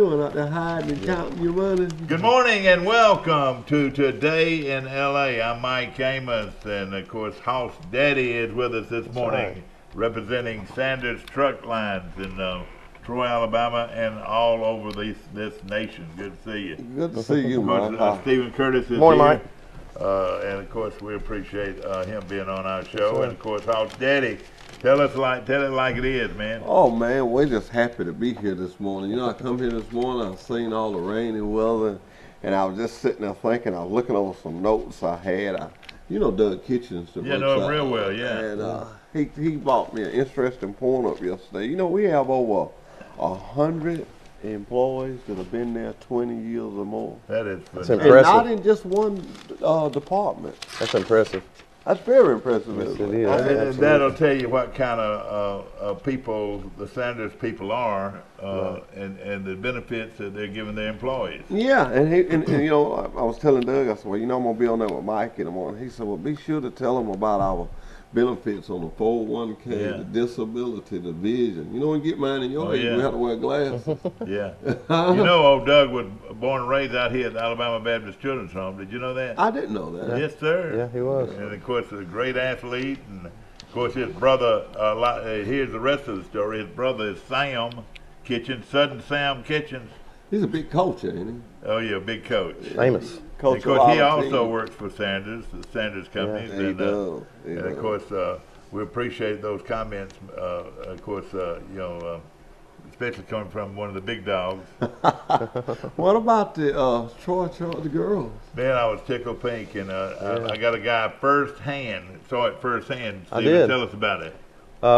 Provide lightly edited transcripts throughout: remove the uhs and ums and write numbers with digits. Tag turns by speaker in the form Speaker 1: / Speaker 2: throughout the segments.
Speaker 1: doing out there hiding and counting your money?
Speaker 2: Good morning and welcome to Today in LA. I'm Mike Amos, and of course, House Daddy is with us this morning, representing Sanders Truck Lines in Troy, Alabama, and all over this nation. Good to see you.
Speaker 1: Good to see you, Mike.
Speaker 2: Stephen Curtis is
Speaker 3: morning,
Speaker 2: here.
Speaker 3: Mike.
Speaker 2: And of course, we appreciate him being on our show. And of course, House Daddy, tell it like it is, man.
Speaker 1: Oh man, we're just happy to be here this morning. You know, I come here this morning, I've seen all the rainy weather, and I was just sitting there thinking. I was looking over some notes I had. You know Doug Kitchens, the
Speaker 2: know him real well, yeah.
Speaker 1: And he brought me an interesting point up yesterday. You know, we have over 100 employees that have been there 20 years or more.
Speaker 2: That is
Speaker 3: That's
Speaker 1: And
Speaker 3: impressive.
Speaker 1: not in just one department.
Speaker 3: That's impressive.
Speaker 1: That's very impressive.
Speaker 3: Yes,
Speaker 1: isn't
Speaker 3: it is.
Speaker 2: And
Speaker 3: Absolutely.
Speaker 2: that'll tell you what kind of people the Sanders people are, and the benefits that they're giving their employees.
Speaker 1: Yeah, and you know, I was telling Doug, I said, well, you know, I'm gonna be on there with Mike in the morning. He said, well, be sure to tell him about our benefits on the 401k, the disability, the vision. You know, when you get mine in your age, we have to wear glasses.
Speaker 2: Yeah. You know, old Doug was born and raised out here at Alabama Baptist Children's Home. Did you know that?
Speaker 1: I didn't know that.
Speaker 2: Yes, sir.
Speaker 3: Yeah, he was.
Speaker 2: And of course, a great athlete, and of course, his brother. Here's the rest of the story. His brother is Sam Kitchens, Sudden Sam Kitchens.
Speaker 1: He's a big coach, ain't he?
Speaker 2: Oh yeah, big coach.
Speaker 3: Famous.
Speaker 1: Coach
Speaker 2: Of course, he
Speaker 1: of our
Speaker 2: also
Speaker 1: team.
Speaker 2: works for Sanders, the Sanders companies,
Speaker 1: Yeah, he does.
Speaker 2: and of course, we appreciate those comments. Of course, you know, especially coming from one of the big dogs.
Speaker 1: What about the Troy, the girls?
Speaker 2: Man, I was tickled pink, and I got a guy saw it firsthand.
Speaker 3: I
Speaker 2: Steven,
Speaker 3: did.
Speaker 2: tell us about it.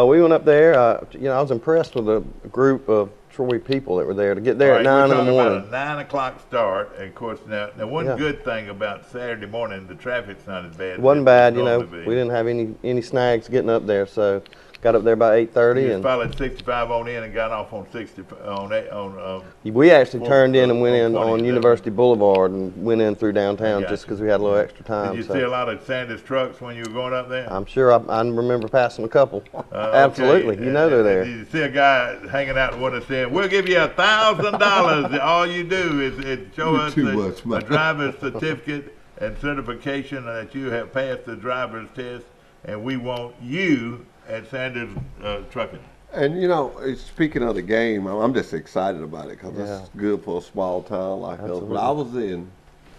Speaker 3: We went up there. You know, I was impressed with the group of Troy people that were there to get there at 9 in the
Speaker 2: We're talking
Speaker 3: morning.
Speaker 2: about a 9 o'clock start, and of course, now one
Speaker 3: Yeah.
Speaker 2: good thing about Saturday morning, the traffic's not as bad.
Speaker 3: It wasn't bad, you know.
Speaker 2: normally be.
Speaker 3: We didn't have any snags getting up there, so got up there by 8:30,
Speaker 2: You
Speaker 3: and
Speaker 2: followed 65 on in and got off on 60 on
Speaker 3: we actually
Speaker 2: Four-
Speaker 3: turned in and went in
Speaker 2: 420,
Speaker 3: on
Speaker 2: is that
Speaker 3: University Boulevard and went in through downtown
Speaker 2: got
Speaker 3: just
Speaker 2: you.
Speaker 3: because we had a little extra time.
Speaker 2: Did you
Speaker 3: so
Speaker 2: see a lot of Sanders trucks when you were going up there?
Speaker 3: I'm sure I remember passing a couple.
Speaker 2: Okay.
Speaker 3: Absolutely, you know they're there.
Speaker 2: Did you see a guy hanging out with one that said, "We'll give you $1,000. All you do is show
Speaker 1: You're
Speaker 2: us
Speaker 1: too much,
Speaker 2: a
Speaker 1: man."
Speaker 2: driver's certificate and certification that you have passed the driver's test, and we want you at Sanders Trucking."
Speaker 1: And you know, speaking of the game, I'm just excited about it because
Speaker 3: Yeah.
Speaker 1: it's good for a small town like us.
Speaker 3: Absolutely.
Speaker 1: But I was in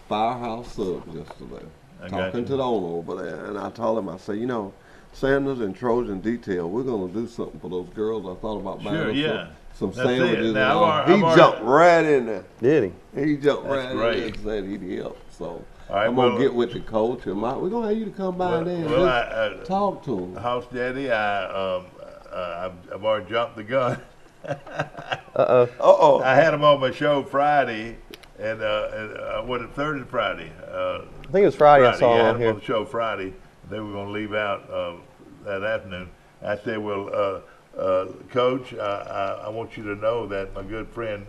Speaker 1: Firehouse Subs yesterday,
Speaker 2: I got
Speaker 1: talking
Speaker 2: you.
Speaker 1: to the owner over there, and I told him, I said, you know, Sanders and Trojan Detail, we're gonna do something for those girls. I thought about buying
Speaker 2: Sure,
Speaker 1: them
Speaker 2: yeah.
Speaker 1: some
Speaker 2: That's it.
Speaker 1: sandwiches.
Speaker 2: Now,
Speaker 1: and all.
Speaker 2: I've
Speaker 1: He
Speaker 2: already-
Speaker 1: jumped right in there.
Speaker 3: Did he?
Speaker 1: He jumped
Speaker 2: That's
Speaker 1: right in
Speaker 2: great.
Speaker 1: there and said he'd help. So
Speaker 2: All right,
Speaker 1: I'm gonna
Speaker 2: well-
Speaker 1: get with the coach and we're gonna have you to come by there and
Speaker 2: Well,
Speaker 1: just talk to him.
Speaker 2: House Daddy, I've already jumped the gun.
Speaker 1: Uh-oh.
Speaker 2: I had him on my show Friday, and what is Thursday, Friday?
Speaker 3: I think it was Friday. I saw
Speaker 2: I
Speaker 3: him
Speaker 2: had
Speaker 3: on
Speaker 2: him
Speaker 3: here.
Speaker 2: on the show Friday. They were going to leave out that afternoon. I said, well, Coach, I want you to know that my good friend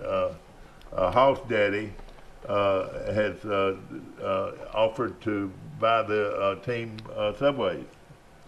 Speaker 2: House Daddy has offered to buy the team Subways.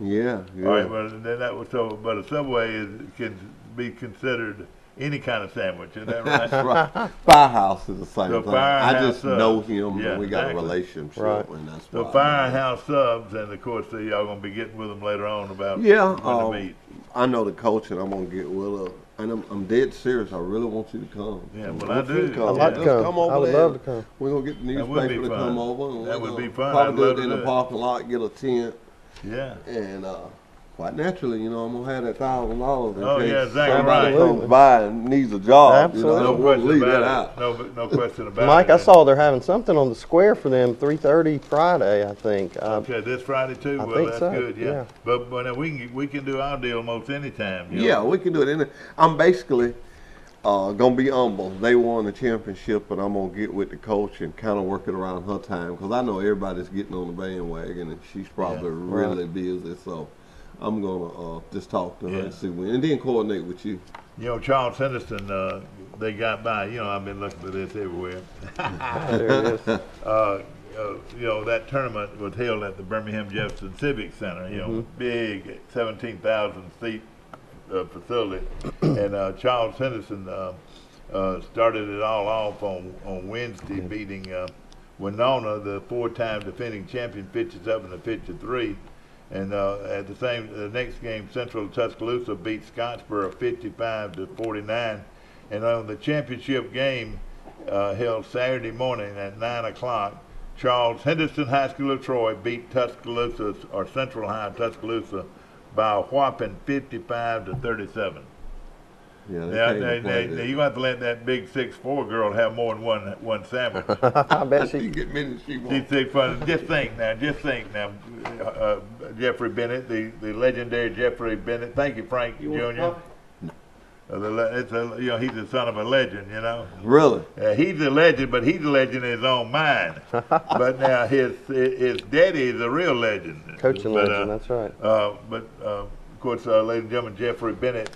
Speaker 1: Yeah, yeah.
Speaker 2: All right, well, then that was so. But a Subway can be considered any kind of sandwich. Is that right?
Speaker 1: That's right. Firehouse is the same
Speaker 2: So
Speaker 1: thing. I just
Speaker 2: Firehouse,
Speaker 1: know him
Speaker 2: yeah,
Speaker 1: and we got
Speaker 2: exactly.
Speaker 1: a relationship,
Speaker 3: Right.
Speaker 1: and that's
Speaker 2: So
Speaker 1: why.
Speaker 2: Firehouse Subs, and of course, y'all gonna be getting with them later on about
Speaker 1: Yeah,
Speaker 2: when to meet.
Speaker 1: I know the coach, and I'm gonna get with her. And I'm dead serious. I really want you to come.
Speaker 2: Yeah, well,
Speaker 1: want
Speaker 2: I
Speaker 1: you to
Speaker 2: do.
Speaker 1: come.
Speaker 3: I'd like to
Speaker 1: Just
Speaker 3: come.
Speaker 1: over
Speaker 3: I would
Speaker 1: there.
Speaker 3: love to come.
Speaker 1: We're gonna get the
Speaker 2: That would be
Speaker 1: newspaper to
Speaker 2: fun.
Speaker 1: come over. And
Speaker 2: That
Speaker 1: we're
Speaker 2: would be
Speaker 1: gonna
Speaker 2: fun.
Speaker 1: Probably
Speaker 2: I'd
Speaker 1: do
Speaker 2: love
Speaker 1: it
Speaker 2: to
Speaker 1: in
Speaker 2: do
Speaker 1: the
Speaker 2: it.
Speaker 1: parking lot, get a tent,
Speaker 2: Yeah.
Speaker 1: and quite naturally, you know, I'm gonna have that $1,000 in
Speaker 2: Oh,
Speaker 1: case
Speaker 2: yeah, exactly
Speaker 1: somebody
Speaker 2: right.
Speaker 1: comes by and needs a job.
Speaker 3: Absolutely.
Speaker 1: You know, I
Speaker 2: No
Speaker 1: don't want to
Speaker 2: question
Speaker 1: leave that
Speaker 2: about
Speaker 1: out.
Speaker 2: it. No question about it.
Speaker 3: Mike, I saw they're having something on the square for them 3:30 Friday, I think.
Speaker 2: Okay, this Friday too.
Speaker 3: I
Speaker 2: Well,
Speaker 3: think
Speaker 2: that's
Speaker 3: so,
Speaker 2: good. Yeah.
Speaker 3: yeah.
Speaker 2: But we can do our deal most any time. you know.
Speaker 1: Yeah, we can do it. I'm basically gonna be humble. They won the championship, but I'm gonna get with the coach and kind of work it around her time because I know everybody's getting on the bandwagon and she's probably really busy. So I'm gonna just talk to her and see when, and then coordinate with you.
Speaker 2: You know, Charles Henderson, they got by. You know, I've been looking for this everywhere.
Speaker 3: There it is.
Speaker 2: You know, that tournament was held at the Birmingham Jefferson Civic Center. You know, big 17,000 seat facility, and Charles Henderson started it all off on Wednesday, beating Winona, the 4-time defending champion, 57 to 53. And the next game, Central Tuscaloosa beat Scottsboro 55 to 49. And on the championship game held Saturday morning at 9 o'clock, Charles Henderson High School of Troy beat Tuscaloosa, or Central High Tuscaloosa, by a whopping 55 to 37.
Speaker 1: Yeah,
Speaker 2: Now you're going to have to let that big 6'4" girl have more than one sandwich.
Speaker 3: I bet
Speaker 1: She
Speaker 3: she.
Speaker 1: get many she
Speaker 2: She's
Speaker 1: wants.
Speaker 2: 6'4". Just think now, Jeffrey Bennett, the legendary Jeffrey Bennett. Thank you, Frank Jr. He's the son of a legend, you know.
Speaker 1: Really?
Speaker 2: He's a legend, but he's a legend in his own mind. But now his daddy is a real legend.
Speaker 3: Coaching
Speaker 2: But,
Speaker 3: legend, that's right.
Speaker 2: Of course, ladies and gentlemen, Jeffrey Bennett,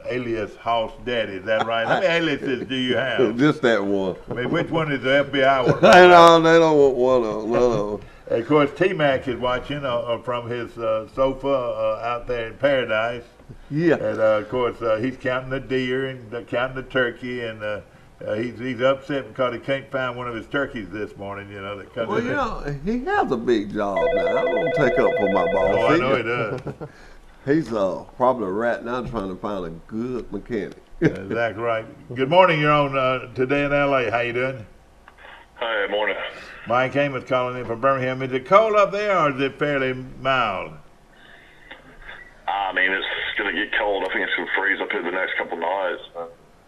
Speaker 2: alias Hoss Daddy. Is that right? How many aliases do you have?
Speaker 1: Just that one.
Speaker 2: I mean, which one is the FBI one?
Speaker 1: They don't want one of them. None of them.
Speaker 2: Of course, T-Mac is watching from his sofa out there in paradise.
Speaker 1: Yeah.
Speaker 2: And of course, he's counting the deer and counting the turkey, and he's upset because he can't find one of his turkeys this morning. You know that comes.
Speaker 1: Well, you know, he has a big job now. I don't take up for my boss.
Speaker 2: Oh, I know he does.
Speaker 1: He's probably right now trying to find a good mechanic.
Speaker 2: Exactly right. Good morning. You're on Today in L.A. How you doing?
Speaker 4: Hi, morning.
Speaker 2: Mike Amos calling in from Birmingham. Is it cold up there, or is it fairly mild?
Speaker 4: I mean, it's going to get cold. I think it's going to freeze up here the next couple of nights.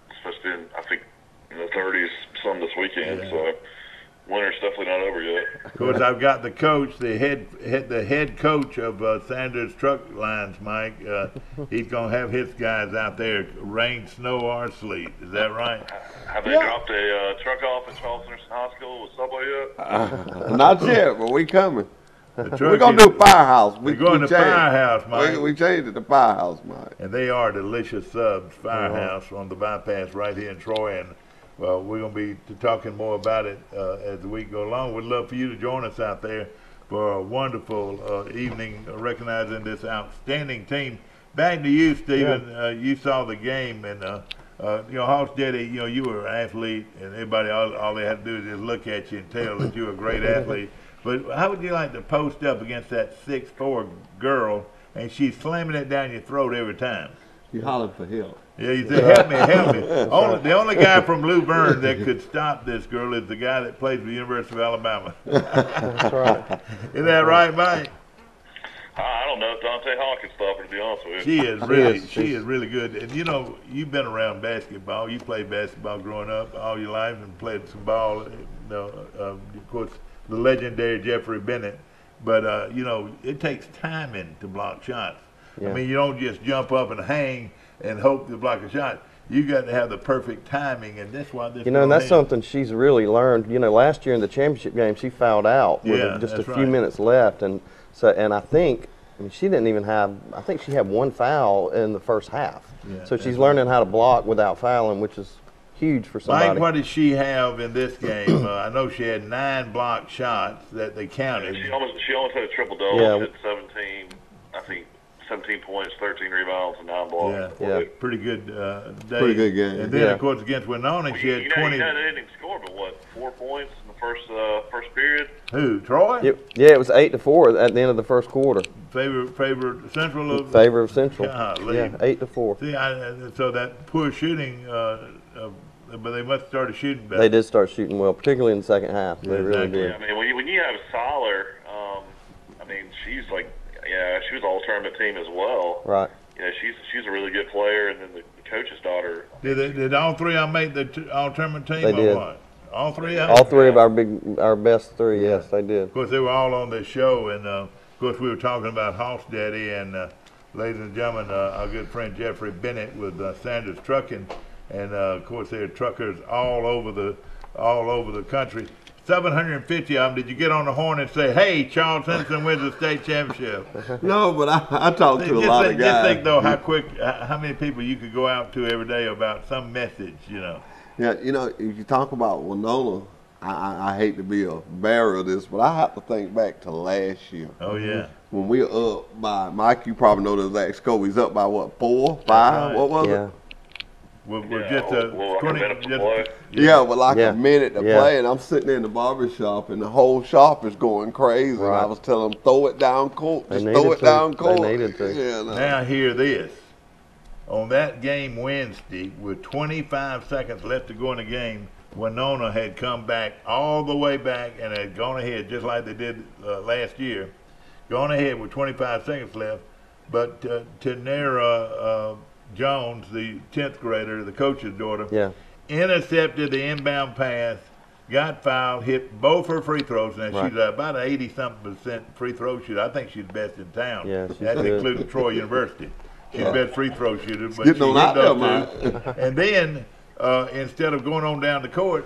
Speaker 4: It's supposed to be, I think, in the 30s some this weekend.
Speaker 2: Yeah.
Speaker 4: So winter's definitely not over yet.
Speaker 2: Of course, I've got the coach, the head coach of Sanders Truck Lines, Mike. He's going to have his guys out there, rain, snow, or sleet. Is that right?
Speaker 4: Have they dropped a truck off at Charles Henderson High School with Subway yet?
Speaker 1: Not yet, but we coming.
Speaker 2: The truck
Speaker 1: We're going to do Firehouse.
Speaker 2: We're going to
Speaker 1: changed.
Speaker 2: Firehouse, Mike.
Speaker 1: We changed it to Firehouse, Mike.
Speaker 2: And they are delicious subs, Firehouse on the bypass right here in Troy. And well, we're going to be talking more about it as the week goes along. We'd love for you to join us out there for a wonderful evening recognizing this outstanding team. Back to you, Stephen.
Speaker 3: Yeah.
Speaker 2: You saw the game, and Hoss Jetty, you were an athlete, and everybody, all they had to do is just look at you and tell that you were a great athlete. But how would you like to post up against that 6'4" girl, and she's slamming it down your throat every time?
Speaker 1: You hollering for help.
Speaker 2: Yeah, you say, help me, help me. The only guy from Luverne that could stop this girl is the guy that plays for the University of Alabama.
Speaker 3: That's right.
Speaker 2: Is that right, Mike?
Speaker 4: I don't know if Dante Hawk can stop her, to be honest with you.
Speaker 2: She is really good. And you've been around basketball. You played basketball growing up all your life and played some ball. Of course, the legendary Jeffrey Bennett. But it takes timing to block shots.
Speaker 3: Yeah.
Speaker 2: I mean, you don't just jump up and hang and hope to block a shot. You got to have the perfect timing, and that's why this.
Speaker 3: And that's something she's really learned. Last year in the championship game, she fouled out with just a few minutes left, and I think she didn't even have. I think she had one foul in the first half.
Speaker 2: Yeah,
Speaker 3: so she's learning how to block without fouling, which is huge for somebody.
Speaker 2: Mike, what did she have in this game? I know she had 9 blocked shots that they counted.
Speaker 4: She almost had a triple-double.
Speaker 3: Yeah.
Speaker 4: She had 17, I think, 17 points, 13 rebounds, and 9 blocks.
Speaker 2: Yeah,
Speaker 3: Yeah.
Speaker 2: pretty good day.
Speaker 1: Pretty good game.
Speaker 2: And then,
Speaker 3: Yeah.
Speaker 2: of course, against Winona, she had 20.
Speaker 4: They didn't even score, but what, 4 points in the first period?
Speaker 2: Who, Troy?
Speaker 3: It was 8-4 at the end of the first quarter.
Speaker 2: Favorite Central of
Speaker 3: Favor of Central.
Speaker 2: Golly.
Speaker 3: Yeah, 8-4.
Speaker 2: See, so that poor shooting, but they must have started shooting better.
Speaker 3: They did start shooting well, particularly in the second half. They really
Speaker 2: exactly.
Speaker 3: did.
Speaker 4: I mean, when you have Siler, I mean, she's like, she was all-tournament team as well.
Speaker 3: Right.
Speaker 4: She's a really good player, and then the coach's daughter.
Speaker 2: Did all 3 of them make the all-tournament team?
Speaker 3: They
Speaker 2: or
Speaker 3: did.
Speaker 2: What? All 3 of them?
Speaker 3: All 3 of our best 3, yes, they did.
Speaker 2: Of course, they were all on this show, and of course, we were talking about Hoss Daddy, and ladies and gentlemen, our good friend Jeffrey Bennett with Sanders Trucking, and of course, there are truckers all over the country. 750 of them. Did you get on the horn and say, "Hey, Charles Henderson wins the state championship"?
Speaker 1: No, but I talked to a lot of guys.
Speaker 2: Just think though, how many people you could go out to every day about some message,
Speaker 1: Yeah, if you talk about Winona, I hate to be a bearer of this, but I have to think back to last year.
Speaker 2: Oh yeah.
Speaker 1: When we were up by, Mike, you probably know the exact score. We was up by what, 4, 5?
Speaker 2: right.
Speaker 1: What was
Speaker 3: Yeah.
Speaker 1: it?
Speaker 2: with
Speaker 4: Yeah,
Speaker 2: just
Speaker 4: like
Speaker 2: 20
Speaker 4: a minute to
Speaker 2: just-
Speaker 4: play.
Speaker 1: Yeah, with like
Speaker 3: Yeah.
Speaker 1: a minute to
Speaker 3: Yeah.
Speaker 1: play, and I'm sitting in the barber shop, and the whole shop is going crazy. And I
Speaker 3: Right.
Speaker 1: was telling them, throw it down court.
Speaker 3: They
Speaker 1: Just
Speaker 3: needed
Speaker 1: throw it
Speaker 3: to.
Speaker 1: down
Speaker 3: They
Speaker 1: court.
Speaker 3: needed to.
Speaker 1: Yeah, no.
Speaker 2: Now hear this. On that game Wednesday, with 25 seconds left to go in the game, Winona had come back all the way back and had gone ahead just like they did last year. Gone ahead with 25 seconds left, but Tanera Jones, the 10th grader, the coach's daughter,
Speaker 3: Yeah.
Speaker 2: intercepted the inbound pass, got fouled, hit both her free throws. Now
Speaker 3: Right.
Speaker 2: she's about an 80-something% free throw shooter. I think she's best in town.
Speaker 3: Yeah, she's
Speaker 2: That's
Speaker 3: good.
Speaker 2: including Troy University. She's the best free throw shooter, but
Speaker 1: Getting
Speaker 2: she
Speaker 1: on
Speaker 2: hit
Speaker 1: out there,
Speaker 2: those
Speaker 1: man.
Speaker 2: two. And then instead of going on down the court,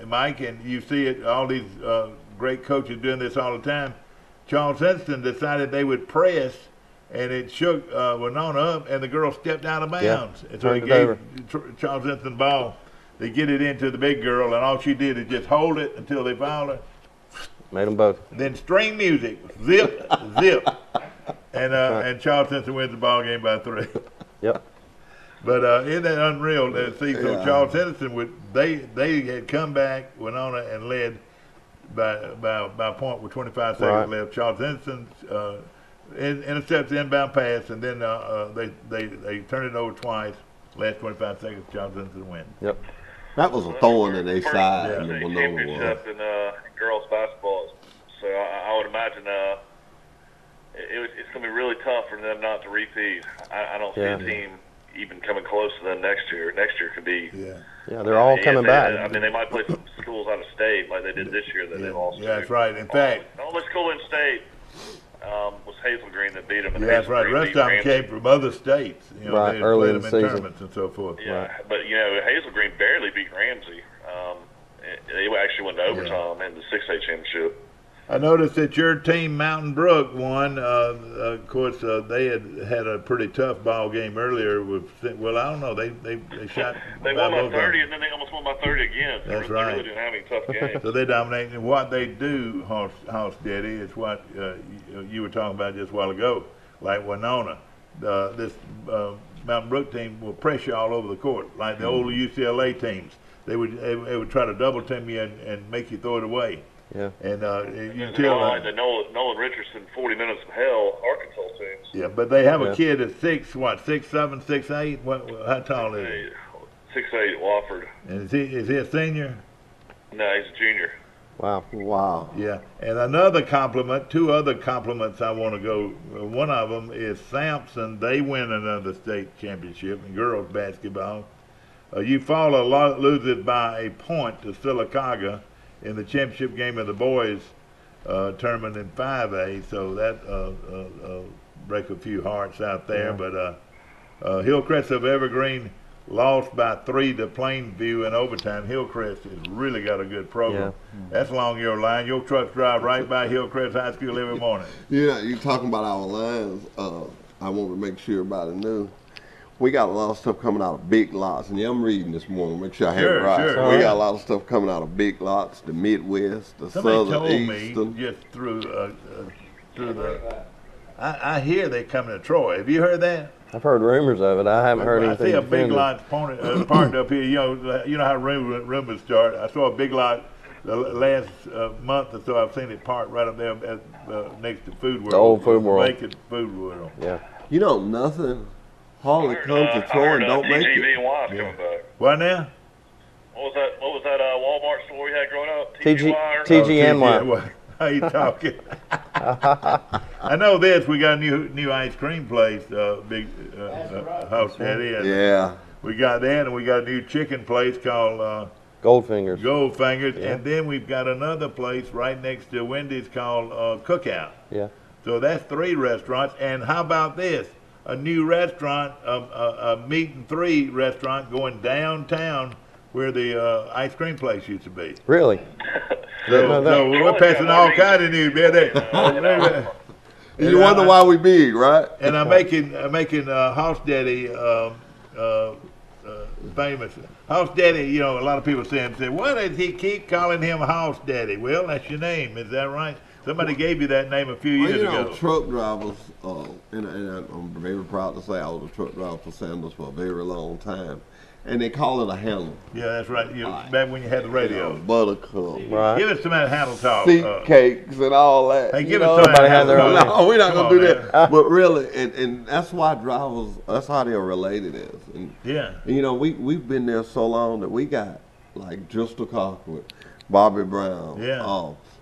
Speaker 2: Mike, and you see it, all these great coaches doing this all the time. Charles Hinston decided they would press, and it shook Winona up, and the girl stepped out of bounds. And so he
Speaker 3: Turned it over.
Speaker 2: gave Charles Hinston the ball. They get it into the big girl, and all she did is just hold it until they fouled her.
Speaker 3: Made them both.
Speaker 2: Then string music, zip, zip, and Charles Hinston wins the ball game by 3.
Speaker 3: Yep.
Speaker 2: But isn't that unreal? See, so
Speaker 1: Yeah.
Speaker 2: Charles Henderson they had come back, Winona, and led by a point with 25 seconds
Speaker 3: Right.
Speaker 2: left. Charles Henderson intercepts the inbound pass, and then they turn it over twice. Last 25 seconds, Charles Henderson wins.
Speaker 3: Yep.
Speaker 1: That was a thorn in their
Speaker 4: First
Speaker 1: side,
Speaker 2: yeah.
Speaker 1: the
Speaker 4: state
Speaker 1: Winona was.
Speaker 4: championship in girls basketball. So I would imagine it's going to be really tough for them not to repeat. I don't see
Speaker 3: Yeah.
Speaker 4: a team even coming close to them next year. Next year could be.
Speaker 2: Yeah,
Speaker 3: Yeah, they're all coming back.
Speaker 4: I mean, they might play some schools out of state like they did this year that they lost.
Speaker 2: yeah,
Speaker 4: to.
Speaker 2: that's right. In fact,
Speaker 4: The only school in state was Hazel Green that beat them. And
Speaker 2: yeah, that's
Speaker 4: Hazel
Speaker 2: right. The
Speaker 4: Green
Speaker 2: rest
Speaker 4: beat
Speaker 2: of them
Speaker 4: Ramsey.
Speaker 2: came from other states. You know,
Speaker 3: Right,
Speaker 2: they had
Speaker 3: early
Speaker 2: played
Speaker 3: in
Speaker 2: them
Speaker 3: the
Speaker 2: in
Speaker 3: season.
Speaker 2: tournaments and so forth.
Speaker 4: Yeah,
Speaker 3: Right.
Speaker 4: but Hazel Green barely beat Ramsey. They actually went to overtime in the 6A championship.
Speaker 2: I noticed that your team, Mountain Brook, won. Of course, they had a pretty tough ball game earlier. Well, I don't know. They shot.
Speaker 4: They
Speaker 2: by
Speaker 4: won by
Speaker 2: both of
Speaker 4: 30,
Speaker 2: them.
Speaker 4: and then they almost won by 30 again.
Speaker 2: That's
Speaker 4: They
Speaker 2: right.
Speaker 4: really didn't have any tough games.
Speaker 2: So they dominate. And what they do, House Daddy, is what you were talking about just a while ago. Like Winona, this Mountain Brook team will press you all over the court, like the old UCLA teams. They would try to double team you and make you throw it away.
Speaker 3: Yeah.
Speaker 2: And you
Speaker 4: And
Speaker 2: tell
Speaker 4: like the Nolan Richardson 40 minutes of hell Arkansas teams.
Speaker 2: yeah, but they have
Speaker 3: Yeah.
Speaker 2: a kid that's 6'7", 6'8". How tall is he?
Speaker 4: 6'8" at Wofford.
Speaker 2: And is he a senior?
Speaker 4: No, he's a junior.
Speaker 3: Wow.
Speaker 1: Wow.
Speaker 2: Yeah. And another compliment, 2 other compliments I want to go. One of them is Sampson. They win another state championship in girls basketball. Eufaula loses by a point to Sylacauga in the championship game of the boys tournament in 5A. So that break a few hearts out there.
Speaker 3: Yeah.
Speaker 2: But Hillcrest of Evergreen lost by 3 to Plainview in overtime. Hillcrest has really got a good program.
Speaker 3: Yeah.
Speaker 2: That's along your line. Your trucks drive right by Hillcrest High School every morning.
Speaker 1: Yeah, you talking about our lines. I want to make sure everybody knew. We got a lot of stuff coming out of big lots, and I'm reading this morning. Make sure I have
Speaker 2: Sure,
Speaker 1: it right.
Speaker 2: sure.
Speaker 1: We got a lot of stuff coming out of big lots, the Midwest, the
Speaker 2: Somebody
Speaker 1: Southern,
Speaker 2: told me
Speaker 1: Eastern.
Speaker 2: just through the. I hear they coming to Troy. Have you heard that?
Speaker 3: I've heard rumors of it. I haven't heard
Speaker 2: I
Speaker 3: anything.
Speaker 2: see a big
Speaker 3: definitive.
Speaker 2: lot parked up here. You know how rumors start. I saw a big lot the last month or so. I've seen it parked right up there next to Food World.
Speaker 3: The old Food World.
Speaker 2: Vacant Food World.
Speaker 3: Yeah.
Speaker 1: You know, nothing hardly
Speaker 4: I
Speaker 1: comes to
Speaker 4: heard,
Speaker 1: Troy and don't make
Speaker 4: TGV
Speaker 1: it.
Speaker 4: and Y's coming back.
Speaker 2: What now?
Speaker 4: What was that Walmart store we had growing up?
Speaker 3: TG
Speaker 4: TGY or
Speaker 3: TGNY.
Speaker 2: What? How you talking? I know this. We got a new ice cream place, big House Daddy. And
Speaker 1: Yeah.
Speaker 2: we got that, and we got a new chicken place called
Speaker 3: Goldfingers.
Speaker 2: Goldfingers,
Speaker 3: Yeah.
Speaker 2: and then we've got another place right next to Wendy's called Cookout.
Speaker 3: Yeah.
Speaker 2: So that's 3 restaurants. And how about this? A new restaurant, a meat and 3 restaurant going downtown where the ice cream place used to be.
Speaker 3: Really? Didn't know that.
Speaker 2: So we're passing all kind of news, man.
Speaker 1: And you wonder why we big, right?
Speaker 2: And I'm making House Daddy famous. Hoss Daddy, you know, a lot of people say, why does he keep calling him Hoss Daddy? Well, that's your name, is that right? Somebody gave you that name a few years ago.
Speaker 1: Truck drivers, and I'm very proud to say I was a truck driver for Sanders for a very long time. And they call it a handle.
Speaker 2: Yeah, that's right. Back when you had the radio.
Speaker 1: Buttercup.
Speaker 3: Right.
Speaker 2: Give us some of that handle talk.
Speaker 1: Seat cakes and all that.
Speaker 2: Hey, give us some of that handle talk.
Speaker 1: No, we're not
Speaker 2: Come
Speaker 1: going to do
Speaker 2: on,
Speaker 1: that. But really, and that's why drivers, that's how they're related is. And,
Speaker 2: yeah.
Speaker 1: and, you know, we've been there so long that we got, like, Justin Cochran, Bobby Brown.
Speaker 2: Yeah.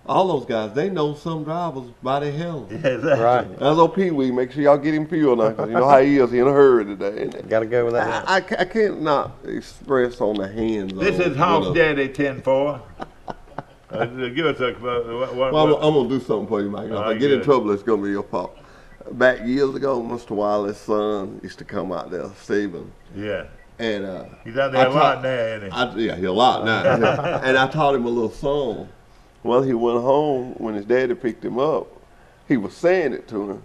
Speaker 1: All those guys, they know some drivers by their helmet.
Speaker 2: Yeah, exactly.
Speaker 3: Right.
Speaker 1: That's old Pee Wee. Make sure y'all get him fuel now, 'cause you know how he is. He in a hurry today.
Speaker 3: Got to go with that.
Speaker 1: I can't not express on the hands.
Speaker 2: This is Hoss Daddy 10-4. Give us a. What,
Speaker 1: Well, I'm gonna do something for you, Mike. If I get in trouble, it's gonna be your fault. Back years ago, Mr. Wiley's son used to come out there, Stephen.
Speaker 2: Yeah.
Speaker 1: And
Speaker 2: he's out there a lot now, isn't he?
Speaker 1: Yeah, he's a lot now. And I taught him a little song. Well, he went home when his daddy picked him up. He was saying it to him,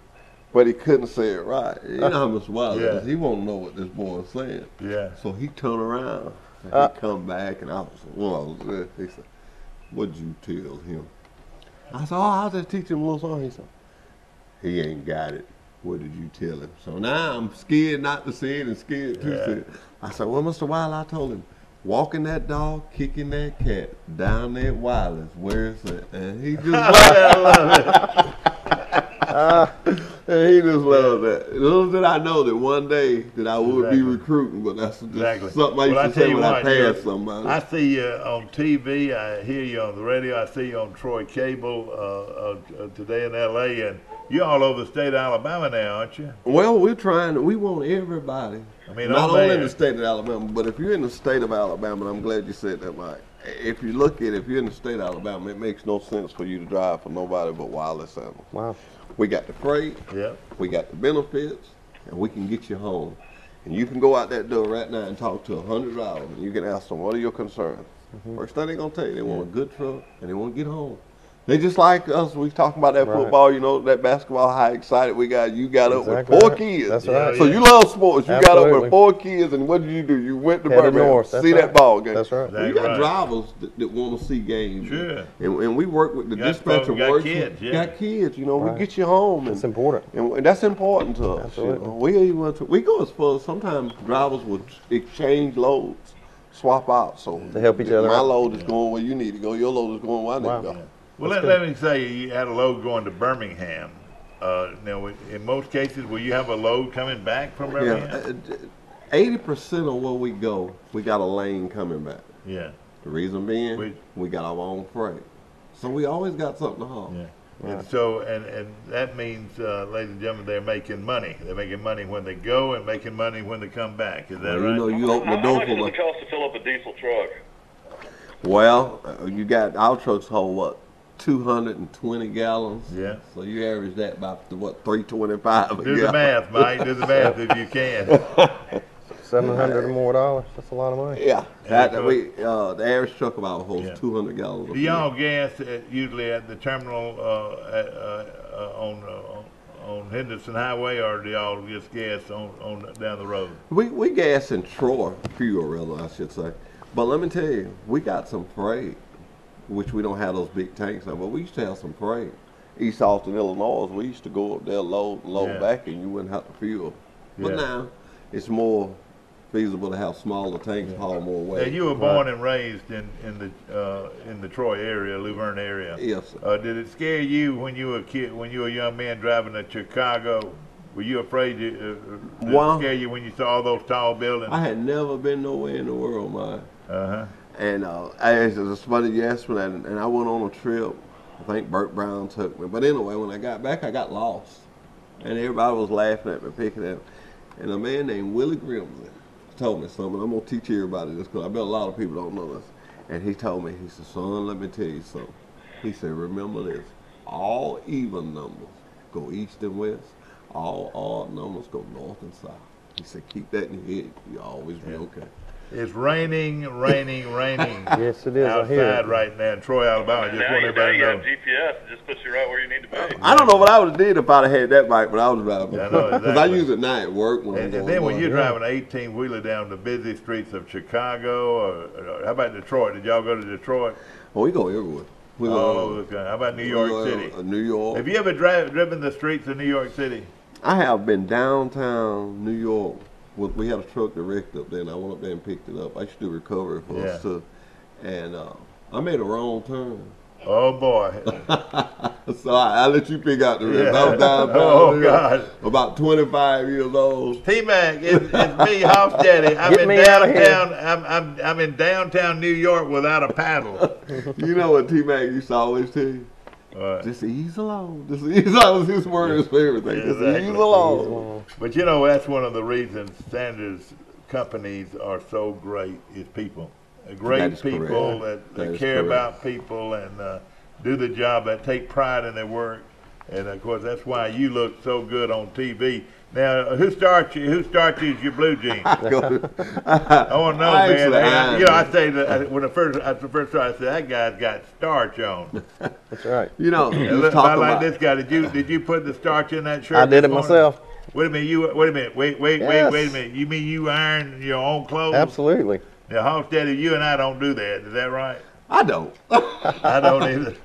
Speaker 1: but he couldn't say it right. You know how Mr. Wiley is. He won't know what this boy is saying.
Speaker 2: Yeah.
Speaker 1: So he turned around and he come back, and I was he said, "What'd you tell him?" I said, "Oh, I was just teaching him a little song." He said, "He ain't got it. What did you tell him?" So now I'm scared not to say it and scared to say it. I said, "Well, Mr. Wiley, I told him, walking that dog, kicking that cat, down that wireless, where is it?" And he just loved it. And he just loved that. Little did I know that one day that I would be recruiting, but that's just something I used to say when I passed somebody.
Speaker 2: I see you on TV, I hear you on the radio, I see you on Troy Cable today in L.A., and you're all over the state of Alabama now, aren't you?
Speaker 1: Well, we want everybody.
Speaker 2: I mean,
Speaker 1: not only in the state of Alabama, but if you're in the state of Alabama, and I'm glad you said that, Mike. If you look at it, if you're in the state of Alabama, it makes no sense for you to drive for nobody but Wiley Sanders.
Speaker 3: Wow.
Speaker 1: We got the freight, we got the benefits, and we can get you home. And you can go out that door right now and talk to 100 drivers, and you can ask them, what are your concerns? First thing they're going to tell you, they want a good truck, and they want to get home. They just like us. We talking about that football, you know, that basketball, how excited we got. You got up with 4 kids.
Speaker 3: That's right.
Speaker 1: So you love sports. You got up with 4 kids, and what did you do? You went to Birmingham to see that ball game.
Speaker 3: That's right.
Speaker 1: Well, you got drivers that want to see games.
Speaker 2: Sure.
Speaker 1: And we work with the dispatcher.
Speaker 2: Got kids,
Speaker 1: got kids, you know, we get you home.
Speaker 3: That's important.
Speaker 1: And that's important to us.
Speaker 3: Absolutely.
Speaker 1: You know? We go as far as sometimes drivers will exchange loads, swap out. So
Speaker 3: they help each other
Speaker 1: My
Speaker 3: out.
Speaker 1: load is going where you need to go. Your load is going where I need to go.
Speaker 2: Well, let me say you had a load going to Birmingham. Now, in most cases, will you have a load coming back from Birmingham?
Speaker 1: 80% of where we go, we got a lane coming back.
Speaker 2: Yeah.
Speaker 1: The reason being, we got our own freight. So we always got something to haul.
Speaker 2: Yeah. Right. And so, and that means, ladies and gentlemen, they're making money. They're making money when they go and making money when they come back. Is that right?
Speaker 1: You know, you open the door for
Speaker 4: How much does it cost to fill up a diesel truck?
Speaker 1: Well, you got, our trucks hold what? 220 gallons.
Speaker 2: Yeah.
Speaker 1: So you average that about $3.25 a gallon.
Speaker 2: Do the math, Mike. Do the math if you can.
Speaker 3: $700 or more dollars. That's a lot of money.
Speaker 1: Yeah. The average truck about holds 200 gallons.
Speaker 2: Do y'all gas usually at the terminal on Henderson Highway, or do y'all just gas on down the road?
Speaker 1: We gas in Troy, fuel rather, I should say. But let me tell you, we got some freight, which we don't have those big tanks now, but we used to have some freight. East Austin, Illinois, we used to go up there, load back, and you wouldn't have to fuel. But now, it's more feasible to have smaller tanks, haul more weight.
Speaker 2: Yeah, you were born and raised in the Troy area, Luverne area.
Speaker 1: Yes, sir.
Speaker 2: Did it scare you when you were a kid, when you were a young man driving to Chicago? Were you afraid did it scare you when you saw all those tall buildings?
Speaker 1: I had never been nowhere in the world, man.
Speaker 2: Uh-huh.
Speaker 1: And it's funny you asked me that, and I went on a trip. I think Burt Brown took me. But anyway, when I got back, I got lost. And everybody was laughing at me, picking at me. And a man named Willie Grimsley told me something. I'm going to teach everybody this because I bet a lot of people don't know this. And he told me, he said, son, let me tell you something. He said, remember this. All even numbers go east and west. All odd numbers go north and south. He said, keep that in your head. You'll always be okay.
Speaker 2: It's raining.
Speaker 3: Yes, it is. I hear
Speaker 2: outside
Speaker 3: it.
Speaker 2: right now in Troy, Alabama. I just
Speaker 4: Now
Speaker 2: want
Speaker 4: you
Speaker 2: everybody to
Speaker 4: have
Speaker 2: know.
Speaker 4: GPS. It just puts you right where you need to be.
Speaker 1: I don't know what I would have did if I'd have had that bike when I was driving.
Speaker 2: Yeah, I know,
Speaker 1: Because I
Speaker 2: exactly.
Speaker 1: use it now at work when I'm
Speaker 2: And
Speaker 1: going
Speaker 2: then when
Speaker 1: to
Speaker 2: you're
Speaker 1: work.
Speaker 2: driving an 18-wheeler down the busy streets of Chicago, or how about Detroit? Did y'all go to Detroit?
Speaker 1: Oh, we go everywhere. We go
Speaker 2: Oh,
Speaker 1: everywhere.
Speaker 2: okay. How about New
Speaker 1: We
Speaker 2: York
Speaker 1: go
Speaker 2: City?
Speaker 1: everywhere. New York.
Speaker 2: Have you ever driven the streets of New York City?
Speaker 1: I have been downtown New York. We had a truck that wrecked up there, and I went up there and picked it up. I used to do recovery for us too. And I made a wrong turn.
Speaker 2: Oh boy.
Speaker 1: So I let you pick out the rest. I
Speaker 2: Yeah.
Speaker 1: was downtown
Speaker 2: Oh,
Speaker 1: New York,
Speaker 2: God.
Speaker 1: about 25 years old.
Speaker 2: T-Mac, it's me, Hoss Daddy. I'm
Speaker 3: Get
Speaker 2: in
Speaker 3: me outta here.
Speaker 2: downtown. I'm in downtown New York without a paddle.
Speaker 1: You know what T-Mac used to always tell you?
Speaker 2: Right.
Speaker 1: Just ease along. Just ease along. His words for everything.
Speaker 2: Yeah,
Speaker 1: Just
Speaker 2: exactly.
Speaker 1: ease along.
Speaker 2: But you know, that's one of the reasons Sanders companies are so great is people.
Speaker 1: That
Speaker 2: Great
Speaker 1: is
Speaker 2: people
Speaker 1: correct.
Speaker 2: that
Speaker 1: That is
Speaker 2: care
Speaker 1: correct.
Speaker 2: about people and do the job, that take pride in their work. And of course, that's why you look so good on TV. Now, who starts you as your blue jeans? I want to know,
Speaker 1: I
Speaker 2: man.
Speaker 1: actually
Speaker 2: You know, I
Speaker 1: am.
Speaker 2: say that when at the first started, I said that guy's got starch on.
Speaker 3: That's right.
Speaker 1: You know,
Speaker 2: And
Speaker 1: just
Speaker 2: look,
Speaker 1: talk
Speaker 2: I like
Speaker 1: about
Speaker 2: this guy. Did you put the starch in that shirt?
Speaker 3: I did
Speaker 2: this
Speaker 3: it
Speaker 2: morning?
Speaker 3: myself.
Speaker 2: Wait a minute. Wait a
Speaker 3: Yes.
Speaker 2: minute. You mean you iron your own clothes?
Speaker 3: Absolutely.
Speaker 2: Now, Hoss Daddy, you and I don't do that. Is that right?
Speaker 1: I don't.
Speaker 2: I don't either.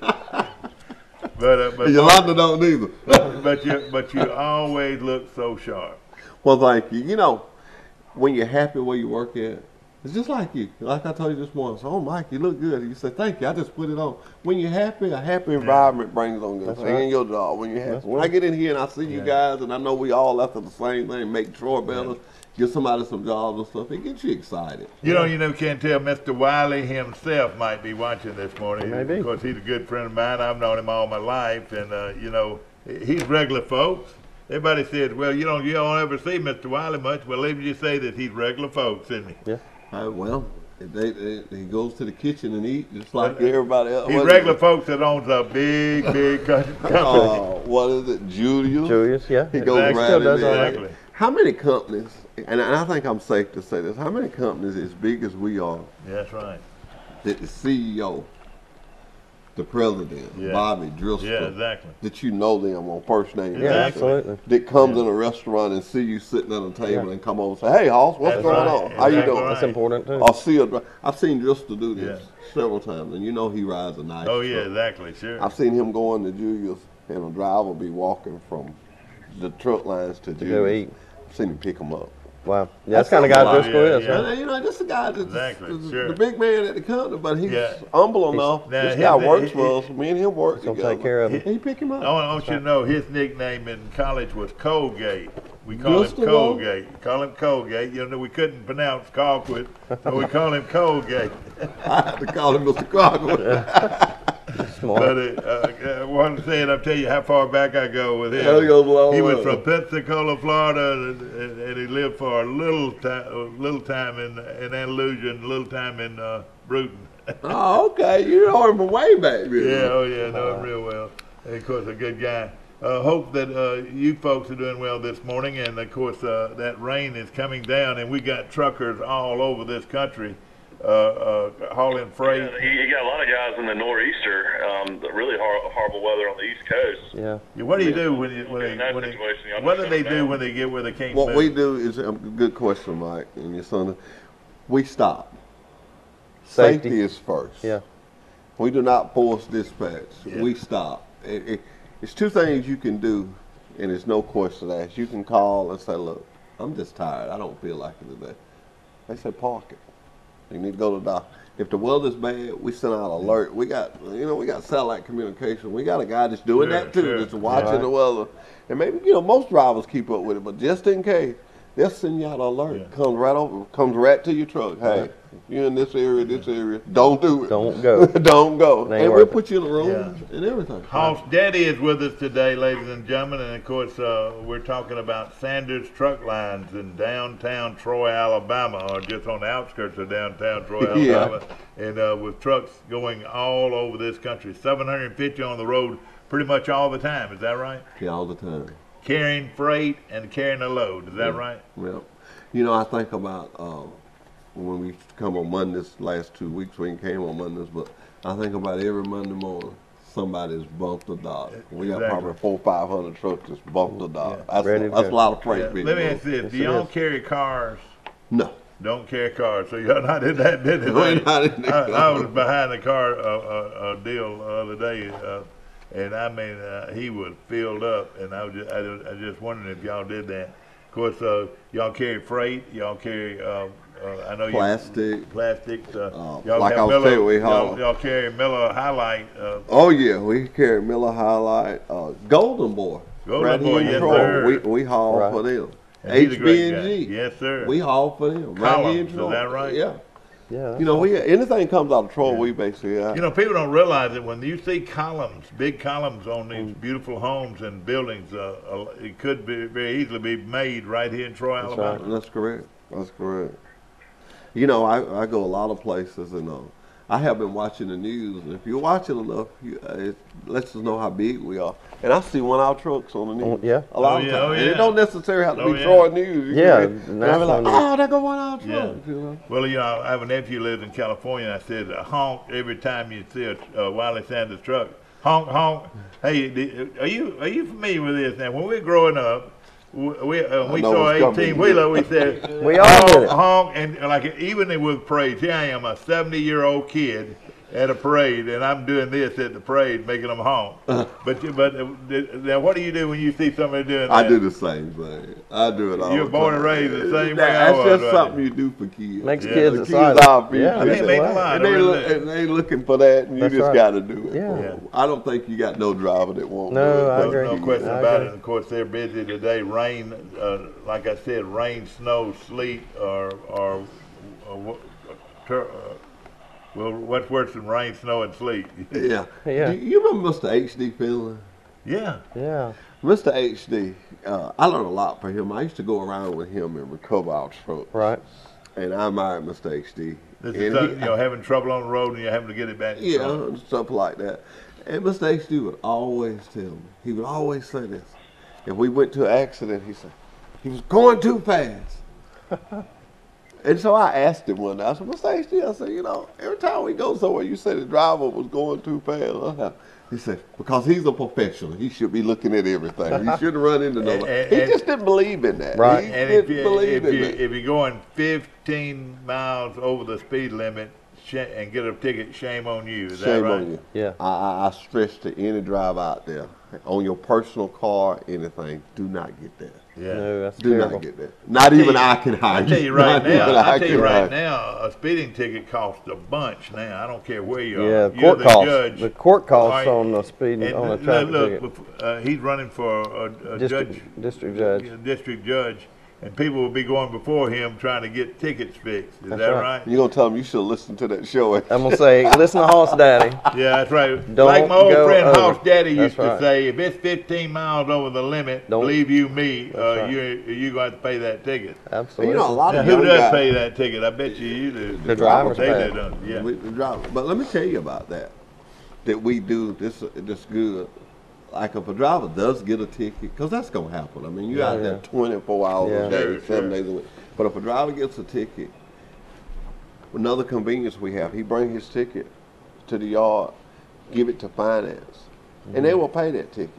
Speaker 2: But
Speaker 1: Yolanda don't either.
Speaker 2: but you always look so sharp.
Speaker 1: Well, thank you. You know, when you're happy where you work at, it's just like you. Like I told you this morning. So, oh, Mike, you look good. You say, thank you. I just put it on. When you're happy, a happy environment brings on good
Speaker 3: That's
Speaker 1: things
Speaker 3: right.
Speaker 1: in your job. When you're happy. When I get in here and I see you guys, and I know we all after the same thing, make Troy better, give somebody some jobs and stuff, it gets you excited.
Speaker 2: You know, can't tell Mr. Wiley himself might be watching this morning.
Speaker 3: Maybe.
Speaker 2: Of course, he's a good friend of mine. I've known him all my life, and you know, he's regular folks. Everybody says, well, you don't ever see Mr. Wiley much. Well, let me just say that he's regular folks, isn't he?
Speaker 3: Yeah.
Speaker 1: Well, he goes to the kitchen and eat just like everybody else.
Speaker 2: He's regular folks that owns a big company.
Speaker 1: What is it, Julius?
Speaker 3: Julius, yeah.
Speaker 1: He goes
Speaker 2: Exactly.
Speaker 1: around
Speaker 3: Still does
Speaker 1: in
Speaker 3: all
Speaker 1: there.
Speaker 3: right.
Speaker 2: Exactly.
Speaker 1: How many companies, and I think I'm safe to say this, how many companies as big as we are,
Speaker 2: That's right.
Speaker 1: that the CEO, the president,
Speaker 2: Yeah.
Speaker 1: Bobby Driscoll,
Speaker 2: Yeah, exactly.
Speaker 1: that you know them on first name
Speaker 3: Yeah,
Speaker 2: Exactly.
Speaker 3: absolutely.
Speaker 1: that comes in a restaurant and see you sitting at a table
Speaker 3: Yeah.
Speaker 1: and come over and say, hey, Hoss, what's
Speaker 2: That's
Speaker 1: going
Speaker 2: right.
Speaker 1: on? How you
Speaker 2: Exactly
Speaker 1: doing?
Speaker 2: right.
Speaker 3: That's important too.
Speaker 1: I've seen Driscoll do this several times, and you know he rides a nice
Speaker 2: Oh, yeah,
Speaker 1: truck.
Speaker 2: exactly, sure.
Speaker 1: I've seen him go into Julius, and a driver be walking from the truck lines to
Speaker 3: To
Speaker 1: Julius.
Speaker 3: go eat.
Speaker 1: I've seen him pick him up.
Speaker 3: Wow. Yeah, that's the kind of
Speaker 1: That's
Speaker 3: guy
Speaker 1: a lot.
Speaker 3: Driscoll is.
Speaker 2: Yeah.
Speaker 3: Yeah.
Speaker 1: And, you know, this is the guy that's
Speaker 2: Exactly,
Speaker 1: the,
Speaker 2: sure.
Speaker 1: the big man at the counter, but he's
Speaker 2: Yeah.
Speaker 1: humble enough.
Speaker 2: now
Speaker 1: This
Speaker 2: his-
Speaker 1: guy works
Speaker 2: he-
Speaker 1: for us. Me and him work
Speaker 3: Gonna
Speaker 1: together.
Speaker 3: take care of him.
Speaker 1: He pick him up.
Speaker 2: I want you to know his nickname in college was Colgate. We call
Speaker 1: Just
Speaker 2: him
Speaker 1: the
Speaker 2: Colgate. Call him Colgate. You know, we couldn't pronounce Colquitt, so we call him Colgate.
Speaker 1: I had to call him Mr. Crocker.
Speaker 3: Smart.
Speaker 2: But one thing, I'll tell you how far back I go with him.
Speaker 1: That goes a long
Speaker 2: He was
Speaker 1: way.
Speaker 2: from Pensacola, Florida, and he lived for a little time in Andalusia and a little time in Bruton.
Speaker 1: Oh, okay. You know him from way back then.
Speaker 2: Yeah, oh yeah, know him real well. And of course, a good guy. Hope that you folks are doing well this morning, and of course that rain is coming down, and we got truckers all over this country hauling freight.
Speaker 4: Yeah, you got a lot of guys in the nor'easter, really horrible weather on the East Coast.
Speaker 3: Yeah.
Speaker 2: Yeah, what do you do when
Speaker 4: In that situation, y'all
Speaker 2: what
Speaker 4: just
Speaker 2: do they
Speaker 4: shut
Speaker 2: do
Speaker 4: down.
Speaker 2: when they get where they can't
Speaker 1: What
Speaker 2: move?
Speaker 1: we do is a good question, Mike, and your son. We stop.
Speaker 3: Safety.
Speaker 1: Safety is first.
Speaker 3: Yeah.
Speaker 1: We do not force dispatch.
Speaker 2: Yeah.
Speaker 1: We stop. It's two things you can do, and it's no question asked. You can call and say, look, I'm just tired. I don't feel like it today. They say, park it. You need to go to the doctor. If the weather's bad, we send out alert. We got satellite communication. We got a guy that's doing
Speaker 2: Sure,
Speaker 1: that too,
Speaker 2: sure.
Speaker 1: that's watching
Speaker 3: Right.
Speaker 1: the weather. And maybe, most drivers keep up with it, but just in case, they'll send you out an alert.
Speaker 2: Yeah.
Speaker 1: Comes right to your truck. Hey,
Speaker 3: Right.
Speaker 1: you're in this area, don't do it.
Speaker 3: Don't go.
Speaker 1: Don't go.
Speaker 3: It ain't
Speaker 1: And
Speaker 3: worth
Speaker 1: we'll
Speaker 3: it.
Speaker 1: put you in a room and everything.
Speaker 2: Hoss Daddy is with us today, ladies and gentlemen, and of course we're talking about Sanders Truck Lines in downtown Troy, Alabama, or just on the outskirts of downtown Troy,
Speaker 1: Yeah.
Speaker 2: Alabama, and with trucks going all over this country, 750 on the road pretty much all the time. Is that right?
Speaker 1: Yeah, all the time.
Speaker 2: Carrying freight and carrying a load. Is that right?
Speaker 1: Yep. I think about when we used to come on Mondays. Last 2 weeks we ain't came on Mondays, but I think about every Monday morning somebody's bumped a dock. We got
Speaker 2: Exactly.
Speaker 1: probably 400 or 500 trucks that's bumped a dock.
Speaker 3: Ready to
Speaker 1: That's a
Speaker 3: go.
Speaker 1: lot of freight.
Speaker 2: Yeah,
Speaker 1: being
Speaker 2: let me
Speaker 1: moved.
Speaker 2: ask this:
Speaker 3: Yes,
Speaker 2: do
Speaker 3: it
Speaker 2: y'all
Speaker 3: is.
Speaker 2: carry cars?
Speaker 1: No.
Speaker 2: Don't carry cars, so y'all not in that business.
Speaker 1: We're not in that.
Speaker 2: I was behind the car deal the other day, and I mean he was filled up, and I was just wondering if y'all did that. Of course, y'all carry freight, y'all carry I know
Speaker 1: Plastic.
Speaker 2: plastics. Y'all
Speaker 1: like
Speaker 2: got
Speaker 1: I was
Speaker 2: Miller,
Speaker 1: saying, we haul.
Speaker 2: y'all carry Miller Highlight.
Speaker 1: Oh yeah, we carry Miller Highlight, Golden Boy.
Speaker 2: Golden
Speaker 1: right
Speaker 2: Boy,
Speaker 1: here in
Speaker 2: yes,
Speaker 1: Troy.
Speaker 2: sir.
Speaker 1: We haul
Speaker 3: Right.
Speaker 1: for them.
Speaker 2: And he's a great guy.
Speaker 1: HB&G.
Speaker 2: Yes, sir.
Speaker 1: We haul for them. Right here in
Speaker 2: Columns,
Speaker 1: Troy.
Speaker 2: is that right?
Speaker 1: Yeah.
Speaker 3: Yeah.
Speaker 1: You know, we anything comes out of Troy,
Speaker 2: Yeah.
Speaker 1: we basically.
Speaker 2: You know, people don't realize that when you see columns, big columns on these beautiful homes and buildings, it could very easily be made right here in Troy,
Speaker 3: That's
Speaker 2: Alabama.
Speaker 3: right.
Speaker 1: That's correct. That's correct. You know, I go a lot of places, and I have been watching the news. And if you're watching enough, it lets us know how big we are. And I see one of our trucks on the news.
Speaker 3: Yeah.
Speaker 1: A lot
Speaker 2: Oh,
Speaker 1: of
Speaker 2: yeah,
Speaker 1: times.
Speaker 2: oh,
Speaker 1: And
Speaker 2: yeah.
Speaker 1: it don't necessarily have to
Speaker 2: Oh,
Speaker 1: be
Speaker 2: yeah.
Speaker 1: Troy news. You
Speaker 3: Yeah,
Speaker 1: can- and I be like,
Speaker 3: national news.
Speaker 1: oh, there go one of our
Speaker 2: Yeah.
Speaker 1: trucks. You know?
Speaker 2: Well, you know, I have a nephew who lives in California, and I said, honk every time you see a Wiley Sanders truck. Honk, honk. Hey, are you familiar with this? Now, when we were growing up, we
Speaker 1: know
Speaker 2: saw
Speaker 1: what's coming.
Speaker 2: 18-wheeler, we said,
Speaker 3: We all did
Speaker 2: honk,
Speaker 3: it.
Speaker 2: honk, and like even with parades, here I am, a 70-year-old kid at a parade, and I'm doing this at the parade, making them honk. But now, what do you do when you see somebody doing that?
Speaker 1: I do the same thing. I do it all
Speaker 2: You were
Speaker 1: the
Speaker 2: born
Speaker 1: time.
Speaker 2: and raised the same way
Speaker 1: That's
Speaker 2: I was,
Speaker 1: just
Speaker 2: right?
Speaker 1: something you do for kids.
Speaker 3: Makes
Speaker 2: Yeah,
Speaker 3: kids
Speaker 1: The kids
Speaker 3: excited.
Speaker 1: are people.
Speaker 3: Yeah,
Speaker 2: It
Speaker 3: makes
Speaker 2: makes
Speaker 3: it
Speaker 2: a
Speaker 3: laugh.
Speaker 2: lot.
Speaker 1: And they,
Speaker 2: really do.
Speaker 1: and they looking for that, and you
Speaker 3: That's
Speaker 1: just
Speaker 3: right.
Speaker 1: got to do it.
Speaker 3: Yeah.
Speaker 2: Yeah.
Speaker 1: I don't think you got no driver that won't
Speaker 3: No,
Speaker 1: do it.
Speaker 3: I
Speaker 1: but
Speaker 3: agree.
Speaker 2: No
Speaker 1: you-
Speaker 2: question
Speaker 3: I
Speaker 2: about
Speaker 3: agree.
Speaker 2: it. Of course, they're busy today. Rain, like I said, rain, snow, sleet, or well, what's worse than rain, snow, and sleet?
Speaker 1: Yeah.
Speaker 3: Yeah.
Speaker 1: You remember Mr. H.D. Finley?
Speaker 2: Yeah.
Speaker 3: Yeah.
Speaker 1: Mr. H.D., I learned a lot from him. I used to go around with him and recover our trucks.
Speaker 3: Right.
Speaker 1: And I admired Mr. H.D.
Speaker 2: This
Speaker 1: And
Speaker 2: is something, having trouble on the road and you're having to get it back.
Speaker 1: yeah, and stuff like that. And Mr. H.D. would always tell me, he would always say this. If we went to an accident, he said, he was going too fast. And so I asked him one day, I said, Mr. H.D., I said, every time we go somewhere, you say the driver was going too fast. He said, because he's a professional, he should be looking at everything. He shouldn't run into nobody. He just didn't believe in that.
Speaker 3: Right.
Speaker 1: He
Speaker 2: And
Speaker 1: didn't believe in that.
Speaker 2: if you're going 15 miles over the speed limit and get a ticket, shame on you. Is that
Speaker 1: Shame
Speaker 2: right?
Speaker 1: on you.
Speaker 3: Yeah.
Speaker 1: I stress to any driver out there, on your personal car, anything, do not get that.
Speaker 2: Yeah.
Speaker 3: No, that's
Speaker 1: Do
Speaker 3: terrible.
Speaker 1: not get that. Not even
Speaker 2: you-
Speaker 1: I can hire
Speaker 2: I tell you right
Speaker 1: Not even
Speaker 2: now. I tell
Speaker 1: can
Speaker 2: you right
Speaker 1: hire
Speaker 2: now. A speeding ticket costs a bunch now. I don't care where you
Speaker 3: Yeah,
Speaker 2: are.
Speaker 3: the
Speaker 2: You're
Speaker 3: court
Speaker 2: the
Speaker 3: costs.
Speaker 2: judge.
Speaker 3: The court costs
Speaker 2: Right.
Speaker 3: on the speed
Speaker 2: And
Speaker 3: on a traffic ticket.
Speaker 2: he's running for a judge,
Speaker 3: District judge.
Speaker 2: district judge, and people will be going before him trying to get tickets fixed. Is
Speaker 3: That's
Speaker 2: that
Speaker 3: right.
Speaker 2: right?
Speaker 1: You're going to tell them you should listen to that show.
Speaker 3: I'm gonna say, listen to Hoss Daddy.
Speaker 2: Yeah, that's right.
Speaker 3: Don't
Speaker 2: Like my old
Speaker 3: go
Speaker 2: friend
Speaker 3: over.
Speaker 2: House Daddy
Speaker 3: That's
Speaker 2: used to
Speaker 3: right.
Speaker 2: say, if it's 15 miles over the limit,
Speaker 3: Don't-
Speaker 2: believe you me,
Speaker 3: That's right.
Speaker 2: you're going to have to pay that ticket.
Speaker 3: Absolutely.
Speaker 1: You know, a lot of
Speaker 2: Who
Speaker 1: young
Speaker 2: does
Speaker 1: guys,
Speaker 2: pay that ticket? I bet you do.
Speaker 3: The drivers
Speaker 2: They
Speaker 3: pay.
Speaker 2: do, don't they? Yeah.
Speaker 1: the driver. But let me tell you about that. That we do this good. Like if a driver does get a ticket, because that's going to happen. I mean, you're out there 24 hours
Speaker 3: Yeah.
Speaker 1: a day,
Speaker 2: Sure,
Speaker 1: 7
Speaker 2: sure.
Speaker 1: days a week. But if a driver gets a ticket, another convenience we have, he bring his ticket to the yard, give it to finance, and they will pay that ticket.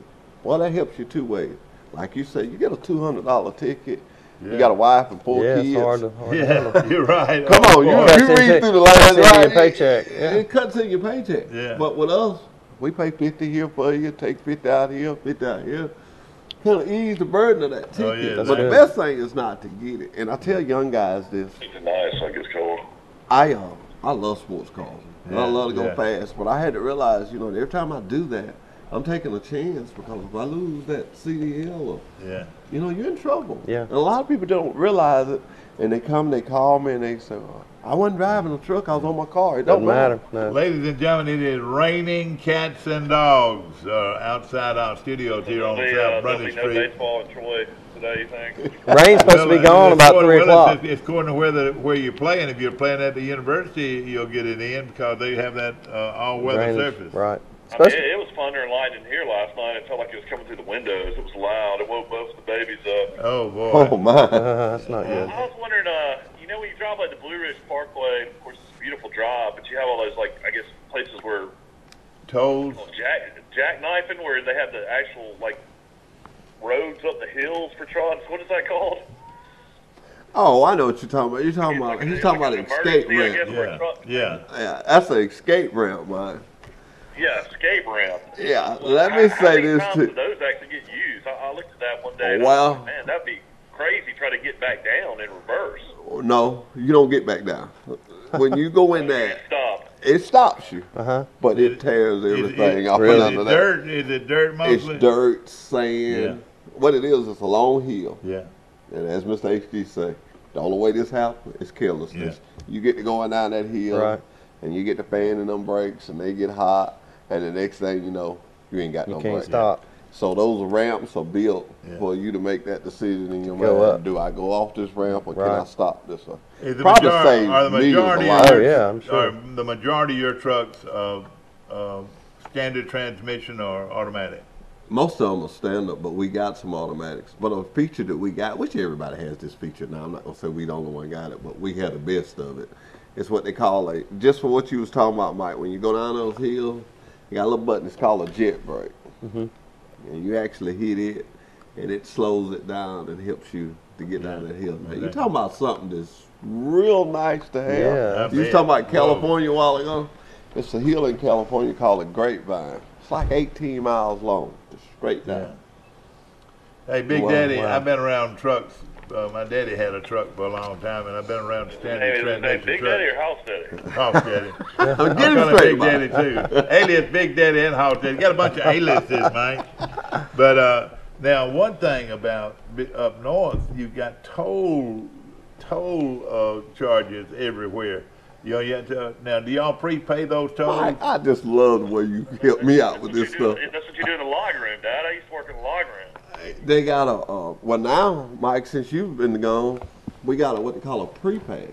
Speaker 1: Well, that helps you two ways. Like you said, you get a $200 ticket.
Speaker 2: Yeah.
Speaker 1: You got a wife and 4
Speaker 3: yeah,
Speaker 1: kids.
Speaker 3: it's hard to handle.
Speaker 2: Yeah, you're right.
Speaker 1: Come
Speaker 2: Oh,
Speaker 1: on,
Speaker 2: boy.
Speaker 1: you
Speaker 3: Cuts
Speaker 1: read
Speaker 3: into-
Speaker 1: through the
Speaker 3: cuts
Speaker 1: lines,
Speaker 3: into
Speaker 1: right?
Speaker 3: your paycheck, yeah.
Speaker 1: It cuts in your paycheck.
Speaker 2: Yeah.
Speaker 1: But with us, we pay 50 here for you, take 50 out here, 50 out here. Kind of ease the burden of that ticket.
Speaker 2: Oh, yeah,
Speaker 1: but
Speaker 2: that's
Speaker 1: the
Speaker 3: good.
Speaker 1: best thing is not to get it. And I tell young guys this,
Speaker 4: It's nice, like it's cold.
Speaker 1: I love sports cars. And I
Speaker 2: Yeah,
Speaker 1: love to go
Speaker 2: yeah.
Speaker 1: fast. But I had to realize, every time I do that, I'm taking a chance because if I lose that CDL or
Speaker 2: Yeah.
Speaker 1: you're in trouble.
Speaker 3: Yeah.
Speaker 1: And a lot of people don't realize it, and they call me, and they say, I wasn't driving a truck, I was on my car. It
Speaker 3: Doesn't
Speaker 1: don't
Speaker 3: matter. No.
Speaker 2: Ladies and gentlemen, it is raining cats and dogs outside our studios here on South
Speaker 4: There'll
Speaker 2: Brundage
Speaker 4: be no
Speaker 2: Street.
Speaker 4: baseball in Troy today, you think?
Speaker 3: Rain's supposed to be gone about 3 o'clock.
Speaker 2: It's according to where you're playing. If you're playing at the university, you'll get it in because they have that all-weather
Speaker 3: Drainage,
Speaker 2: surface.
Speaker 3: right.
Speaker 4: I mean,
Speaker 3: Especially,
Speaker 4: it was thunder and lightning here last night. It felt like it was coming through the windows. It was loud. It woke both the babies up.
Speaker 2: Oh boy.
Speaker 1: Oh, my.
Speaker 3: that's not good.
Speaker 4: I was wondering, when you drive like the Blue Ridge Park
Speaker 2: Tolls.
Speaker 4: Jackknifing, where they have the actual like roads up the hills for trots. What is that called?
Speaker 1: Oh, I know what you're talking about. You're talking about.
Speaker 4: Like
Speaker 1: He's talking about an escape ramp.
Speaker 2: Yeah.
Speaker 1: Yeah, that's an escape ramp, man.
Speaker 4: Yeah, escape ramp.
Speaker 1: Yeah, let me say this
Speaker 4: too.
Speaker 1: too.
Speaker 4: Those actually get used. I looked at that one day. And
Speaker 1: Well,
Speaker 4: I was like, man, that'd be crazy. Try to get back down in reverse.
Speaker 1: No, you don't get back down. When you go in there,
Speaker 4: Stop.
Speaker 1: it stops you,
Speaker 3: Uh-huh.
Speaker 1: but it tears everything off
Speaker 3: really?
Speaker 1: under that.
Speaker 2: Dirt? Is it dirt mostly?
Speaker 1: It's dirt, sand.
Speaker 2: Yeah.
Speaker 1: What it is, it's a long hill.
Speaker 2: Yeah.
Speaker 1: And as Mr. HD say, the only way this happens is carelessness. You get to going down that hill,
Speaker 3: Right.
Speaker 1: and you get to fanning them brakes, and they get hot, and the next thing you know, you ain't got
Speaker 3: You
Speaker 1: no
Speaker 3: can't
Speaker 1: brakes.
Speaker 3: stop.
Speaker 1: So those ramps are built
Speaker 2: Yeah.
Speaker 1: for you to make that decision in your
Speaker 3: Go
Speaker 1: mind.
Speaker 3: up.
Speaker 1: Do I go off this ramp or can
Speaker 3: Right.
Speaker 1: I stop this one?
Speaker 2: Is the
Speaker 1: Probably
Speaker 2: majority,
Speaker 1: save
Speaker 2: are the
Speaker 1: millions
Speaker 2: majority
Speaker 1: of
Speaker 2: of
Speaker 1: lives.
Speaker 2: your,
Speaker 3: Oh, yeah, I'm sure.
Speaker 2: are the majority of your trucks standard transmission or automatic?
Speaker 1: Most of them are stand-up, but we got some automatics. But a feature that we got, which everybody has this feature now, I'm not going to say we the only one got it, but we had the best of it. It's what they call a, just for what you was talking about, Mike, when you go down those hills, you got a little button, it's called a jet brake. And you actually hit it, and it slows it down and helps you to get down that hill. Now, you're talking about something that's real nice to have.
Speaker 3: Yeah.
Speaker 1: You was talking about California a while ago? It's a hill in California called a Grapevine. It's like 18 miles long, just straight down.
Speaker 2: Hey, Big
Speaker 1: Wow,
Speaker 2: Daddy,
Speaker 3: wow.
Speaker 2: I've been around trucks. My daddy had a truck for a long time, and I've been around standard
Speaker 4: Hey, is his name
Speaker 2: transmission
Speaker 4: Big
Speaker 2: trucks.
Speaker 4: Daddy or House Daddy?
Speaker 2: House Daddy.
Speaker 1: I'm
Speaker 2: I'm
Speaker 1: getting
Speaker 2: calling
Speaker 1: straight,
Speaker 2: Big
Speaker 1: Mike.
Speaker 2: Daddy too. Alias Big Daddy and House Daddy. Got a bunch of aliases, Mike. But now, one thing about up north, you've got toll charges everywhere. You know, you have to, now, do y'all prepay those tolls?
Speaker 1: Mike, I just love the way you help me out with this stuff.
Speaker 4: That's what you do in the log room, Dad. I used to work in the log room.
Speaker 1: They got a, well now, Mike, since you've been gone, we got a, what they call a pre-pass.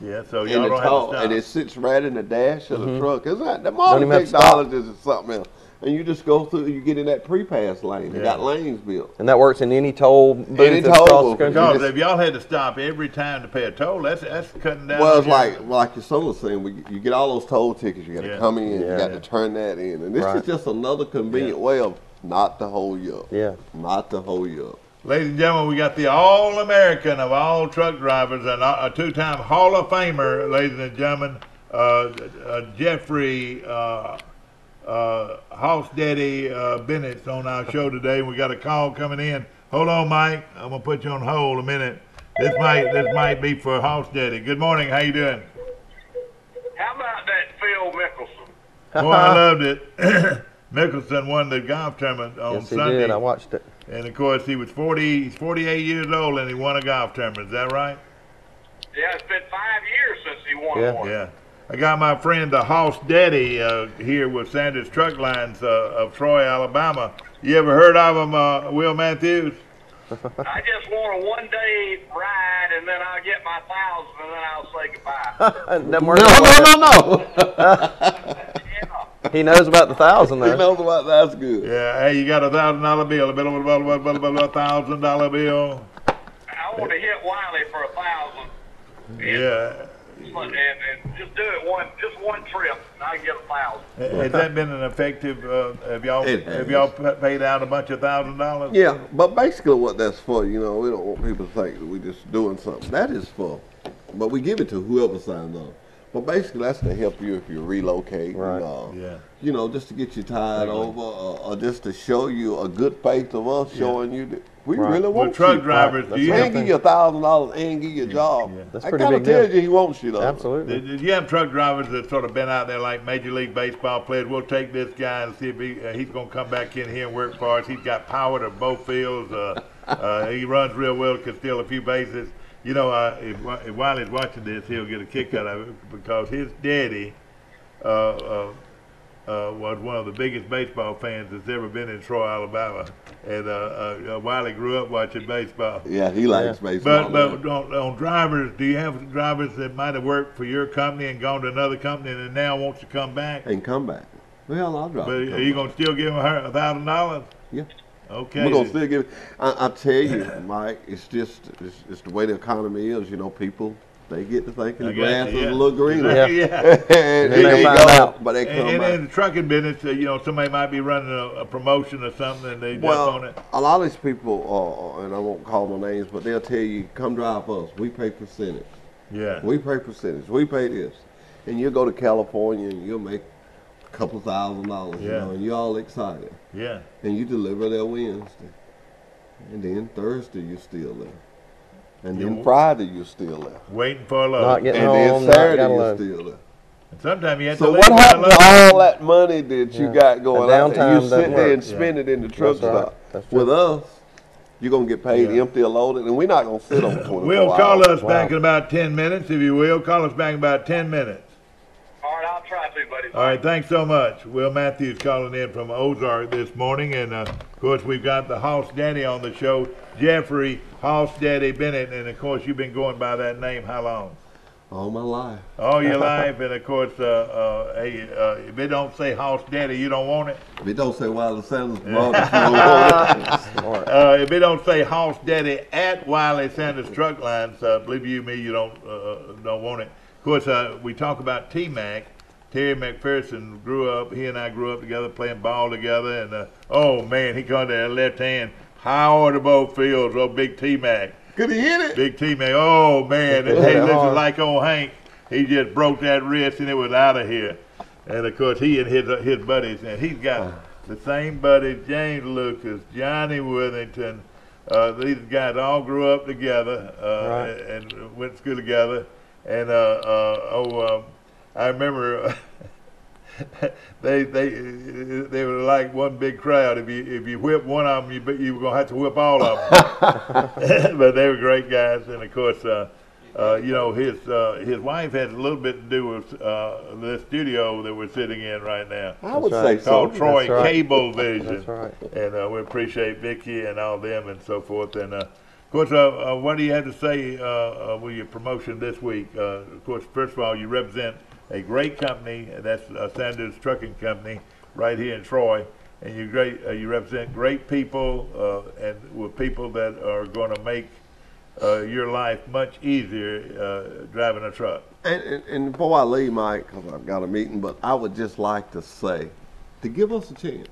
Speaker 2: Yeah, so
Speaker 1: And,
Speaker 2: y'all
Speaker 1: the
Speaker 2: don't have to
Speaker 1: toll,
Speaker 2: stop.
Speaker 1: and it sits right in the dash of the truck. It's not, the
Speaker 3: Don't
Speaker 1: modern
Speaker 3: even have to stop.
Speaker 1: technologies is something else. And you just go through, you get in that pre-pass lane. They
Speaker 2: Yeah.
Speaker 1: got lanes built.
Speaker 3: And that works in any toll booth
Speaker 1: Any
Speaker 3: that's
Speaker 1: toll
Speaker 3: across the
Speaker 1: booth.
Speaker 3: country?
Speaker 1: You
Speaker 2: Because
Speaker 1: just-
Speaker 2: if y'all had to stop every time to pay a toll, that's cutting down.
Speaker 1: Well, it's
Speaker 2: on
Speaker 1: like your son was saying, you get all those toll tickets, you got to
Speaker 2: Yeah.
Speaker 1: come in, you
Speaker 3: Yeah.
Speaker 1: got to turn that in. And this
Speaker 3: Right.
Speaker 1: is just another convenient way of not to hold you up.
Speaker 3: Yeah.
Speaker 1: Not to hold you up.
Speaker 2: Ladies and gentlemen, we got the All-American of all truck drivers and a two-time Hall of Famer, ladies and gentlemen, Jeffrey House Daddy Bennett's on our show today. We got a call coming in. Hold on, Mike. I'm gonna put you on hold a minute. This might be for House Daddy. Good morning. How you doing?
Speaker 4: How about that Phil Mickelson?
Speaker 2: Boy, I loved it. Mickelson won the golf tournament on
Speaker 3: Yes, he
Speaker 2: Sunday.
Speaker 3: did. I watched it.
Speaker 2: And of course, he was 40. He's 48 years old, and he won a golf tournament. Is that right?
Speaker 4: Yeah, it's been 5 years since he won
Speaker 3: Yeah.
Speaker 4: one.
Speaker 2: Yeah. I got my friend the House Daddy here with Sanders Truck Lines of Troy, Alabama. You ever heard of him, Will Matthews?
Speaker 4: I just want a one-day ride, and then I'll get my 1,000, and then I'll say goodbye.
Speaker 3: Doesn't work that way.
Speaker 1: No.
Speaker 4: Yeah.
Speaker 3: He knows about the 1,000
Speaker 1: He
Speaker 3: though.
Speaker 1: knows about that's good.
Speaker 2: Yeah. Hey, you got $1,000 bill, a $1,000 bill.
Speaker 4: I want to hit Wiley for 1,000.
Speaker 2: Yeah.
Speaker 4: And just do it just one trip, and I can get 1,000.
Speaker 2: Has that been an effective? Have y'all
Speaker 1: It has.
Speaker 2: paid out a bunch of $1,000?
Speaker 1: Yeah, but basically what that's for, you know, we don't want people to think that we're just doing something. That is for, but we give it to whoever signs up. But basically that's to help you if you relocate.
Speaker 3: Right.
Speaker 2: Yeah.
Speaker 1: You know, just to get you tied over, or just to show you a good faith of us showing you that we
Speaker 3: Right.
Speaker 1: really
Speaker 2: Well,
Speaker 1: want
Speaker 2: truck
Speaker 1: you.
Speaker 2: drivers,
Speaker 3: Right.
Speaker 2: do you
Speaker 3: That's
Speaker 1: And
Speaker 2: have,
Speaker 1: give you $1,000 and give you a job.
Speaker 2: Yeah.
Speaker 3: That's
Speaker 1: That
Speaker 3: pretty
Speaker 1: kind of
Speaker 3: big
Speaker 1: tells
Speaker 3: deal.
Speaker 1: you he wants you though.
Speaker 3: Absolutely.
Speaker 2: did you have truck drivers that sort of been out there like Major League Baseball players? We'll take this guy and see if he's going to come back in here and work for us. He's got power to both fields. He runs real well, can steal a few bases. You know, if Wiley's watching this, he'll get a kick out of it because his daddy was one of the biggest baseball fans that's ever been in Troy, Alabama. And Wiley grew up watching baseball.
Speaker 1: Yeah, he likes baseball.
Speaker 2: But on drivers, do you have drivers that might have worked for your company and gone to another company and now wants to come back?
Speaker 1: and come back. Well, I'll drop
Speaker 2: But
Speaker 1: it.
Speaker 2: are you going to still give them $1,000?
Speaker 1: Yeah.
Speaker 2: Okay.
Speaker 1: We're gonna still give it. I tell you, Mike, it's just it's the way the economy is. You know, people they get to thinking the
Speaker 2: I got
Speaker 1: grass
Speaker 2: you,
Speaker 1: is
Speaker 2: yeah.
Speaker 1: a little greener.
Speaker 2: Yeah.
Speaker 1: and
Speaker 3: Then
Speaker 1: there
Speaker 3: they
Speaker 1: you
Speaker 3: find
Speaker 1: go.
Speaker 3: out.
Speaker 1: But they come
Speaker 2: And
Speaker 1: back.
Speaker 2: in the trucking business, you know, somebody might be running a promotion or something, and they jump on
Speaker 1: Well,
Speaker 2: it.
Speaker 1: a lot of these people, and I won't call no names, but they'll tell you, come drive us. We pay percentage.
Speaker 2: Yeah.
Speaker 1: We pay percentage. We pay this. And you go to California and you'll make a couple $1,000, you
Speaker 2: Yeah.
Speaker 1: know, and you're all excited.
Speaker 2: Yeah.
Speaker 1: And you deliver there Wednesday. And then Thursday you're still there. And then
Speaker 2: Yeah.
Speaker 1: Friday you're still there.
Speaker 2: Waiting for a load.
Speaker 3: Not getting
Speaker 1: And
Speaker 3: home,
Speaker 1: then
Speaker 3: not
Speaker 1: Saturday
Speaker 3: got a
Speaker 1: you're
Speaker 3: load.
Speaker 1: still there.
Speaker 2: And sometimes you have
Speaker 1: So
Speaker 2: to leave
Speaker 1: what
Speaker 2: with a
Speaker 1: happened to
Speaker 2: load.
Speaker 1: all that money that you
Speaker 3: Yeah.
Speaker 1: got going
Speaker 3: The
Speaker 1: out there? You
Speaker 3: downtime
Speaker 1: sit
Speaker 3: doesn't
Speaker 1: there
Speaker 3: work.
Speaker 1: and spend it in the truck
Speaker 3: That's right.
Speaker 1: stop.
Speaker 3: That's true.
Speaker 1: With us, you're going to get paid
Speaker 2: Yeah.
Speaker 1: empty or loaded, and we're not going to sit on 24
Speaker 2: Will,
Speaker 1: hours.
Speaker 2: call us
Speaker 3: Wow.
Speaker 2: back in about 10 minutes, if you will. Call us back in about 10 minutes.
Speaker 5: All right, I'll try to, buddy.
Speaker 2: All right, thanks so much. Will Matthews calling in from Ozark this morning, and of course we've got the Hoss Daddy on the show, Jeffrey Hoss Daddy Bennett, and of course you've been going by that name how long?
Speaker 1: All my life.
Speaker 2: All your life, and of course, hey, if it don't say Hoss Daddy, you don't want it.
Speaker 1: If it don't say Wiley Sanders brought it, you don't want it.
Speaker 2: If it don't say Hoss Daddy at Wiley Sanders Truck Lines, believe you me, you don't want it. Of course, we talk about T-Mac. Terry McPherson he and I grew up together playing ball together, and oh man, he caught that left hand high over the ball fields, oh big T-Mac.
Speaker 1: Could he hit it?
Speaker 2: Big T-Mac, oh man, and
Speaker 3: Yeah,
Speaker 2: he looks
Speaker 3: hard.
Speaker 2: like old Hank. He just broke that wrist and it was out of here. And of course, he and his buddies, and he's got the same buddies, James Lucas, Johnny Withington. These guys all grew up together
Speaker 3: Right.
Speaker 2: and went to school together. And I remember they were like one big crowd. If you whip one of them, you were gonna have to whip all of them. But they were great guys, and of course, you know, his wife has a little bit to do with the studio that we're sitting in right now.
Speaker 1: I would
Speaker 3: That's
Speaker 1: say
Speaker 3: right.
Speaker 1: so.
Speaker 2: Called Troy
Speaker 3: That's right.
Speaker 2: Cablevision.
Speaker 3: That's right.
Speaker 2: And we appreciate Vicky and all them and so forth. And of course, what do you have to say with your promotion this week? Of course, first of all, you represent a great company. That's Sanders Trucking Company right here in Troy. And you represent great people and with people that are going to make your life much easier driving a truck.
Speaker 1: And before I leave, Mike, because I've got a meeting, but I would just like to say, to give us a chance.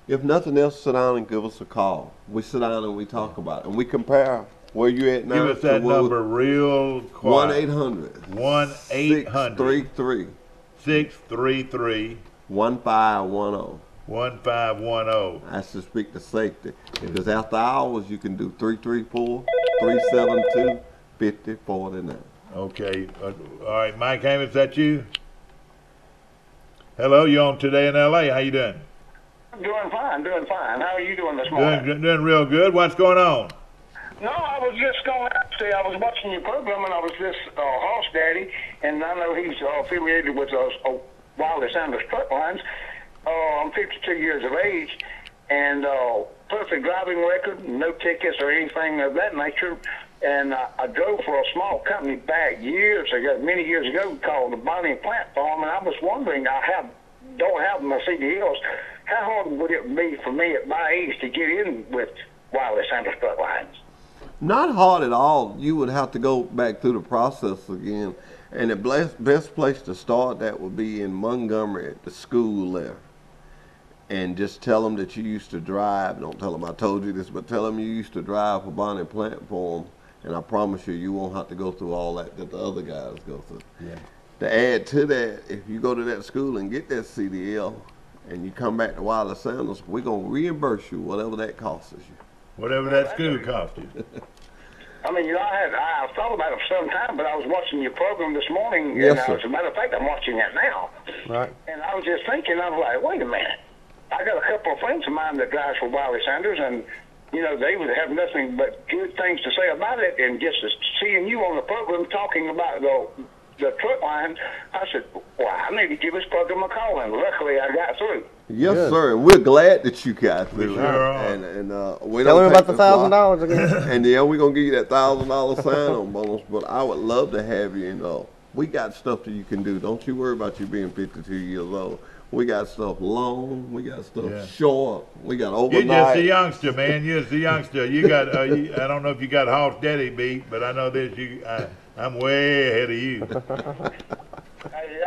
Speaker 1: If nothing else, sit down and give us a call. We sit down and we talk about it, and we compare where you at now.
Speaker 2: Give us that number real quiet.
Speaker 1: 1-800.
Speaker 2: 1-800. 633
Speaker 1: 1510.
Speaker 2: 1510.
Speaker 1: That's to speak to safety. Because after hours, you can do 334-372-5049.
Speaker 2: Okay. All right, Mike Hammond, is that you? Hello, you on Today in L.A. How you doing?
Speaker 5: I'm doing fine, doing fine. How are you doing this morning?
Speaker 2: Doing real good. What's going on?
Speaker 5: No, I was just going to say, I was watching your program, and I was this Hoss Daddy, and I know he's affiliated with Wiley Sanders Truck Lines. I'm 52 years of age, and perfect driving record, no tickets or anything of that nature. And I drove for a small company back many years ago, called the Bonnie Platform, and I was wondering, don't have my CDLs. How hard would it be for me at my age to get in with Wiley Sanders Truck Lines?
Speaker 1: Not hard at all. You would have to go back through the process again. And the best place to start that would be in Montgomery at the school there. And just tell them that you used to drive. Don't tell them I told you this, but tell them you used to drive for Bonnie Platform. And I promise you, you won't have to go through all that the other guys go through.
Speaker 2: Yeah.
Speaker 1: To add to that, if you go to that school and get that CDL and you come back to Wiley Sanders, we're going to reimburse you whatever that costs you.
Speaker 2: Whatever that school cost you.
Speaker 5: I mean, I thought about it for some time, but I was watching your program this morning,
Speaker 1: Yes,
Speaker 5: and
Speaker 1: sir.
Speaker 5: as a matter of fact, I'm watching it now.
Speaker 3: Right.
Speaker 5: And I was just thinking, I was like, wait a minute. I got a couple of friends of mine that drive for Wiley Sanders, and, you know, they would have nothing but good things to say about it. And just seeing you on the program talking about the truck line, I said, well, I need to give this program a call, and luckily I got through.
Speaker 1: Yes,
Speaker 3: Good.
Speaker 1: sir. And we're glad that you got through.
Speaker 2: sure are.
Speaker 1: And we
Speaker 3: Tell
Speaker 1: don't
Speaker 3: him
Speaker 1: take
Speaker 3: about the
Speaker 1: this lightly.
Speaker 3: $1,000 again.
Speaker 1: And yeah, we're gonna give you that $1,000 sign-on bonus. But I would love to have you. We got stuff that you can do. Don't you worry about you being 52 years old. We got stuff long. We got stuff short. We got
Speaker 2: You're just
Speaker 1: overnight.
Speaker 2: a youngster, man. You're just a youngster. You got. I don't know if you got Hoss Daddy beat, but I know this. I'm way ahead of you.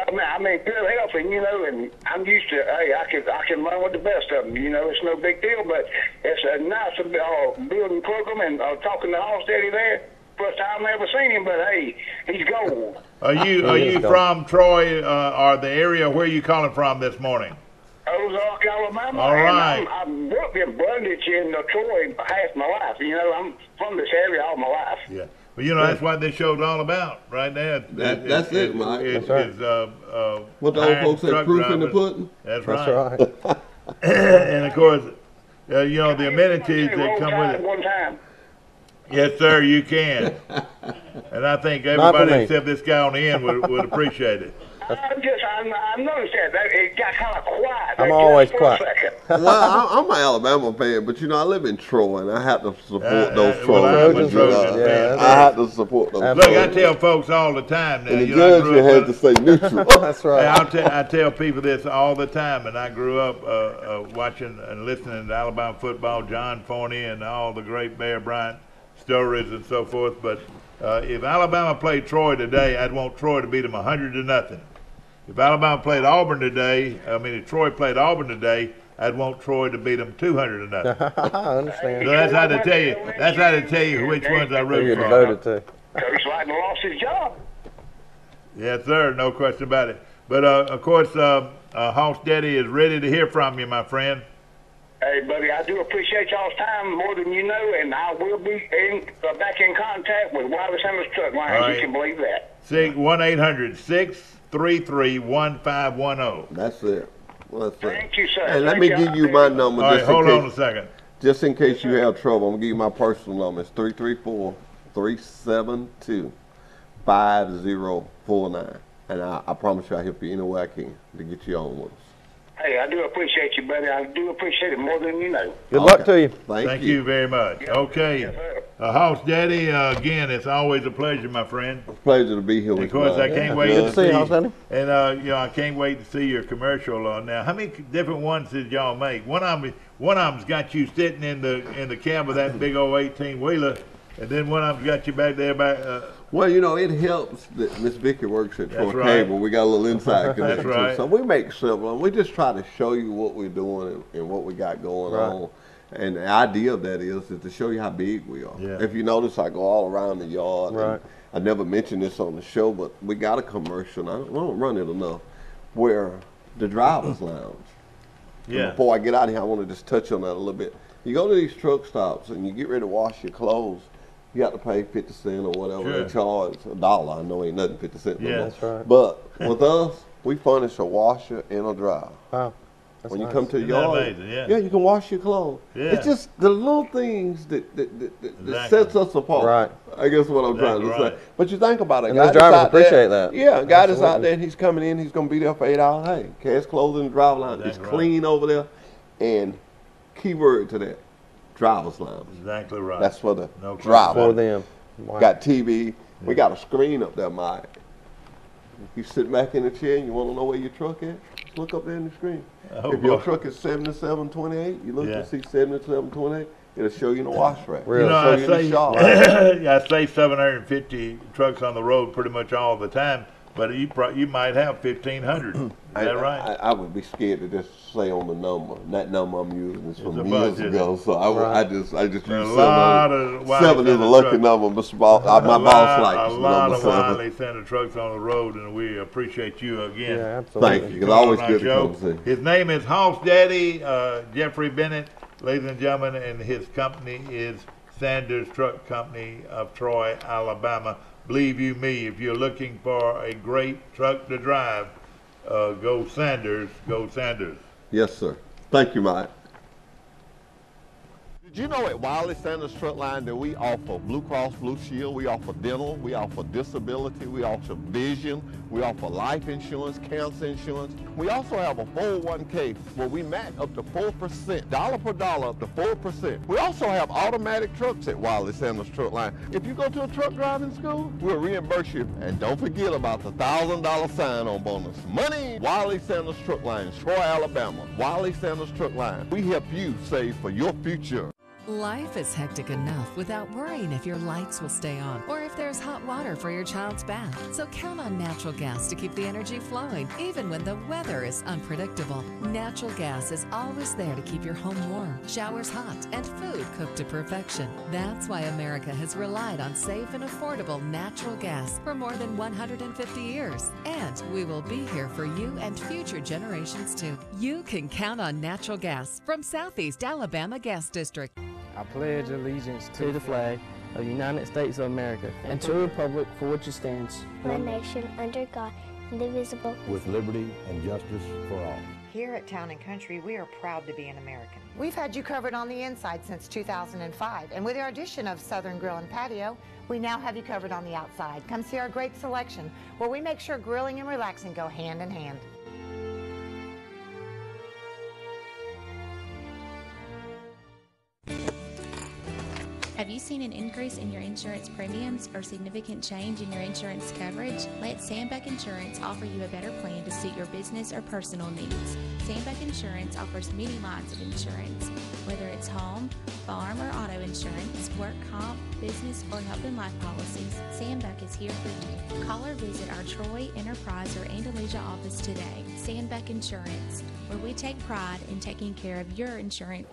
Speaker 5: I mean, good health, and and I'm used to. Hey, I can run with the best of them. It's no big deal, but it's a nice building program and talking to Hoss Daddy there. First time I ever seen him, but hey, he's gold.
Speaker 2: Are you from Troy or the area where you calling from this morning?
Speaker 5: Ozark, Alabama.
Speaker 2: All right.
Speaker 5: And I've worked in Brundage in Troy half my life. I'm from this area all my life.
Speaker 2: Yeah. Well, that's what this show's all about, right there.
Speaker 1: That's it, Mike.
Speaker 2: It's,
Speaker 3: right.
Speaker 1: What the old folks say, proof in the pudding?
Speaker 2: That's right.
Speaker 3: That's right.
Speaker 2: And of course, the amenities that come with it.
Speaker 5: One time.
Speaker 2: Yes, sir, you can. And I think everybody except this guy on the end would appreciate it.
Speaker 5: I noticed that it got kind of quiet.
Speaker 3: I'm always quiet.
Speaker 1: Well, I'm an Alabama fan, but I live in Troy, and I have to support those Trojans. I have to support them.
Speaker 2: Look, I tell folks all the time now.
Speaker 1: And the judge had to say neutral.
Speaker 3: That's right.
Speaker 2: I tell people this all the time, and I grew up watching and listening to Alabama football, John Forney, and all the great Bear Bryant stories and so forth. But if Alabama played Troy today, I'd want Troy to beat them 100-0. If Alabama played Auburn today, if Troy played Auburn today, I'd want Troy to beat them 200-0.
Speaker 3: I understand.
Speaker 2: So that's how to tell you. That's how to tell you which ones I root
Speaker 3: You're
Speaker 2: for.
Speaker 3: devoted to.
Speaker 5: Coach Lightning lost his job.
Speaker 2: Yes, sir. No question about it. But of course, Hoss Daddy is ready to hear from you, my friend.
Speaker 5: Hey, buddy, I do appreciate y'all's time more than you know, and I will be back in contact with Wiley Sanders Truck Line.
Speaker 2: Right.
Speaker 5: You can believe that.
Speaker 2: 1-800-633-1510.
Speaker 1: That's it. Well, that's it.
Speaker 5: Thank you, sir.
Speaker 1: And let me give you my number.
Speaker 2: All right, hold on a second.
Speaker 1: Just in case you have trouble, I'm going to give you my personal number. It's 334-372-5049. And I promise you I'll help you any way I can to get you on with us.
Speaker 5: Hey, I do appreciate you, buddy. I do appreciate it more than you know.
Speaker 3: Good luck to you.
Speaker 1: Thank
Speaker 2: you very much. Okay.
Speaker 5: Yes, sir.
Speaker 2: Hoss Daddy, again, it's always a pleasure, my friend.
Speaker 1: It's a pleasure to be here with you.
Speaker 2: Of course, I can't wait
Speaker 3: Good
Speaker 2: to
Speaker 3: to see you, Hoss Daddy.
Speaker 2: And I can't wait to see your commercial. Now, how many different ones did y'all make? One of them's got you sitting in the cab of that big old 18-wheeler, and then one of them's got you back there
Speaker 1: Well, it helps that Miss Vicky works at Troy
Speaker 2: right.
Speaker 1: Cable. We got a little inside connection.
Speaker 2: right.
Speaker 1: So we make simple, and we just try to show you what we're doing and what we got going on. And the idea of that is to show you how big we are.
Speaker 2: Yeah.
Speaker 1: If you notice, I go all around the yard.
Speaker 3: Right.
Speaker 1: I never mentioned this on the show, but we got a commercial. I don't run it enough, where the driver's lounge.
Speaker 2: Yeah.
Speaker 1: And before I get out of here, I want to just touch on that a little bit. You go to these truck stops and you get ready to wash your clothes. You got to pay 50 cents or whatever
Speaker 2: Sure.
Speaker 1: they charge. $1. I know ain't nothing 50 cents.
Speaker 2: Yeah.
Speaker 1: No more.
Speaker 3: That's right.
Speaker 1: But with us, we furnish a washer and a dryer.
Speaker 3: Wow. That's
Speaker 1: When you
Speaker 3: nice.
Speaker 1: come to the
Speaker 2: Isn't that
Speaker 1: yard,
Speaker 2: amazing? Yeah.
Speaker 1: you can wash your clothes.
Speaker 2: Yeah.
Speaker 1: It's just the little things that
Speaker 2: Exactly.
Speaker 1: sets us apart.
Speaker 3: Right.
Speaker 1: I guess what I'm trying to
Speaker 2: Exactly
Speaker 1: say.
Speaker 2: right.
Speaker 1: But you think about it.
Speaker 3: And
Speaker 1: guy
Speaker 3: those
Speaker 1: that's
Speaker 3: drivers
Speaker 1: out there-
Speaker 3: appreciate that.
Speaker 1: Yeah, a guy that's out
Speaker 3: Absolutely.
Speaker 1: there and he's coming in, he's going to be there for 8 hours. Hey, cash clothes in the driver line. It's
Speaker 2: Exactly
Speaker 1: clean over there. And keyword to that, driver's lounge.
Speaker 2: Exactly right.
Speaker 1: That's for the
Speaker 2: No question
Speaker 1: driver.
Speaker 3: For them. Wow.
Speaker 1: Got TV. We got a screen up there, Mike. You sit back in the chair and you want to know where your truck is? Just look up there in the screen.
Speaker 2: Oh,
Speaker 1: If your
Speaker 2: boy.
Speaker 1: truck is 7728, you look
Speaker 2: Yeah.
Speaker 1: and see 7728. It'll show you in the wash rack.
Speaker 3: Really?
Speaker 1: It'll show you in the shop.
Speaker 2: I say 750 trucks on the road pretty much all the time, but you might have 1,500. Is that right?
Speaker 1: I would be scared to just say on the number. That number I'm using is from
Speaker 2: It's a
Speaker 1: years
Speaker 2: bunch, isn't
Speaker 1: ago, so I just use
Speaker 2: A
Speaker 1: 7.
Speaker 2: lot of Wiley
Speaker 1: 7 is a
Speaker 2: Center
Speaker 1: lucky
Speaker 2: trucks.
Speaker 1: number. Mr. Boss, my boss likes
Speaker 2: a lot
Speaker 1: number
Speaker 2: of
Speaker 1: 7.
Speaker 2: Wiley Center trucks on the road, and we appreciate you again.
Speaker 3: Yeah, absolutely.
Speaker 1: Thank you. It's always
Speaker 2: on our
Speaker 1: good to
Speaker 2: show.
Speaker 1: come see.
Speaker 2: His name is Hoss Daddy, Jeffrey Bennett, ladies and gentlemen, and his company is Sanders Truck Company of Troy, Alabama. Believe you me, if you're looking for a great truck to drive, go Sanders, go Sanders.
Speaker 1: Yes, sir. Thank you, Mike. Did you know at Wiley Sanders Truck Line that we offer Blue Cross Blue Shield, we offer dental, we offer disability, we offer vision, we offer life insurance, cancer insurance. We also have a 401k where we match up to 4%, dollar per dollar up to 4%. We also have automatic trucks at Wiley Sanders Truck Line. If you go to a truck driving school, we'll reimburse you. And don't forget about the $1,000 sign-on bonus. Money! Wiley Sanders Truck Line, Troy, Alabama. Wiley Sanders Truck Line. We help you save for your future.
Speaker 6: Life is hectic enough without worrying if your lights will stay on or if there's hot water for your child's bath. So count on natural gas to keep the energy flowing, even when the weather is unpredictable. Natural gas is always there to keep your home warm, showers hot, and food cooked to perfection. That's why America has relied on safe and affordable natural gas for more than 150 years. And we will be here for you and future generations too. You can count on natural gas from Southeast Alabama Gas District.
Speaker 7: I pledge allegiance
Speaker 8: to the flag of the United States of America and to the republic for which it stands,
Speaker 9: one nation under God, indivisible,
Speaker 10: with liberty and justice for all.
Speaker 11: Here at Town & Country, we are proud to be an American.
Speaker 12: We've had you covered on the inside since 2005, and with our addition of Southern Grill and Patio, we now have you covered on the outside. Come see our great selection, where we make sure grilling and relaxing go hand in hand.
Speaker 13: Have you seen an increase in your insurance premiums or significant change in your insurance coverage? Let Sandbeck Insurance offer you a better plan to suit your business or personal needs. Sandbeck Insurance offers many lines of insurance, whether it's home, farm, or auto insurance, work comp, business, or health and life policies. Sandbeck is here for you. Call or visit our Troy, Enterprise, or Andalusia office today. Sandbeck Insurance, where we take pride in taking care of your insurance.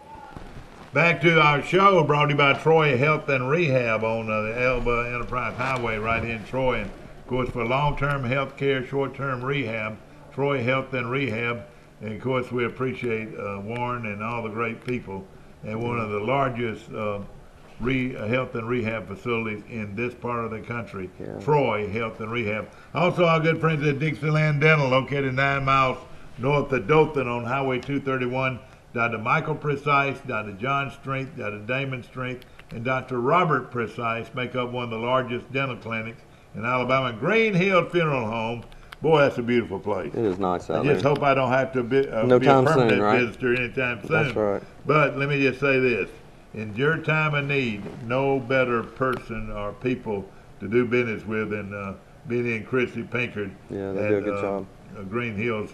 Speaker 2: Back to our show, brought to you by Troy Health and Rehab on the Elba Enterprise Highway right here in Troy. And of course, for long-term health care, short-term rehab, Troy Health and Rehab. And of course, we appreciate Warren and all the great people at one of the largest health and rehab facilities in this part of the country, Troy Health and Rehab. Also, our good friends at Dixieland Dental, located 9 miles north of Dothan on Highway 231. Dr. Michael Precise, Dr. John Strength, Dr. Damon Strength, and Dr. Robert Precise make up one of the largest dental clinics in Alabama. Green Hill Funeral Home. Boy, that's a beautiful place.
Speaker 3: It is nice out
Speaker 2: I
Speaker 3: there.
Speaker 2: just hope I don't have to be a permanent visitor anytime soon.
Speaker 3: That's right.
Speaker 2: But let me just say this. In your time of need, no better person or people to do business with than Benny and Chrissy Pinkard.
Speaker 3: Yeah, they do a good job.
Speaker 2: Green Hills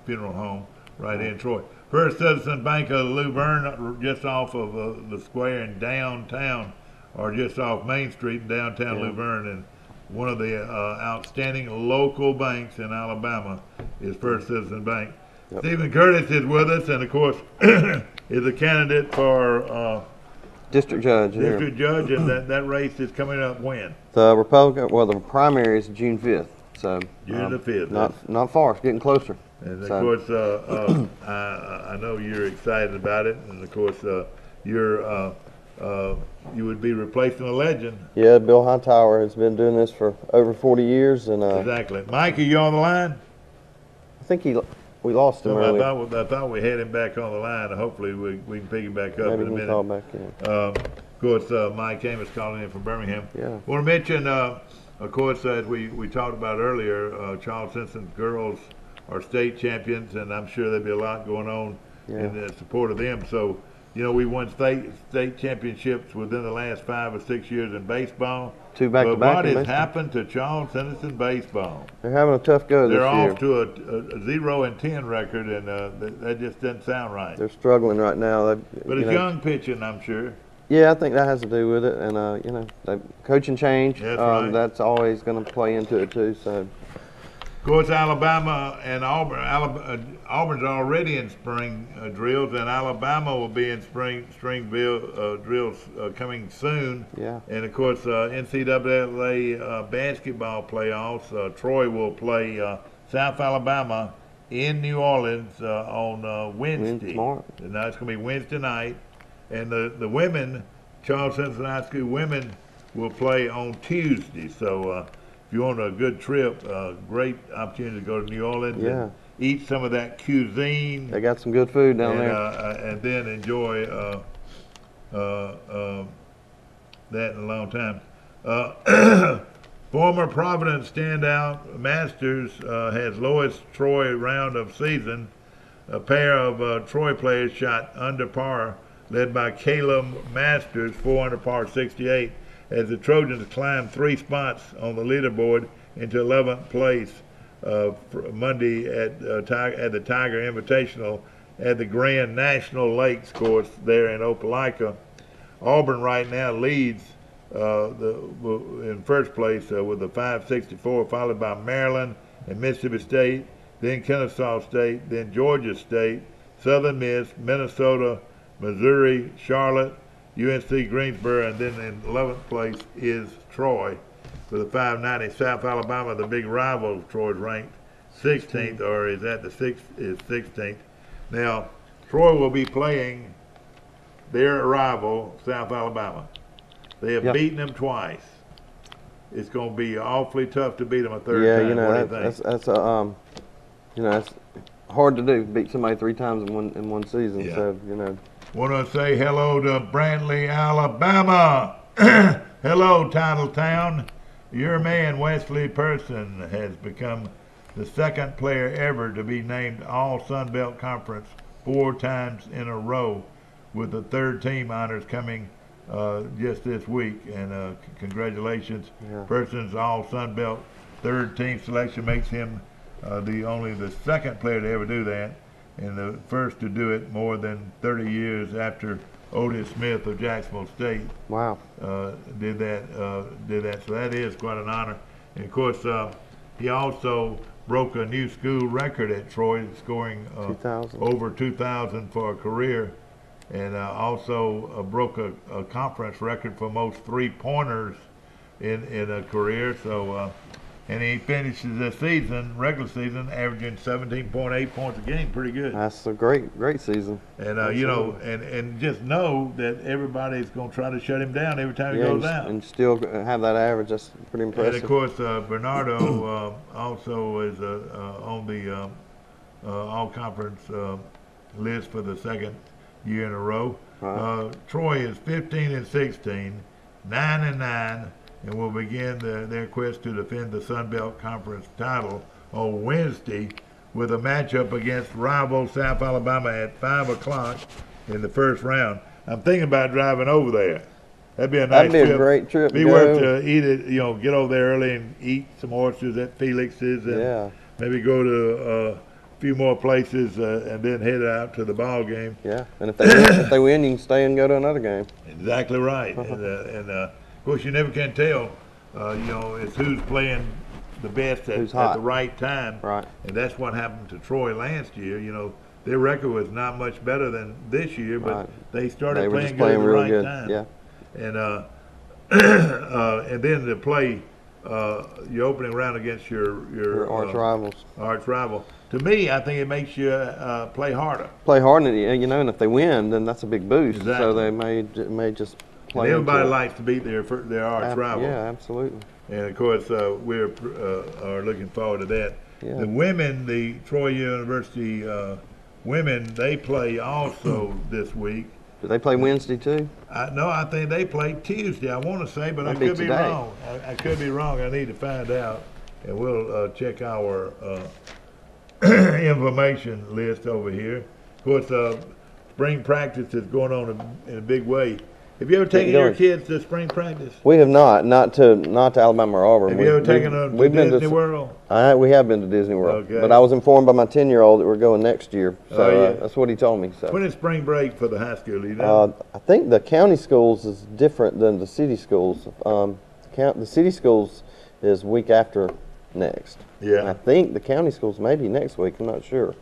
Speaker 2: Funeral Home right here in Troy. First Citizen Bank of Luverne, just off of the square in downtown, or just off Main Street in downtown Luverne, and one of the outstanding local banks in Alabama is First Citizen Bank. Yep. Stephen Curtis is with us, and of course is a candidate for
Speaker 3: district judge.
Speaker 2: District judge, and that race is coming up when?
Speaker 3: The Republican, well, the primary is June 5th. So
Speaker 2: June the 5th.
Speaker 3: Not far. It's getting closer.
Speaker 2: And of course, I know you're excited about it, and of course, you would be replacing a legend.
Speaker 3: Yeah, Bill Hightower has been doing this for over 40 years, and
Speaker 2: exactly. Mike, are you on the line?
Speaker 3: I think we lost him earlier.
Speaker 2: I thought we had him back on the line. Hopefully, we can pick him back up in a minute.
Speaker 3: Call back in.
Speaker 2: Of course, Mike Amos calling in from Birmingham.
Speaker 3: Yeah.
Speaker 2: Want to mention, of course, as we talked about earlier, Charles Simpson's girls are state champions, and I'm sure there'll be a lot going on in the support of them. So, you know, we won state championships within the last 5 or 6 years in baseball.
Speaker 3: 2 back-to-back.
Speaker 2: But what has happened to Charles Henderson baseball?
Speaker 3: They're having a tough go this year.
Speaker 2: They're off to a 0-10 record, and that just doesn't sound right.
Speaker 3: They're struggling right now.
Speaker 2: But it's young pitching, I'm sure.
Speaker 3: Yeah, I think that has to do with it, and you know, coaching change.
Speaker 2: That's right.
Speaker 3: That's always going to play into it too. So.
Speaker 2: Of course, Alabama and Auburn. Auburn's already in spring drills, and Alabama will be in spring drills coming soon.
Speaker 3: Yeah.
Speaker 2: And of course, NCAA basketball playoffs. Troy will play South Alabama in New Orleans on Wednesday.
Speaker 3: Tomorrow.
Speaker 2: Now it's going to be Wednesday night, and the women, Charles Simpson High School women, will play on Tuesday. So. If you want a good trip, great opportunity to go to New Orleans and eat some of that cuisine.
Speaker 3: They got some good food down there.
Speaker 2: And then enjoy that in a long time. Former Providence standout Masters has lowest Troy round of season. A pair of Troy players shot under par, led by Caleb Masters, 4 under par 68. As the Trojans climbed 3 spots on the leaderboard into 11th place Monday at the Tiger Invitational at the Grand National Lakes course there in Opelika. Auburn right now leads in first place with a 564, followed by Maryland and Mississippi State, then Kennesaw State, then Georgia State, Southern Miss, Minnesota, Missouri, Charlotte, UNC Greensboro, and then in 11th place is Troy with a 590. South Alabama, the big rival of Troy, is ranked 16th, or is at the 16th. Now, Troy will be playing their rival, South Alabama. They have beaten them twice. It's going to be awfully tough to beat them a third time.
Speaker 3: You know,
Speaker 2: what do you think?
Speaker 3: that's hard to do. Beat somebody 3 times in one season.
Speaker 2: Yeah.
Speaker 3: So you know.
Speaker 2: Want to say hello to Brantley, Alabama. Hello, Titletown. Your man, Wesley Person, has become the second player ever to be named All Sun Belt Conference 4 times in a row, with the third team honors coming just this week. And congratulations.
Speaker 3: Yeah.
Speaker 2: Person's All Sun Belt third team selection makes him only the second player to ever do that, and the first to do it more than 30 years after Otis Smith of Jacksonville State.
Speaker 3: Wow.
Speaker 2: Did that. So that is quite an honor. And of course, he also broke a new school record at Troy, scoring
Speaker 3: 2,000.
Speaker 2: over 2,000 for a career, and also broke a conference record for most 3-pointers in a career. So, and he finishes the season, regular season, averaging 17.8 points a game. Pretty good.
Speaker 3: That's a great season.
Speaker 2: And you know, and just know that everybody's going to try to shut him down every time he goes out.
Speaker 3: And still have that average. That's pretty impressive.
Speaker 2: And of course, Bernardo also is on the all-conference list for the second year in a row.
Speaker 3: Wow.
Speaker 2: Troy is 15-16, 9-9. And will begin their quest to defend the Sun Belt Conference title on Wednesday with a matchup against rival South Alabama at 5 o'clock in the first round. I'm thinking about driving over there. That'd be a nice trip.
Speaker 3: That'd be a great trip.
Speaker 2: Be worth to eat it, you know, get over there early and eat some oysters at Felix's, and maybe go to a few more places and then head out to the ball game.
Speaker 3: Yeah, and if they win, you can stay and go to another game.
Speaker 2: Exactly right. Of course, you never can tell. You know, it's who's playing the best at the right time.
Speaker 3: Right.
Speaker 2: And that's what happened to Troy last year. You know, their record was not much better than this year, but they started playing good at the right time.
Speaker 3: Yeah.
Speaker 2: And and then to play your opening round against your
Speaker 3: arch rivals.
Speaker 2: Arch rival. To me, I think it makes you play harder.
Speaker 3: Play harder, you know, and if they win, then that's a big boost.
Speaker 2: Exactly.
Speaker 3: So they may just.
Speaker 2: And everybody likes to beat their arch rival.
Speaker 3: Yeah, absolutely.
Speaker 2: And of course, we are looking forward to that.
Speaker 3: Yeah.
Speaker 2: The women, the Troy University women, they play also this week.
Speaker 3: Do they play Wednesday too?
Speaker 2: No, I think they play Tuesday. I want to say, but
Speaker 3: That'd
Speaker 2: I could
Speaker 3: be
Speaker 2: be wrong. I could be wrong. I need to find out, and we'll check our information list over here. Of course, spring practice is going on in a big way. Have you ever taken your kids to spring practice?
Speaker 3: We have not to Alabama or Auburn.
Speaker 2: Have you ever taken them to Disney World?
Speaker 3: We have been to Disney World,
Speaker 2: okay.
Speaker 3: But I was informed by my 10-year-old that we're going next year. So that's what he told me. So
Speaker 2: when is spring break for the high school? Do you know?
Speaker 3: I think the county schools is different than the city schools. The city schools is week after next.
Speaker 2: Yeah.
Speaker 3: And I think the county schools maybe next week. I'm not sure.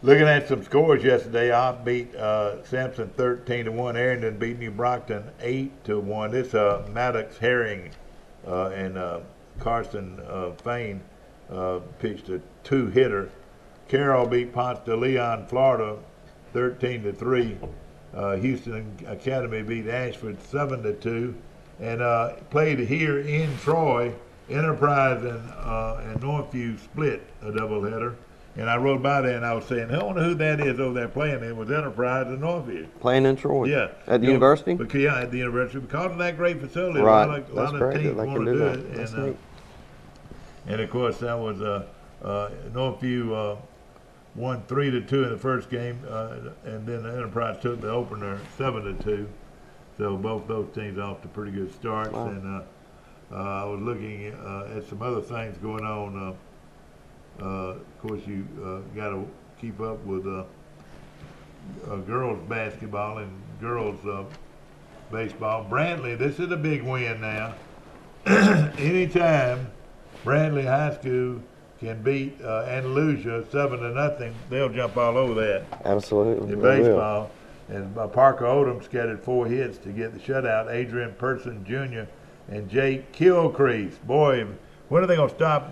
Speaker 2: Looking at some scores yesterday, I beat Sampson 13-1. Arrington beat New Brockton 8-1. This Maddox Herring and Carson Fain pitched a 2-hitter. Carroll beat Ponce de Leon, Florida 13-3. Houston Academy beat Ashford 7-2. And played here in Troy. Enterprise and Northview split a doubleheader. And I rode by there and I was saying, I wonder who that is over there playing. It was Enterprise and Northview.
Speaker 3: Playing in Troy?
Speaker 2: Yeah.
Speaker 3: At the university?
Speaker 2: At the university. Because of that great facility.
Speaker 3: Right.
Speaker 2: A lot of teams want to do it.
Speaker 3: That's neat.
Speaker 2: And of course, that was Northview won 3-2 in the first game. And then the Enterprise took the opener 7-2. So both those teams off to pretty good starts.
Speaker 3: Wow.
Speaker 2: And I was looking at some other things going on. Of course, you got to keep up with girls basketball and girls baseball. Brantley, this is a big win now. Anytime Brantley High School can beat Andalusia 7-0, they'll jump all over that.
Speaker 3: Absolutely.
Speaker 2: In baseball. And Parker Odom scattered 4 hits to get the shutout. Adrian Person Jr. and Jake Kilcrease. Boy, when are they going to stop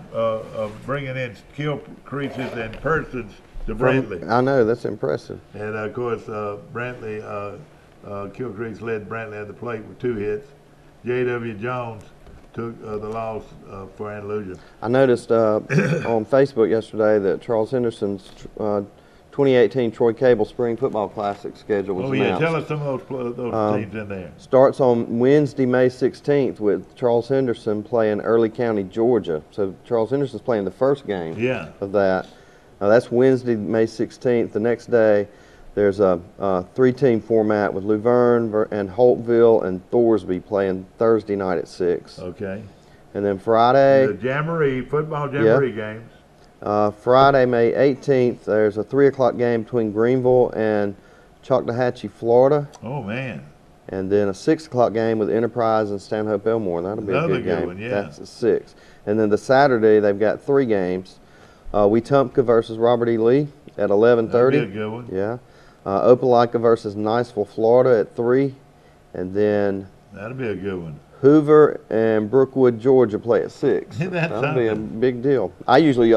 Speaker 2: bringing in Kilcreases and Persons to Brantley?
Speaker 3: I know, that's impressive.
Speaker 2: And, of course, Brantley, Kilcrease led Brantley at the plate with 2 hits. J.W. Jones took the loss for Andalusia.
Speaker 3: I noticed on Facebook yesterday that Charles Henderson's 2018 Troy Cable Spring Football Classic schedule was announced.
Speaker 2: Tell us some of those teams in there.
Speaker 3: Starts on Wednesday, May 16th with Charles Henderson playing Early County, Georgia. So Charles Henderson's playing the first game of that. That's Wednesday, May 16th. The next day, there's a 3-team format with Luverne and Holtville and Thorsby playing Thursday night at 6.
Speaker 2: Okay.
Speaker 3: And then Friday.
Speaker 2: The Jamboree, football Jamboree games.
Speaker 3: Friday, May 18th, there's a 3 o'clock game between Greenville and Choctawhatchee, Florida.
Speaker 2: Oh, man.
Speaker 3: And then a 6 o'clock game with Enterprise and Stanhope Elmore. That'll be
Speaker 2: Another
Speaker 3: a good game.
Speaker 2: One, yeah.
Speaker 3: That's a 6. And then the Saturday, they've got 3 games. Wetumpka versus Robert E. Lee at 11:30.
Speaker 2: That'll be a good one.
Speaker 3: Yeah. Opelika versus Niceville, Florida at 3. And then
Speaker 2: that'll be a good one.
Speaker 3: Hoover and Brookwood, Georgia play at 6.
Speaker 2: That'll
Speaker 3: be a big deal. I usually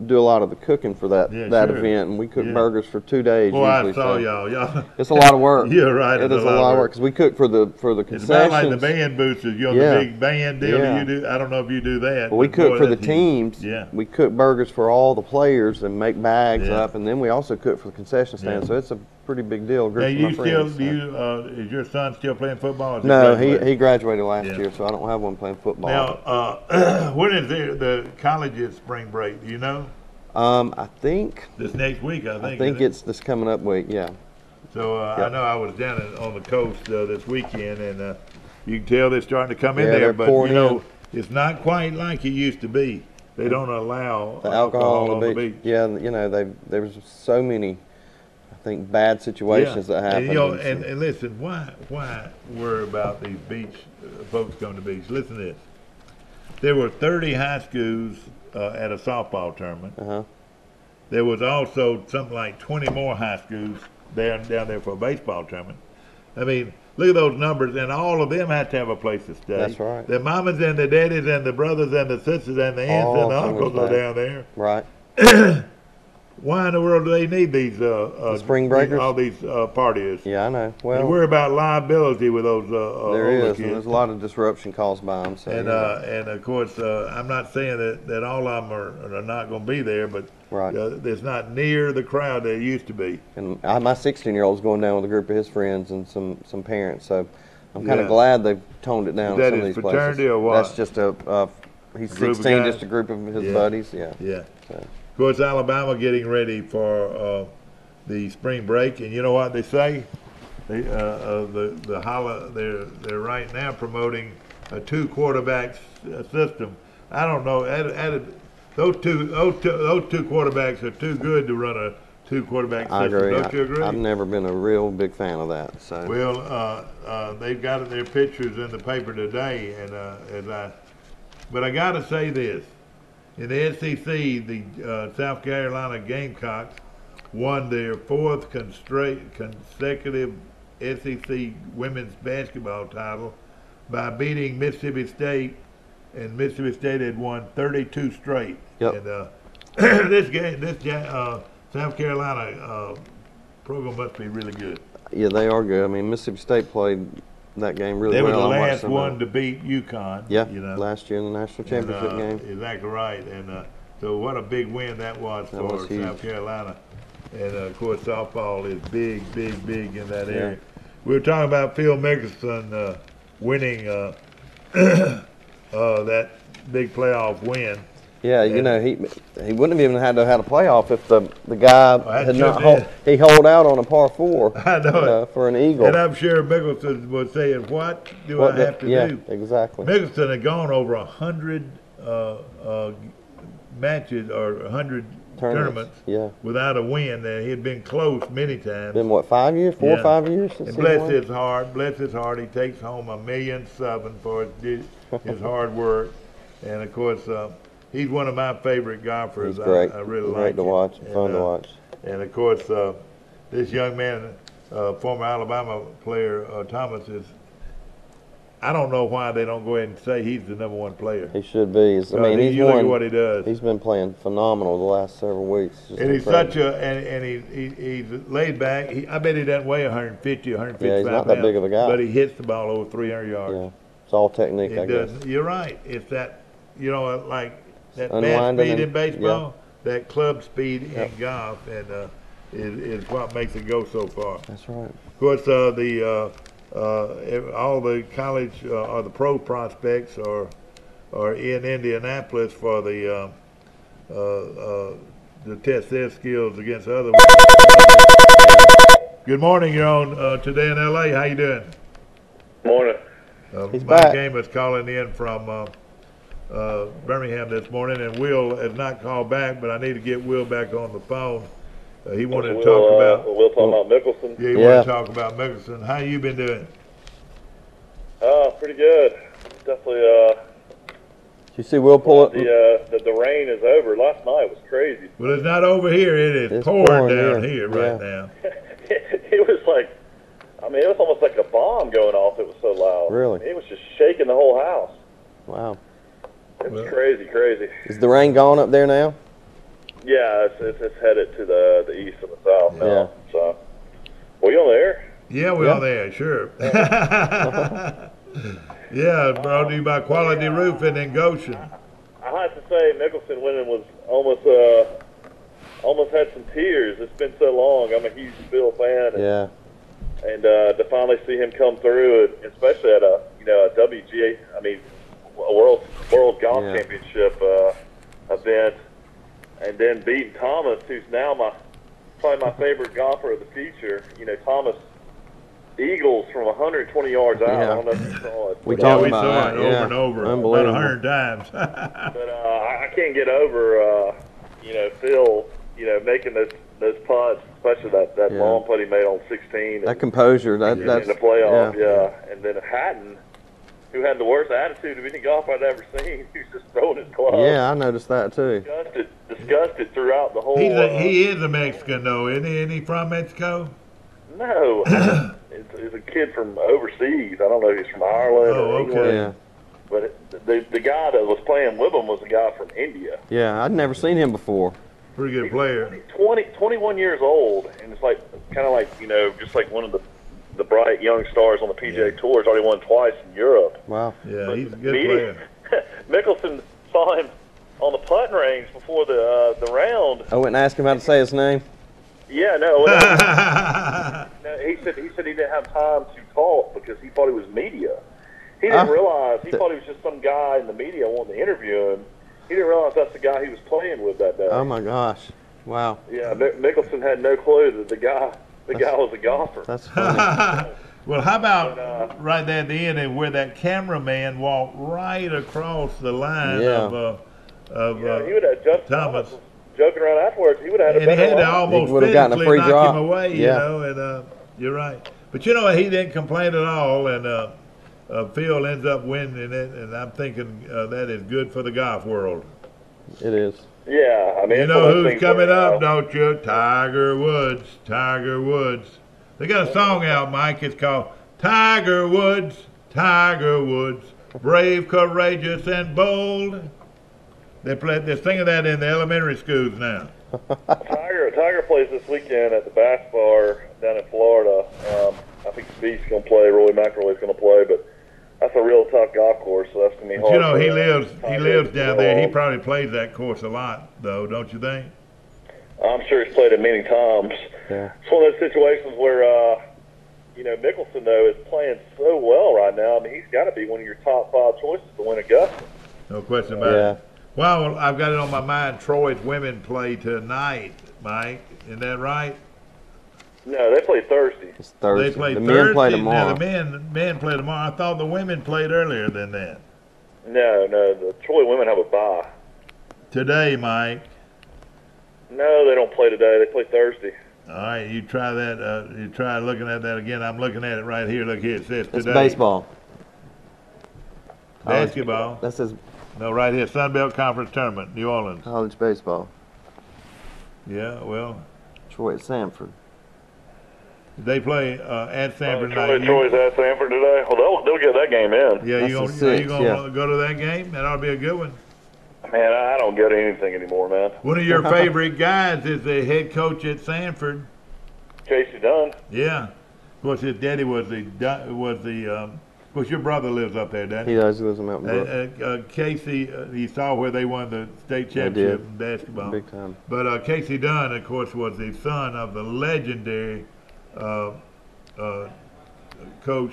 Speaker 3: do a lot of the cooking for that event, and we cook burgers for 2 days.
Speaker 2: Boy,
Speaker 3: usually,
Speaker 2: I saw y'all.
Speaker 3: It's a lot of work.
Speaker 2: You're right.
Speaker 3: It is a lot of work because we cook for the concessions.
Speaker 2: It's about like the band boosters, the big band deal that you do. I don't know if you do that.
Speaker 3: Well, we cook for the teams.
Speaker 2: Yeah.
Speaker 3: We cook burgers for all the players and make bags up, and then we also cook for the concession stand. So it's a pretty big deal.
Speaker 2: Now, is your son still playing football?
Speaker 3: No, he graduated last year, so I don't have one playing football.
Speaker 2: Now, when is the college's spring break? Do you know?
Speaker 3: I think
Speaker 2: this next week. I
Speaker 3: think it's this coming up week. Yeah.
Speaker 2: So I know I was down on the coast this weekend, and you can tell they're starting to come in there. But you know, it's not quite like it used to be. They don't allow
Speaker 3: the alcohol on the beach. Yeah, you know, there's so many, I think, bad situations that happen.
Speaker 2: And, you know, and listen, why worry about these beach folks going to the beach? Listen to this. There were 30 high schools at a softball tournament. There was also something like 20 more high schools down there for a baseball tournament. I mean, look at those numbers, and all of them have to have a place to stay.
Speaker 3: That's right.
Speaker 2: The mamas and the daddies and the brothers and the sisters and the aunts and the uncles are down there.
Speaker 3: Right.
Speaker 2: Why in the world do they need these
Speaker 3: spring breakers?
Speaker 2: All these parties?
Speaker 3: Yeah, I know. Well,
Speaker 2: you worry about liability with those.
Speaker 3: There is. And there's a lot of disruption caused by them. So,
Speaker 2: and of course, I'm not saying that all of them are not going to be there, but there's not near the crowd that it used to be.
Speaker 3: And my 16-year-old is going down with a group of his friends and some parents. So I'm kind of glad they've toned it down.
Speaker 2: Is that
Speaker 3: some
Speaker 2: his
Speaker 3: of these
Speaker 2: fraternity
Speaker 3: places.
Speaker 2: or what?
Speaker 3: That's just he's 16, just a group of his buddies. Yeah.
Speaker 2: Yeah.
Speaker 3: So.
Speaker 2: Of course, Alabama getting ready for the spring break, and you know what they say? They're right now promoting a 2 quarterback system. I don't know. Those two quarterbacks are too good to run a 2 quarterback system.
Speaker 3: I agree.
Speaker 2: Don't you agree?
Speaker 3: I've never been a real big fan of that. So.
Speaker 2: Well, they've got their pictures in the paper today, and but I got to say this. In the SEC, the South Carolina Gamecocks won their 4th consecutive SEC women's basketball title by beating Mississippi State, and Mississippi State had won 32 straight.
Speaker 3: Yep.
Speaker 2: And this South Carolina program must be really good.
Speaker 3: Yeah, they are good. I mean, Mississippi State played that game really well.
Speaker 2: They were the last one to beat UConn.
Speaker 3: Yeah,
Speaker 2: you know,
Speaker 3: last year in the national championship game.
Speaker 2: Exactly right. And so what a big win that was for South Carolina. And, of course, softball is big in that area. We were talking about Phil Mickelson winning that big playoff win.
Speaker 3: Yeah, you know, he wouldn't have even had to have had a playoff if the guy had not he holed out on a par 4.
Speaker 2: I know
Speaker 3: for an eagle.
Speaker 2: And I'm sure Mickelson was saying, "What do I have to do?"
Speaker 3: Yeah, exactly.
Speaker 2: Mickelson had gone over 100 matches or 100 tournaments
Speaker 3: Yeah.
Speaker 2: without a win. He had been close many times.
Speaker 3: Been what, 5 years? 4 or 5 years since
Speaker 2: And
Speaker 3: he
Speaker 2: bless
Speaker 3: won?
Speaker 2: his heart, he takes home $1.7 million for his hard work. And of course, he's one of my favorite golfers.
Speaker 3: He's great.
Speaker 2: I really
Speaker 3: Great
Speaker 2: like
Speaker 3: to
Speaker 2: him.
Speaker 3: watch.
Speaker 2: And,
Speaker 3: Fun to watch.
Speaker 2: And of course, this young man, former Alabama player Thomas, is. I don't know why they don't go ahead and say he's the #1 player.
Speaker 3: He should be. I mean, he's
Speaker 2: you look
Speaker 3: won.
Speaker 2: at what he does.
Speaker 3: He's been playing phenomenal the last several weeks. Just
Speaker 2: And he's
Speaker 3: incredible.
Speaker 2: such a, and he's laid back. I bet he doesn't weigh 150, 155
Speaker 3: Yeah, he's not that
Speaker 2: pounds,
Speaker 3: big of a guy.
Speaker 2: but he hits the ball over 300 yards.
Speaker 3: Yeah, it's all technique, I
Speaker 2: It
Speaker 3: guess.
Speaker 2: does. You're right. It's that, like that bat
Speaker 3: Unwinding
Speaker 2: speed in
Speaker 3: and-
Speaker 2: baseball, that club speed in golf, and is what makes it go so far.
Speaker 3: That's right.
Speaker 2: Of course, all the college or the pro prospects are in Indianapolis for the to test their skills against other. Good morning. You're on Today in LA. How you doing?
Speaker 14: Morning.
Speaker 3: He's
Speaker 2: Mike
Speaker 3: back.
Speaker 2: Amos calling in from Birmingham this morning, and Will has not called back, but I need to get Will back on the phone. He wanted to talk about.
Speaker 14: We'll talk about Mickelson.
Speaker 2: Yeah, he wanted to talk about Mickelson. How you been doing?
Speaker 14: Pretty good. Definitely.
Speaker 3: Did you see Will pull up?
Speaker 14: The rain is over. Last night was crazy.
Speaker 2: Well, it's not over here. It is
Speaker 3: It's
Speaker 2: pouring
Speaker 3: pouring
Speaker 2: down
Speaker 3: here.
Speaker 2: here right
Speaker 3: Yeah.
Speaker 2: now.
Speaker 14: It was like, I mean, it was almost like a bomb going off. It was so loud.
Speaker 3: Really?
Speaker 14: It was just shaking the whole house.
Speaker 3: Wow.
Speaker 14: It was crazy.
Speaker 3: Is the rain gone up there now?
Speaker 14: Yeah, it's headed to the east and the south now.
Speaker 3: Yeah.
Speaker 14: So, were you on the air?
Speaker 2: Yeah, we're on there, sure. Yeah, brought to you by Quality Roofing in Goshen.
Speaker 14: I have to say, Mickelson winning was almost had some tears. It's been so long. I'm a huge Phil fan.
Speaker 3: Yeah.
Speaker 14: And to finally see him come through, especially at a WGA, I mean, a World Golf Championship event, and then beating Thomas, who's now probably my favorite golfer of the future. You know, Thomas eagles from 120 yards out. I don't know if you saw it.
Speaker 3: We
Speaker 2: saw
Speaker 3: about
Speaker 2: it
Speaker 3: that,
Speaker 2: over and over, about 100 times.
Speaker 14: But I can't get over, Phil, making those putts, especially that long putt he made on 16.
Speaker 3: That composure, that's
Speaker 14: in the playoff,
Speaker 3: yeah.
Speaker 14: And then Hatton, who had the worst attitude of any golfer I'd ever seen, he was just throwing his club.
Speaker 3: Yeah, I noticed that too.
Speaker 14: Disgusted throughout the whole.
Speaker 2: He is a Mexican, though, isn't he? Isn't he from Mexico?
Speaker 14: No, it's a kid from overseas. I don't know if he's from Ireland or England.
Speaker 3: Yeah.
Speaker 14: But the guy that was playing with him was a guy from India.
Speaker 3: Yeah, I'd never seen him before.
Speaker 2: Pretty good player.
Speaker 14: 21 years old, and it's like kind of like just like one of the bright young stars on the PGA Tour. He's already won twice in Europe.
Speaker 3: Wow.
Speaker 2: Yeah, he's a good player.
Speaker 14: Mickelson saw him on the putting range before the round.
Speaker 3: I went and asked him how to say his name.
Speaker 14: Yeah, no. No, he said he didn't have time to talk because he thought he was media. He didn't realize. He thought he was just some guy in the media wanting to interview him. He didn't realize that's the guy he was playing with that day.
Speaker 3: Oh my gosh. Wow.
Speaker 14: Yeah, Mickelson had no clue that the guy was a golfer.
Speaker 3: That's funny.
Speaker 2: Well, how about right there at the end and where that cameraman walked right across the line of
Speaker 14: he would have Justin
Speaker 2: Thomas.
Speaker 14: Was joking around afterwards. He would have had a
Speaker 2: And he
Speaker 14: better
Speaker 2: had to
Speaker 14: line.
Speaker 2: almost physically knock him away, you know, and you're right. But you know, he didn't complain at all, and Phil ends up winning it, and I'm thinking that is good for the golf world.
Speaker 3: It is.
Speaker 14: Yeah, I mean,
Speaker 2: you
Speaker 14: it's
Speaker 2: know
Speaker 14: one of those
Speaker 2: who's
Speaker 14: things
Speaker 2: coming
Speaker 14: where,
Speaker 2: up, don't you? Tiger Woods. Tiger Woods. They got a song out, Mike. It's called Tiger Woods. Tiger Woods. Brave, courageous, and bold. They're singing that in the elementary schools now.
Speaker 14: Tiger plays this weekend at the Bass Bar down in Florida. I think Spieth's going to play. Roy McIlroy's going to play, but that's a real tough golf course, so that's going to be
Speaker 2: But
Speaker 14: hard.
Speaker 2: you know, he lives down there. He
Speaker 14: along.
Speaker 2: probably plays that course a lot, though, don't you think?
Speaker 14: I'm sure he's played it many times.
Speaker 3: Yeah.
Speaker 14: It's one of those situations where, Mickelson, though, is playing so well right now. I mean, he's got to be one of your top 5 choices to win Augusta.
Speaker 2: No question about it. Well, I've got it on my mind. Troy's women play tonight, Mike. Isn't that right?
Speaker 14: No, they play Thursday.
Speaker 3: It's Thursday.
Speaker 2: They play
Speaker 3: the
Speaker 2: Thursday.
Speaker 3: men play tomorrow.
Speaker 2: Now, the men play tomorrow. I thought the women played earlier than that.
Speaker 14: No, the Troy women have a bye.
Speaker 2: Today, Mike.
Speaker 14: No, they don't play today. They play Thursday.
Speaker 2: All right, you try that. You try looking at that again. I'm looking at it right here. Look here. It says today.
Speaker 3: It's baseball.
Speaker 2: Basketball.
Speaker 3: That says
Speaker 2: No, right here. Sun Belt Conference Tournament, New Orleans.
Speaker 3: college baseball.
Speaker 2: Yeah, well.
Speaker 3: Troy at Sanford.
Speaker 2: They play at Sanford tonight.
Speaker 14: Troy's at Sanford today. Well, they'll get that game in.
Speaker 2: Yeah,
Speaker 3: That's
Speaker 2: you gonna go to that game? That ought to be a good one.
Speaker 14: Man, I don't get anything anymore, man.
Speaker 2: One of your favorite guys is the head coach at Sanford.
Speaker 14: Casey Dunn.
Speaker 2: Yeah. Of course, his daddy was the. Of course, your brother lives up there, doesn't he?
Speaker 3: He does. He lives in Mountain Brook.
Speaker 2: Casey, he saw where they won the state championship in basketball.
Speaker 3: Big time.
Speaker 2: But Casey Dunn, of course, was the son of the legendary coach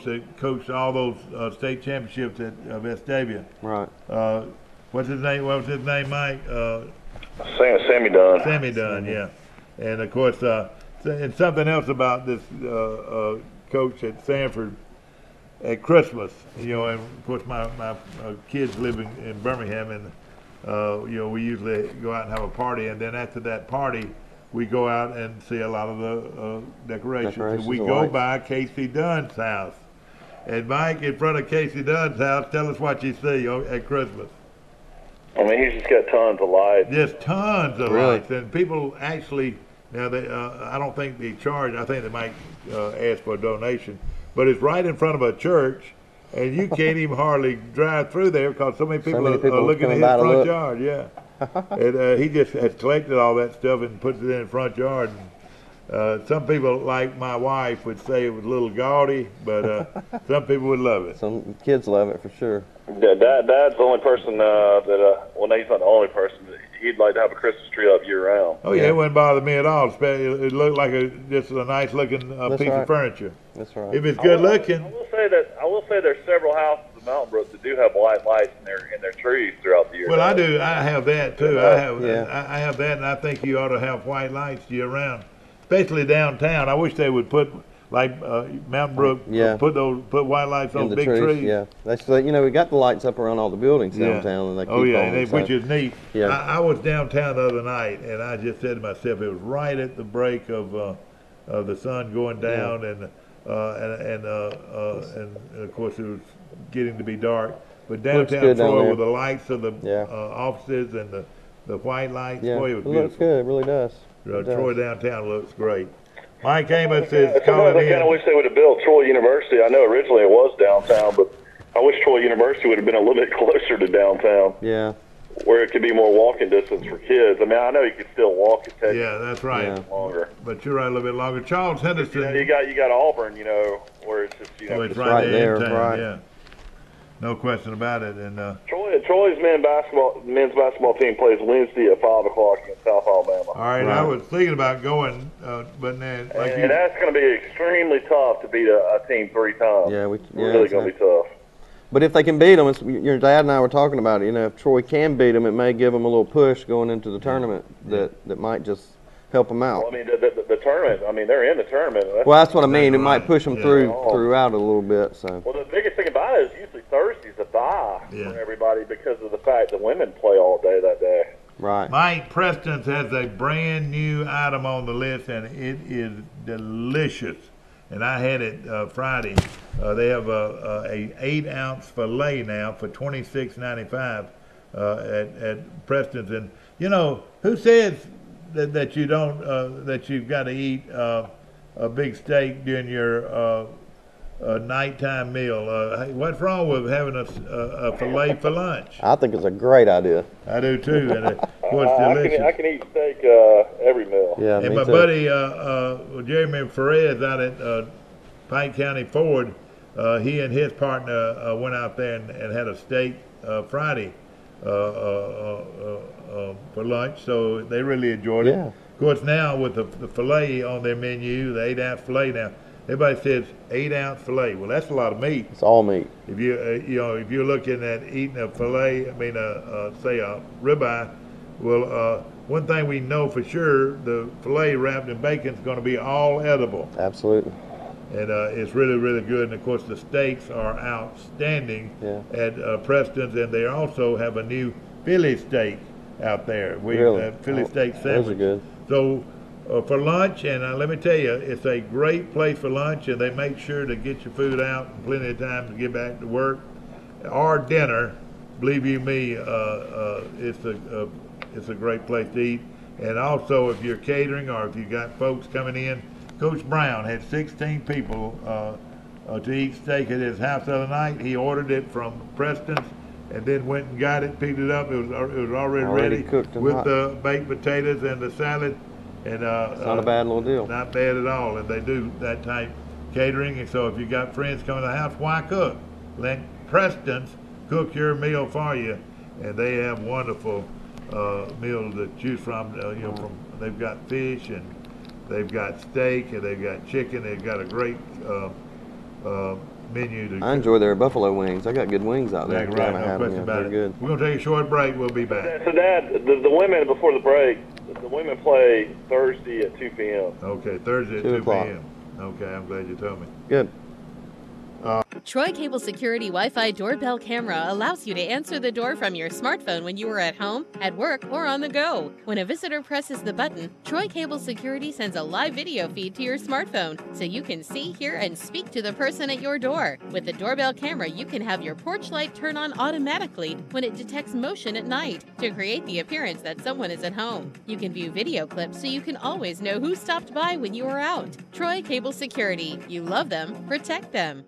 Speaker 2: that coached all those state championships at Vestavia.
Speaker 3: Right.
Speaker 2: What's his name? What was his name, Mike?
Speaker 14: Sammy Dunn.
Speaker 2: Sammy Dunn, yeah. And of course, and something else about this coach at Sanford at Christmas, and of course my kids live in Birmingham, and we usually go out and have a party, and then after that party, we go out and see a lot of the decorations. And we go by Casey Dunn's house. And Mike, in front of Casey Dunn's house, tell us what you see at Christmas.
Speaker 14: I mean, he's just got tons of lights.
Speaker 2: Just tons of lights, and people actually now they I don't think they charge. I think they might ask for a donation, but it's right in front of a church, and you can't even hardly drive through there because so many people are looking at his front yard. Yeah, and he just has collected all that stuff and puts it in the front yard. And, some people, like my wife, would say it was a little gaudy, but some people would love it.
Speaker 3: Some kids love it for sure.
Speaker 14: Yeah, Dad's the only person well, no, he's not the only person. He'd like to have a Christmas tree up year round.
Speaker 2: Oh yeah, it wouldn't bother me at all. It looked like just a nice looking piece of furniture.
Speaker 3: That's right.
Speaker 2: If it's good looking.
Speaker 14: I will say there's several houses in Mountain Brook that do have white lights in their trees throughout the year.
Speaker 2: Well, I do. I have that too. I have that, and I think you ought to have white lights year round, especially downtown. I wish they would put. Like Mountain Brook, put white lights on big trees.
Speaker 3: Yeah, that's we got the lights up around all the buildings downtown, and they keep on.
Speaker 2: Which is neat.
Speaker 3: Yeah,
Speaker 2: I was downtown the other night, and I just said to myself, it was right at the break of the sun going down, and of course it was getting to be dark. But downtown Troy, with the lights of the offices and the white lights, boy, it was beautiful.
Speaker 3: It looks good. It really does.
Speaker 2: Troy downtown looks great. Mike Amos is calling in.
Speaker 14: I kind of wish they would have built Troy University. I know originally it was downtown, but I wish Troy University would have been a little bit closer to downtown.
Speaker 3: Yeah.
Speaker 14: Where it could be more walking distance for kids. I mean, I know you could still walk it.
Speaker 2: Yeah, that's right.
Speaker 14: Yeah. Longer.
Speaker 2: But you're right, a little bit longer. Charles Henderson.
Speaker 14: You got Auburn, where it's just
Speaker 2: it's right there in town. Yeah. No question about it. And
Speaker 14: Troy's men's basketball team plays Wednesday at 5:00 against South Alabama.
Speaker 2: All right, I was thinking about going, but then
Speaker 14: and that's going to be extremely tough to beat a team 3 times.
Speaker 3: Yeah,
Speaker 14: really going to be tough.
Speaker 3: But if they can beat them, your dad and I were talking about it. If Troy can beat them, it may give them a little push going into the tournament that might just help them out.
Speaker 14: Well, I mean, the tournament. I mean, they're in the tournament.
Speaker 3: That's what I mean. It might push them throughout a little bit. So.
Speaker 14: Well, the biggest thing about it is usually Thursday's a bye for everybody because of the fact that women play all day that day.
Speaker 3: Right.
Speaker 2: Mike Preston's has a brand new item on the list, and it is delicious. And I had it Friday. They have a 8-ounce fillet now for $26.95 at Preston's. And who says that you don't that you've got to eat a big steak during your nighttime meal? What's wrong with having a fillet for lunch?
Speaker 3: I think it's a great idea.
Speaker 2: I do too, and it's delicious.
Speaker 14: I can eat steak every meal.
Speaker 3: Yeah,
Speaker 2: and my buddy Jeremy Perez out at Pike County Ford, he and his partner went out there and had a steak Friday for lunch, so they really enjoyed it. Of course, now with the filet on their menu, the 8-ounce filet now, everybody says 8-ounce filet. Well, that's a lot of meat.
Speaker 3: It's all meat.
Speaker 2: If you if you're looking at eating a filet, say a ribeye, well, one thing we know for sure, the filet wrapped in bacon is going to be all edible.
Speaker 3: Absolutely.
Speaker 2: And it's really, really good. And, of course, the steaks are outstanding at Preston's. And they also have a new Philly steak out there.
Speaker 3: Really?
Speaker 2: Philly steak
Speaker 3: Those
Speaker 2: sandwich.
Speaker 3: are good.
Speaker 2: So for lunch, and let me tell you, it's a great place for lunch, and they make sure to get your food out in plenty of time to get back to work. Or dinner, believe you me, it's a great place to eat. And also, if you're catering or if you got folks coming in, Coach Brown had 16 people to eat steak at his house the other night. He ordered it from Preston's and then went and got it, picked it up. It was already ready
Speaker 3: cooked and
Speaker 2: with
Speaker 3: hot.
Speaker 2: the baked potatoes and the salad. And
Speaker 3: It's not a bad little deal.
Speaker 2: Not bad at all. And they do that type catering. And so if you got friends coming to the house, why cook? Let Preston's cook your meal for you, and they have wonderful meals to choose from. They've got fish and they've got steak and they've got chicken. They've got a great menu.
Speaker 3: I enjoy their buffalo wings. I got good wings out there.
Speaker 2: Right, no question about it.
Speaker 3: Good.
Speaker 2: We're going to take a short break. We'll be back.
Speaker 14: So, Dad, the women, before the break, the women play Thursday at 2 p.m.
Speaker 2: Okay, Thursday at 2 p.m. Okay, I'm glad you told me.
Speaker 3: Good.
Speaker 15: Troy Cable Security Wi-Fi doorbell camera allows you to answer the door from your smartphone when you are at home, at work, or on the go. When a visitor presses the button, Troy Cable Security sends a live video feed to your smartphone so you can see, hear, and speak to the person at your door. With the doorbell camera, you can have your porch light turn on automatically when it detects motion at night to create the appearance that someone is at home. You can view video clips so you can always know who stopped by when you are out. Troy Cable Security. You love them, protect them.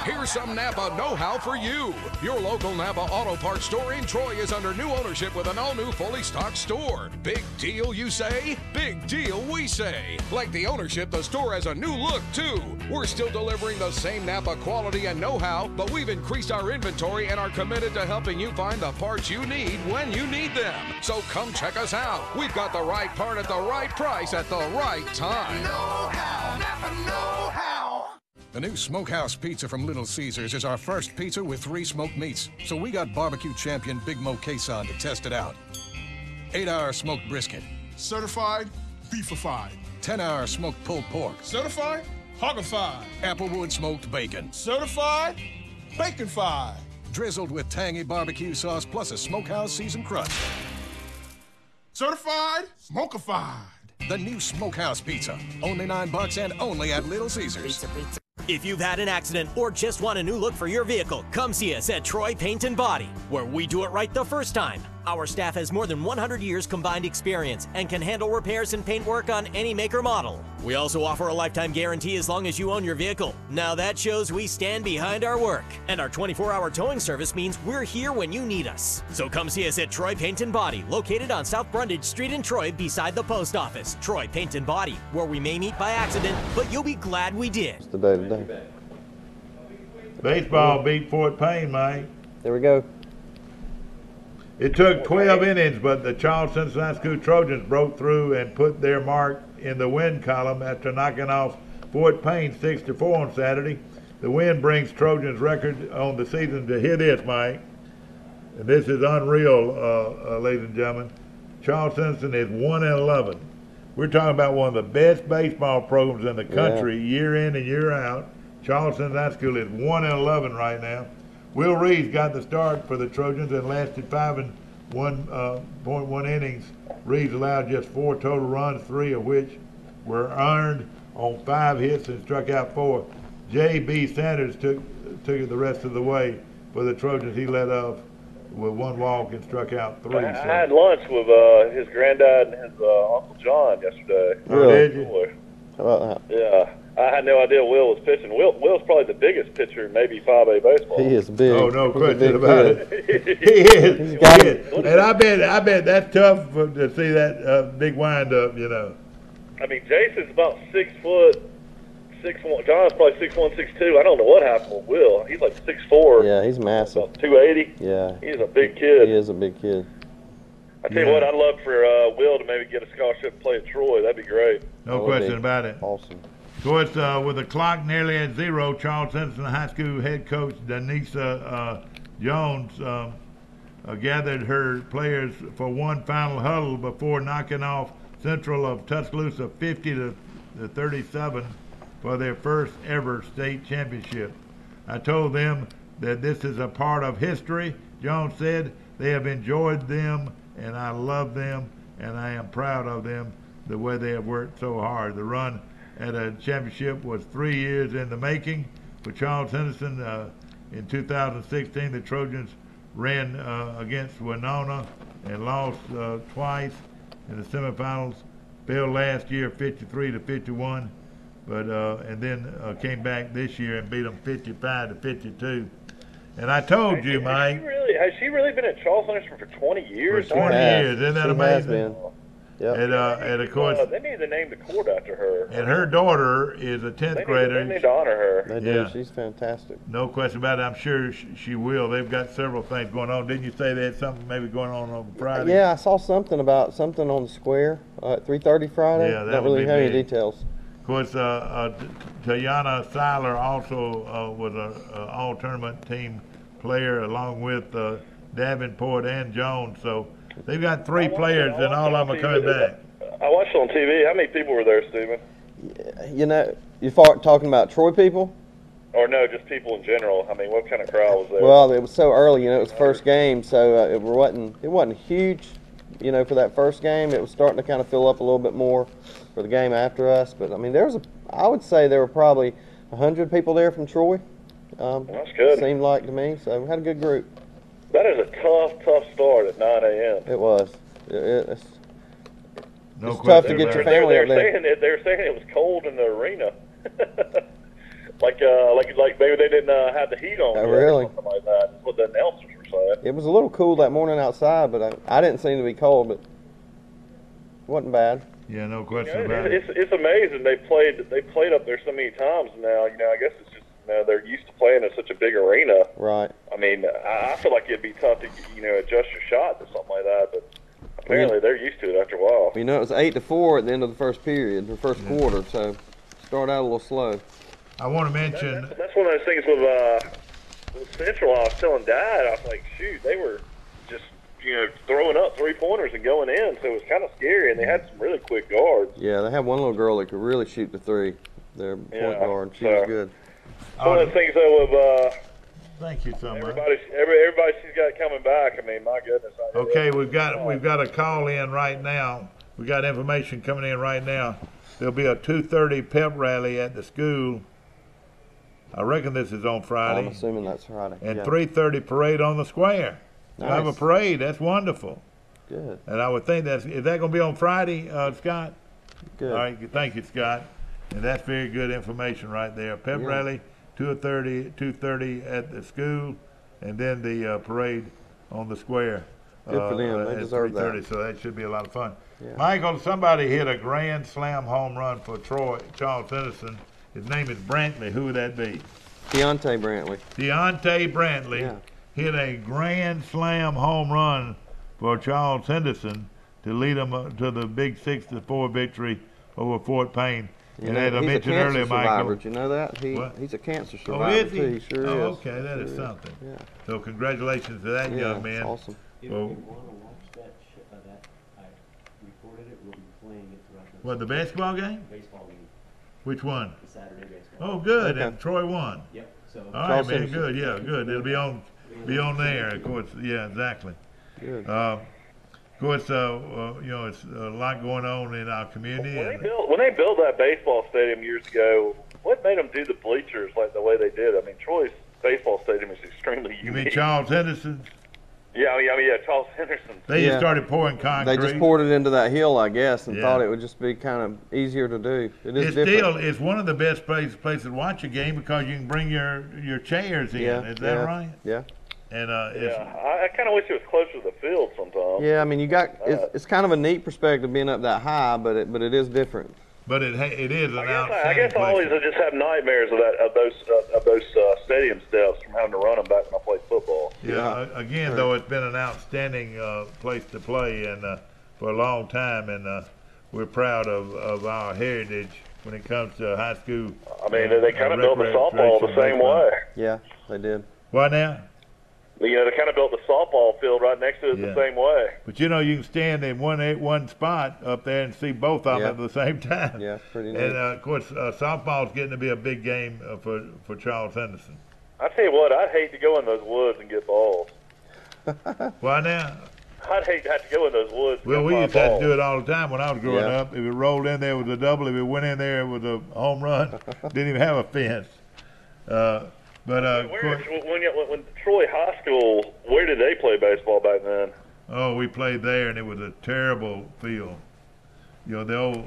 Speaker 16: Here's some Napa know-how for you. Your local Napa Auto Parts store in Troy is under new ownership with an all-new fully stocked store. Big deal, you say? Big deal, we say. Like the ownership, the store has a new look, too. We're still delivering the same Napa quality and know-how, but we've increased our inventory and are committed to helping you find the parts you need when you need them. So come check us out. We've got the right part at the right price at the right time.
Speaker 17: Know-how, Napa know-how.
Speaker 16: The new Smokehouse Pizza from Little Caesars is our first pizza with 3 smoked meats, so we got barbecue champion Big Mo Quezon to test it out. 8-hour smoked brisket.
Speaker 17: Certified beefified.
Speaker 16: 10-hour smoked pulled pork.
Speaker 17: Certified hoggified.
Speaker 16: Applewood smoked bacon.
Speaker 17: Certified baconfied.
Speaker 16: Drizzled with tangy barbecue sauce plus a Smokehouse seasoned crust.
Speaker 17: Certified smokified.
Speaker 16: The new Smokehouse Pizza. Only $9 and only at Little Caesars.
Speaker 18: If you've had an accident or just want a new look for your vehicle, come see us at Troy Paint and Body, where we do it right the first time. Our staff has more than 100 years combined experience and can handle repairs and paint work on any make or model. We also offer a lifetime guarantee as long as you own your vehicle. Now that shows we stand behind our work. And our 24-hour towing service means we're here when you need us. So come see us at Troy Paint and Body, located on South Brundage Street in Troy beside the post office. Troy Paint and Body, where we may meet by accident, but you'll be glad we did.
Speaker 3: It's the day-to-day.
Speaker 2: Baseball beat Fort Payne, Mike.
Speaker 3: There we go.
Speaker 2: It took 12 innings, but the Charles Cincinnati School Trojans broke through and put their mark in the win column after knocking off Fort Payne 6-4 on Saturday. The win brings Trojans' record on the season to hear this, Mike. And this is unreal, ladies and gentlemen. Charles Cincinnati is 1-11. We're talking about one of the best baseball programs in the country, year in and year out. Charles Cincinnati School is 1-11 right now. Will Reeves got the start for the Trojans and lasted 5 1.1 innings. Reeves allowed just 4 total runs, 3 of which were earned on 5 hits and struck out 4. J.B. Sanders took it the rest of the way for the Trojans. He led off with 1 walk and struck out 3.
Speaker 14: I had lunch with his granddad and his Uncle John yesterday.
Speaker 3: Really?
Speaker 2: Did you?
Speaker 3: How about that?
Speaker 14: Yeah. I had no idea Will was pitching. Will's probably the biggest pitcher in maybe 5A baseball.
Speaker 3: He is big.
Speaker 2: Oh, no
Speaker 3: He's a
Speaker 2: question
Speaker 3: big
Speaker 2: about
Speaker 3: kid.
Speaker 2: it. He is.
Speaker 3: He's
Speaker 2: He
Speaker 3: got
Speaker 2: is. And I bet that's tough to see that big wind-up, you know.
Speaker 14: I mean, Jason's about 6 foot, 6'1". John's probably 6'1", 6'2". I don't know what happened with Will. He's like 6'4".
Speaker 3: Yeah, he's massive.
Speaker 14: About 280.
Speaker 3: Yeah.
Speaker 14: He's a big kid.
Speaker 3: He is a big kid.
Speaker 14: I tell you what, I'd love for Will to maybe get a scholarship and play at Troy. That'd be great.
Speaker 2: No question about it.
Speaker 3: Awesome.
Speaker 2: Of course, with the clock nearly at 0, Charles Cincinnati High School head coach Denisa Jones gathered her players for one final huddle before knocking off Central of Tuscaloosa 50-37 for their first ever state championship. I told them that this is a part of history, Jones said. they have enjoyed them, and I love them, and I am proud of them, the way they have worked so hard. The run at a championship was 3 years in the making. For Charles Henderson, in 2016, the Trojans ran against Winona and lost twice in the semifinals. Failed last year 53-51, but and then came back this year and beat them 55-52. And I told you, Mike.
Speaker 14: Has she really been at Charles Henderson for 20 years?
Speaker 2: For 20 years, isn't that amazing?
Speaker 3: Yep.
Speaker 2: And of course,
Speaker 14: they need to name the court after her.
Speaker 2: And her daughter is a 10th grader.
Speaker 14: They need to honor her.
Speaker 3: They do. She's fantastic.
Speaker 2: No question about it. I'm sure she will. They've got several things going on. Didn't you say they had something maybe going on Friday?
Speaker 3: Yeah, I saw something about something on the square at 3:30 Friday.
Speaker 2: Yeah, that
Speaker 3: Don't
Speaker 2: would
Speaker 3: really
Speaker 2: be
Speaker 3: have any
Speaker 2: big.
Speaker 3: details.
Speaker 2: Of course, Tayana Seiler also was an all-tournament team player along with Davenport and Jones. So they've got 3 players, and all of them are coming back.
Speaker 14: I watched it on TV. How many people were there, Stephen?
Speaker 3: You know, you're talking about Troy people?
Speaker 14: Or no, just people in general. I mean, what kind of crowd was there?
Speaker 3: Well, it was so early. You know, it was first game, so it wasn't huge. You know, for that first game, it was starting to kind of fill up a little bit more for the game after us. But I mean, I would say there were probably 100 people there from Troy.
Speaker 14: That's good.
Speaker 3: Seemed like to me. So we had a good group.
Speaker 14: That is a tough start at 9 a.m.
Speaker 3: It was. It's
Speaker 2: No
Speaker 3: it's tough to get your family up there.
Speaker 14: They were saying it was cold in the arena. like maybe they didn't have the heat on.
Speaker 3: Oh, really?
Speaker 14: Or something like that. That's what the announcers were saying.
Speaker 3: It was a little cool that morning outside, but I didn't seem to be cold, but it wasn't bad.
Speaker 2: Yeah, no question about
Speaker 14: it. It's amazing. They played up there so many times now. You know, I guess it's just they're used to playing in such a big arena.
Speaker 3: Right.
Speaker 14: I mean, I feel like it'd be tough to adjust your shot or something like that, but apparently they're used to it after a while.
Speaker 3: You know, it was 8-4 at the end of the first period, the first quarter, so started out a little slow.
Speaker 2: I want to mention
Speaker 14: that's one of those things with Central. I was telling Dad, I was like, shoot, they were just throwing up 3-pointers and going in, so it was kind of scary, and they had some really quick guards.
Speaker 3: Yeah, they had one little girl that could really shoot the 3. Their point guard, she was good.
Speaker 14: One of the things though of
Speaker 2: thank you so much.
Speaker 14: Everybody she's got coming back. I mean, my goodness.
Speaker 2: Okay, we've got a call in right now. We got information coming in right now. There'll be a 2:30 pep rally at the school. I reckon this is on Friday.
Speaker 3: I'm assuming that's Friday.
Speaker 2: And
Speaker 3: yeah.
Speaker 2: 3:30 parade on the square.
Speaker 3: Nice.
Speaker 2: Have a parade. That's wonderful.
Speaker 3: Good.
Speaker 2: And I would think is that going to be on Friday, Scott?
Speaker 3: Good.
Speaker 2: All right. Thank you, Scott. And that's very good information right there. Pep rally. 2:30 at the school, and then the parade on the square.
Speaker 3: Good for them. They deserve that.
Speaker 2: So that should be a lot of fun.
Speaker 3: Yeah.
Speaker 2: Michael, somebody hit a grand slam home run for Charles Henderson. His name is Brantley. Who would that be?
Speaker 3: Deontay Brantley.
Speaker 2: Deontay Brantley hit a grand slam home run for Charles Henderson to lead them to the big 6-4 victory over Fort Payne. And as I mentioned earlier, Michael.
Speaker 3: Did you know that? He's a cancer survivor.
Speaker 2: Oh, is he?
Speaker 3: Too. He sure is.
Speaker 2: Okay, that is something.
Speaker 3: Yeah.
Speaker 2: So congratulations to that young man.
Speaker 3: Awesome.
Speaker 19: If you want to watch that, I recorded it. We'll be playing it throughout the
Speaker 2: What, the basketball game?
Speaker 19: Baseball game.
Speaker 2: Which one?
Speaker 19: The Saturday baseball.
Speaker 2: Oh, good.
Speaker 3: Okay.
Speaker 2: And Troy won.
Speaker 19: Yep. So.
Speaker 2: All right, man. Good. Yeah, good. It'll be on there. Of course. Yeah, exactly.
Speaker 3: Good.
Speaker 2: Of course, it's a lot going on in our community.
Speaker 14: When they built that baseball stadium years ago, what made them do the bleachers like the way they did? I mean, Troy's baseball stadium is extremely unique.
Speaker 2: You mean Charles Henderson?
Speaker 14: Yeah, Charles Henderson.
Speaker 2: They just started pouring concrete.
Speaker 3: They just poured it into that hill, I guess, and thought it would just be kind of easier to do.
Speaker 2: It's one of the best places to watch a game because you can bring your chairs in. Is that right?
Speaker 3: Yeah.
Speaker 2: And
Speaker 14: I kind of wish it was closer to the field sometimes.
Speaker 3: Yeah, I mean, it's kind of a neat perspective being up that high, but it is different.
Speaker 2: But it is an outstanding
Speaker 14: I guess I always just have nightmares of those stadium steps from having to run them back when I played football.
Speaker 2: Yeah. Again, though, it's been an outstanding place to play and for a long time, and we're proud of our heritage when it comes to high school.
Speaker 14: I mean, they kind of built the softball the same way.
Speaker 3: Yeah, they did.
Speaker 2: What now?
Speaker 14: They kind of built the softball field right next to it the same way.
Speaker 2: But you can stand in one spot up there and see both of them at the same time.
Speaker 3: Yeah, pretty neat.
Speaker 2: And of course, softball's getting to be a big game for Charles Henderson.
Speaker 14: I tell you what, I'd hate to go in those woods and get balls.
Speaker 2: Why now?
Speaker 14: I'd hate to have to go in those woods.
Speaker 2: Well, we used to have to do it all the time when I was growing up. If it rolled in there, it was a double. If it went in there, it was a home run. Didn't even have a fence. When
Speaker 14: Troy High School, where did they play baseball back then?
Speaker 2: Oh, we played there, and it was a terrible field. You know,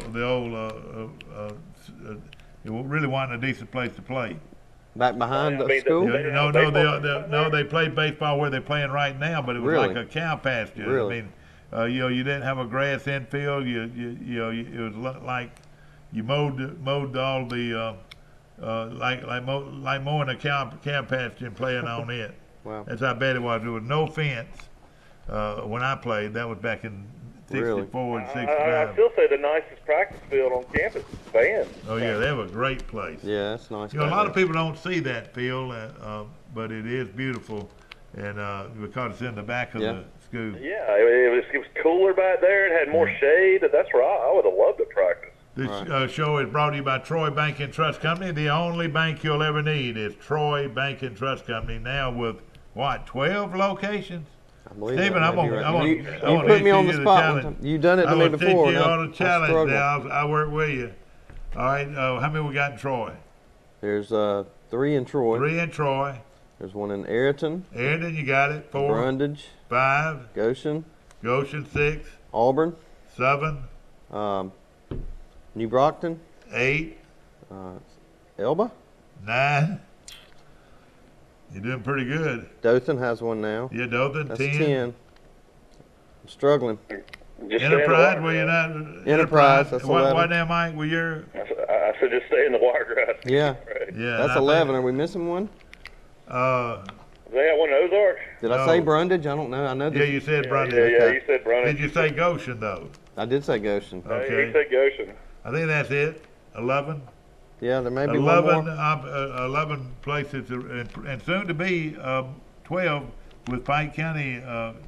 Speaker 2: it really wasn't a decent place to play.
Speaker 3: Back behind the school?
Speaker 2: No, they played baseball where they're playing right now, but it was like a cow pasture.
Speaker 3: Really?
Speaker 2: I mean, you didn't have a grass infield. It was like you mowed all the like mowing a cow pasture and playing on it.
Speaker 3: Wow.
Speaker 2: That's how bad it was. There was no fence when I played. That was back in 64 and 65.
Speaker 14: I still say the nicest practice field on campus is Van.
Speaker 2: Oh yeah, they have a great place.
Speaker 3: Yeah, that's nice.
Speaker 2: You know, a lot of people don't see that field, but it is beautiful, and because it's in the back of the school.
Speaker 14: Yeah, it was cooler back there. It had more shade. That's where I would have loved to practice.
Speaker 2: This show is brought to you by Troy Bank and Trust Company. The only bank you'll ever need is Troy Bank and Trust Company. Now with what, 12 locations? Stephen, I'm gonna
Speaker 3: you put me on the spot. You done it to me before.
Speaker 2: I'm gonna take you on a challenge now. I'll work with you. All right. How many we got in Troy?
Speaker 3: There's 3 in Troy.
Speaker 2: 3 in Troy.
Speaker 3: There's 1 in Ayrton.
Speaker 2: Ayrton, you got it. 4.
Speaker 3: Brundage.
Speaker 2: 5.
Speaker 3: Goshen.
Speaker 2: Goshen, 6.
Speaker 3: Auburn.
Speaker 2: 7.
Speaker 3: New Brockton.
Speaker 2: 8.
Speaker 3: Elba.
Speaker 2: 9. You're doing pretty good.
Speaker 3: Dothan has 1 now.
Speaker 2: Yeah, Dothan,
Speaker 3: That's
Speaker 2: 10.
Speaker 3: I'm struggling.
Speaker 2: Enterprise, well, you're not.
Speaker 3: Enterprise, that's 11.
Speaker 2: What now, Mike? Well, you're.
Speaker 14: I said just stay in the Wiregrass.
Speaker 3: Yeah.
Speaker 2: Yeah.
Speaker 3: That's 11. Are we missing one?
Speaker 14: They got one in Ozark?
Speaker 3: Did I say Brundage? I don't know. I know.
Speaker 2: Yeah, you said Brundage.
Speaker 14: Yeah, you said Brundage.
Speaker 2: Did you say Goshen, though?
Speaker 3: I did say Goshen.
Speaker 2: Okay.
Speaker 14: You said Goshen.
Speaker 2: I think that's it. 11.
Speaker 3: Yeah, there may be
Speaker 2: 11,
Speaker 3: one more.
Speaker 2: 11 places, and soon to be 12 with Pike County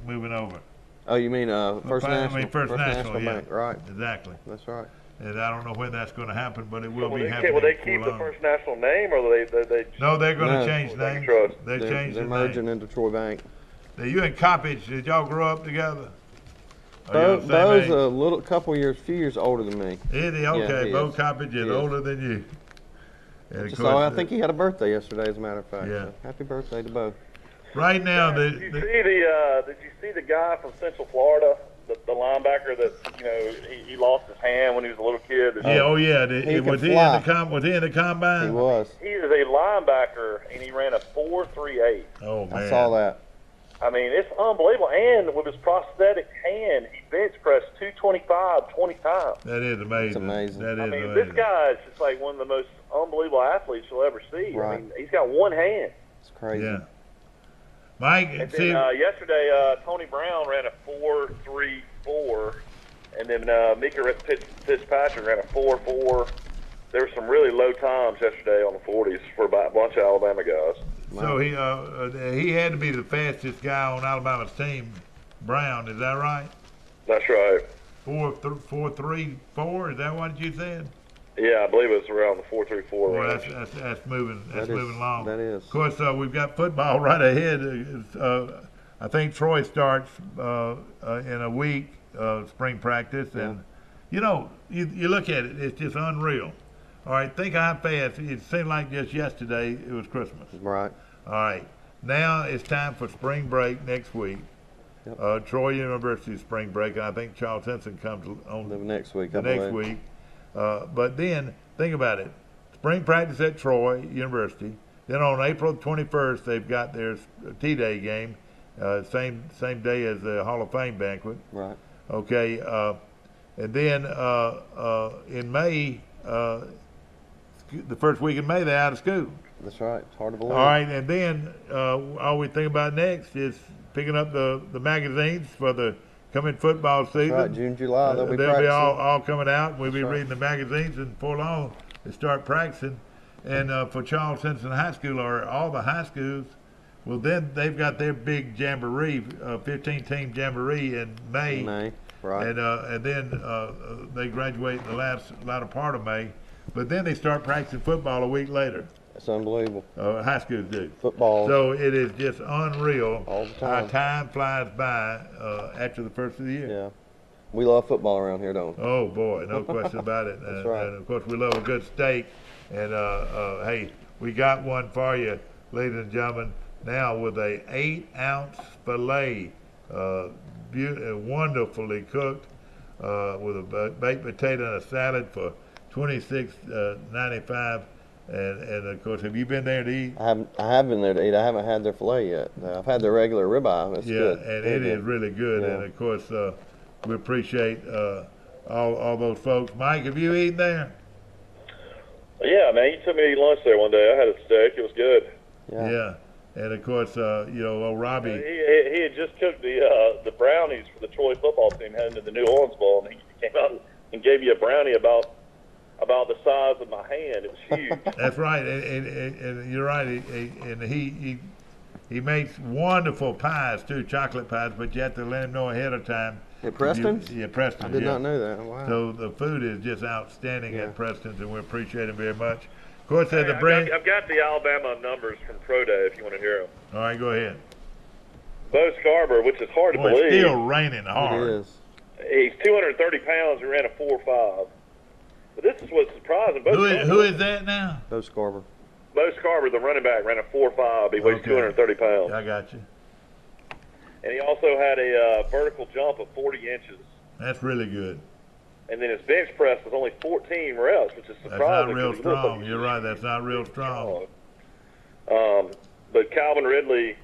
Speaker 2: moving over.
Speaker 3: Oh, you mean First National?
Speaker 2: First National, yeah.
Speaker 3: Bank, right.
Speaker 2: Exactly.
Speaker 3: That's right.
Speaker 2: And I don't know when that's going to happen, but it will be happening.
Speaker 14: Will they keep the First National name, or they?
Speaker 2: No, they're going to change names.
Speaker 3: They're merging into Troy Bank.
Speaker 2: Now, you and Coppage, did y'all grow up together?
Speaker 3: Bo's a few years older than me.
Speaker 2: Is he? Okay, Bo Coppage is older than you.
Speaker 3: And of course, I think he had a birthday yesterday, as a matter of fact.
Speaker 2: Yeah.
Speaker 3: So happy birthday to Bo.
Speaker 2: Right now,
Speaker 14: did you see the guy from Central Florida, the linebacker that he lost his hand when he was a little kid?
Speaker 2: Was he in the combine?
Speaker 3: He was.
Speaker 14: He is a linebacker, and he ran a 4.38.
Speaker 2: Oh man,
Speaker 3: I saw that.
Speaker 14: I mean, it's unbelievable. And with his prosthetic hand, he bench pressed 225 20 times.
Speaker 2: That is amazing.
Speaker 3: It's amazing.
Speaker 2: That is amazing.
Speaker 14: This guy is just like one of the most unbelievable athletes you'll ever see.
Speaker 3: Right.
Speaker 14: I mean, he's got one hand.
Speaker 3: It's crazy.
Speaker 2: Yeah. Mike,
Speaker 14: and then yesterday, Tony Brown ran a 4.34, and then Mika Fitzpatrick ran a 4.4. There were some really low times yesterday on the 40s for a bunch of Alabama guys.
Speaker 2: So he had to be the fastest guy on Alabama's team, Brown. Is that right?
Speaker 14: That's right.
Speaker 2: 4.34. Is that what you said?
Speaker 14: Yeah, I believe it's around the 4.34
Speaker 2: Well,
Speaker 14: range.
Speaker 2: that's moving. That's moving along.
Speaker 3: That is.
Speaker 2: Of course, we've got football right ahead. I think Troy starts in a week, spring practice, and you look at it, it's just unreal. All right, think how fast. It seemed like just yesterday it was Christmas.
Speaker 3: Right.
Speaker 2: All right, now it's time for spring break next week. Yep. Troy University spring break, and I think Charles Henson comes on
Speaker 3: the next week.
Speaker 2: But then, think about it. Spring practice at Troy University. Then on April 21st, they've got their T-Day game, same day as the Hall of Fame banquet.
Speaker 3: Right.
Speaker 2: Okay. And then in May, the first week in May, they're out of school.
Speaker 3: That's right. It's hard to believe.
Speaker 2: All right. And then all we think about next is picking up the magazines for the coming football season.
Speaker 3: That's right, June, July, they'll be
Speaker 2: all coming out. We'll be reading the magazines, and before long, they start practicing. And for Charles Henson High School, or all the high schools, well, then they've got their big jamboree, 15-team jamboree in May.
Speaker 3: Right.
Speaker 2: And then they graduate in the latter part of May. But then they start practicing football a week later.
Speaker 3: It's unbelievable.
Speaker 2: High schools do.
Speaker 3: Football.
Speaker 2: So it is just unreal.
Speaker 3: All the time.
Speaker 2: How time flies by after the first of the year.
Speaker 3: Yeah. We love football around here, don't we?
Speaker 2: Oh, boy, no question about it.
Speaker 3: That's right.
Speaker 2: And, of course, we love a good steak. And, hey, we got one for you, ladies and gentlemen, now with a 8-ounce filet, wonderfully cooked, with a baked potato and a salad for $26.95. And of course, have you been there to eat?
Speaker 3: I have been there to eat. I haven't had their filet yet. I've had their regular ribeye. It's good.
Speaker 2: And it is really good.
Speaker 3: Yeah.
Speaker 2: And of course, we appreciate all those folks. Mike, have you eaten there?
Speaker 14: Yeah, man, you took me to eat lunch there one day. I had a steak. It was good.
Speaker 2: Yeah. And of course, old Robbie.
Speaker 14: He had just cooked the brownies for the Troy football team heading to the New Orleans Bowl, and he came out and gave you a brownie about the size of my hand. It was huge.
Speaker 2: That's right, and you're right. And he makes wonderful pies too, chocolate pies. But you have to let him know ahead of time.
Speaker 3: At Preston's?
Speaker 2: Yeah, Preston's.
Speaker 3: I did not know that. Wow.
Speaker 2: So the food is just outstanding at Preston's, and we appreciate him very much. Of course, the brand.
Speaker 14: I've got the Alabama numbers from Pro Day if you want to hear them.
Speaker 2: All right, go ahead.
Speaker 14: Bo Scarborough, which is hard to believe.
Speaker 2: It's still raining hard.
Speaker 3: It is.
Speaker 14: He's 230 pounds and ran a 4.5. But this is what's surprising.
Speaker 2: Who is that now?
Speaker 3: Bo Scarborough.
Speaker 14: Bo Scarborough, the running back, ran a 4.5. He weighs 230 pounds.
Speaker 2: I got you.
Speaker 14: And he also had a vertical jump of 40 inches.
Speaker 2: That's really good.
Speaker 14: And then his bench press was only 14 reps, which is surprising.
Speaker 2: That's not real strong. You're right. That's not real strong.
Speaker 14: But Calvin Ridley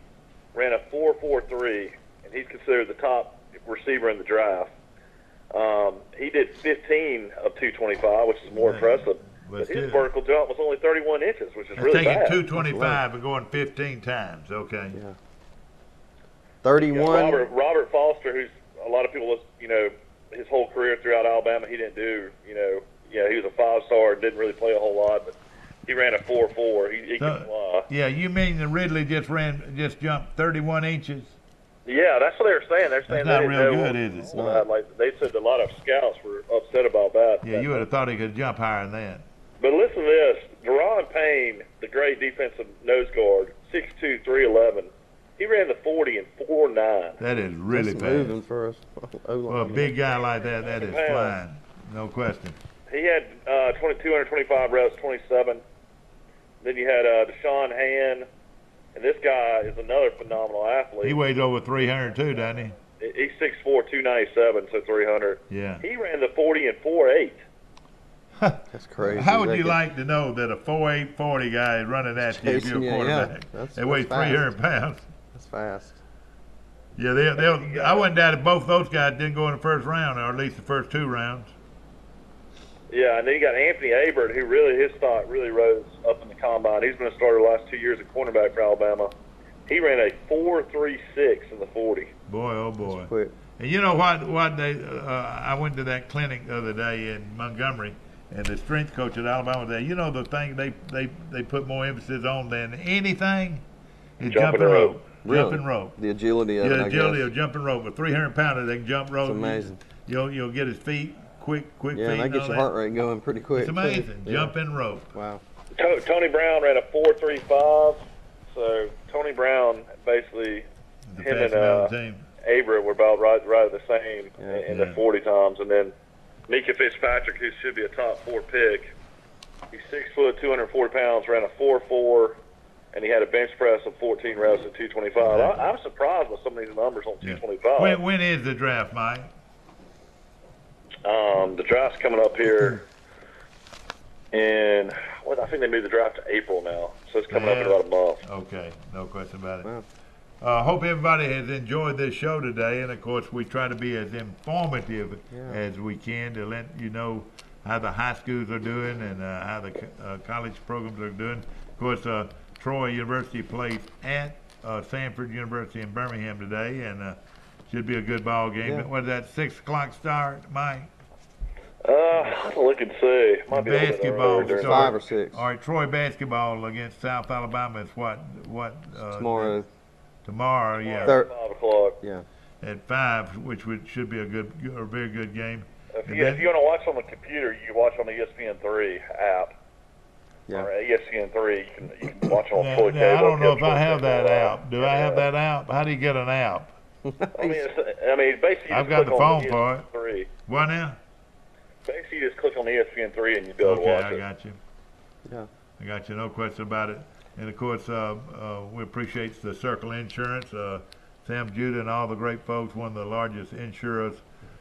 Speaker 14: ran a 4.43, and he's considered the top receiver in the draft. He did 15 of 225, which is more impressive. But his vertical jump was only 31 inches, which is really bad.
Speaker 2: Taking 225 and going 15 times. Okay.
Speaker 3: Yeah. 31.
Speaker 14: Robert Foster, who's a lot of people, his whole career throughout Alabama, he didn't do, he was a 5-star, didn't really play a whole lot, but he ran a 4.4. He can fly.
Speaker 2: Yeah, you mean that Ridley just jumped 31 inches?
Speaker 14: Yeah, that's what they were saying. They're saying
Speaker 2: that's not real good, is it?
Speaker 14: Like they said, a lot of scouts were upset about that.
Speaker 2: Yeah, you would have thought he could jump higher than that.
Speaker 14: But listen to this: Deron Payne, the great defensive nose guard, 6'2", 311. He ran the 40 in 4.9.
Speaker 2: That is really
Speaker 3: That's
Speaker 2: fast.
Speaker 3: moving for us.
Speaker 2: For a big guy like that, that is flying. No question.
Speaker 14: He had 225 reps, 27. Then you had Deshaun Hand. And this guy is another phenomenal athlete.
Speaker 2: He weighs over 300 too, doesn't he?
Speaker 14: He's 6'4", 297, so 300.
Speaker 2: Yeah.
Speaker 14: He ran the 40 in 4.8.
Speaker 3: That's crazy.
Speaker 2: How would you like to know that a 4.8 40 guy is running at you if you're a quarterback? They weigh 300 pounds.
Speaker 3: That's fast.
Speaker 2: Yeah, I wouldn't doubt if both those guys didn't go in the first round, or at least the first 2 rounds.
Speaker 14: Yeah, and then you got Anthony Abert, who his stock really rose up in the combine. He's been a starter the last 2 years at cornerback for Alabama. He ran a 4.36 in the 40.
Speaker 2: Boy, oh boy!
Speaker 3: Quick.
Speaker 2: And you know what? I went to that clinic the other day in Montgomery, and the strength coach at Alabama there. You know the thing they put more emphasis on than anything is jumping rope.
Speaker 3: Really?
Speaker 2: Jumping rope.
Speaker 3: The agility of it.
Speaker 2: The agility of jumping rope. With 300 pounder, they can jump rope.
Speaker 3: It's amazing.
Speaker 2: You'll get his feet quick
Speaker 3: yeah,
Speaker 2: feet.
Speaker 3: Yeah, that gets your heart rate going pretty quick.
Speaker 2: It's amazing. Jumping rope.
Speaker 3: Wow.
Speaker 14: Tony Brown ran a 4.35. So Tony Brown basically, him and Abert were about right the same in the 40 times, and then Mika Fitzpatrick, who should be a top 4 pick, he's 6 foot, 240 pounds, ran a 4.4, and he had a bench press of 14 reps at 225. I'm surprised with some of these numbers on 225.
Speaker 2: When is the draft, Mike?
Speaker 14: The draft's coming up here in, I think they moved the draft to April now, so it's coming up in about a month.
Speaker 2: Okay, no question about it. Hope everybody has enjoyed this show today, and of course we try to be as informative as we can to let you know how the high schools are doing and how the college programs are doing. Of course, Troy University plays at Samford University in Birmingham today, and should be a good ball game.
Speaker 3: Yeah.
Speaker 2: What is that, 6 o'clock start, Mike?
Speaker 14: I'll look and see. Might be
Speaker 2: basketball.
Speaker 3: 5 or 6.
Speaker 2: All right, Troy basketball against South Alabama is what?
Speaker 3: Tomorrow.
Speaker 2: Tomorrow, yeah.
Speaker 14: 5 o'clock.
Speaker 3: Yeah.
Speaker 2: At 5, which should be a very good game.
Speaker 14: If you want to watch on the computer, you can watch on the ESPN3 app. or ESPN3. You can watch on Troy Cable.
Speaker 2: I don't know if I have that app. Do I have that app? How do you get an app?
Speaker 14: I mean, basically, you
Speaker 2: I've
Speaker 14: just
Speaker 2: got the
Speaker 14: click
Speaker 2: phone
Speaker 14: on
Speaker 2: for it.
Speaker 14: ESPN3.
Speaker 2: What now?
Speaker 14: Basically, you just click on ESPN3 and you'll be able to watch
Speaker 2: Okay,
Speaker 14: it.
Speaker 2: I got you.
Speaker 3: Yeah.
Speaker 2: I got you. No question about it. And of course, we appreciate the Circle Insurance, Sam Judah, and all the great folks. One of the largest insurers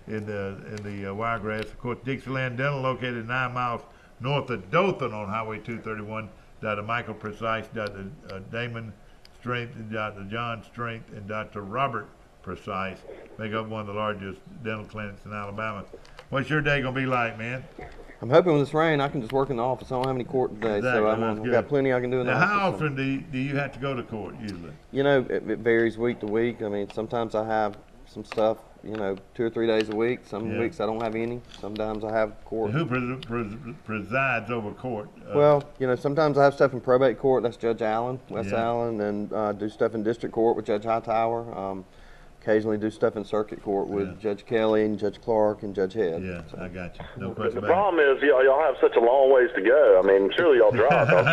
Speaker 2: in the Wiregrass. Of course, Dixieland Dental, located 9 miles north of Dothan on Highway 231. Dr. Michael Precise, Dr. Damon Strength, and Dr. John Strength, and Dr. Robert Precise make up one of the largest dental clinics in Alabama. What's your day gonna be like, man?
Speaker 3: I'm hoping with this rain, I can just work in the office. I don't have any court today, so I've got plenty I can do in the office.
Speaker 2: How often do you have to go to court usually?
Speaker 3: You know, it varies week to week. I mean, sometimes I have some stuff, 2 or 3 days a week. Some weeks I don't have any. Sometimes I have court.
Speaker 2: Who presides over court?
Speaker 3: Well, sometimes I have stuff in probate court. That's Judge Allen, Wes Allen, and do stuff in district court with Judge Hightower. Occasionally do stuff in circuit court with Judge Kelly and Judge Clark and Judge Head.
Speaker 2: Yeah, so. I got you. No question
Speaker 14: The
Speaker 2: about
Speaker 14: problem is y'all have such a long ways to go. I mean, surely y'all drive, don't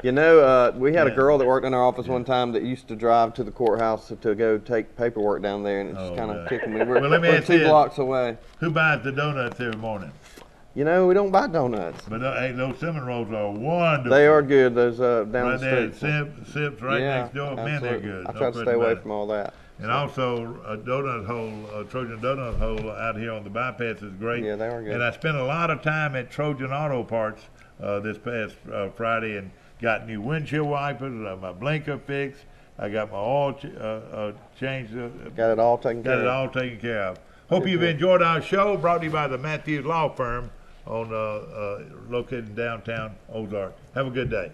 Speaker 14: you?
Speaker 3: We had a girl that worked in our office one time that used to drive to the courthouse to go take paperwork down there, and it just kind of tickled me.
Speaker 2: Well, let me
Speaker 3: we're
Speaker 2: ask
Speaker 3: 2
Speaker 2: you,
Speaker 3: blocks away.
Speaker 2: Who buys the donuts every morning?
Speaker 3: We don't buy donuts.
Speaker 2: But hey, those cinnamon rolls are wonderful.
Speaker 3: They are good. Those down
Speaker 2: right
Speaker 3: the street.
Speaker 2: There, Sips right next door.
Speaker 3: Absolutely.
Speaker 2: Man, they're good.
Speaker 3: I try to stay away from all that.
Speaker 2: And also, a donut hole, a Trojan donut hole out here on the bypass is great.
Speaker 3: Yeah, they are good.
Speaker 2: And I spent a lot of time at Trojan Auto Parts this past Friday and got new windshield wipers, my blinker fixed. I got my oil changed.
Speaker 3: Got it all taken care of.
Speaker 2: Got it all taken care of. Hope you've enjoyed our show, brought to you by the Matthews Law Firm, located in downtown Ozark. Have a good day.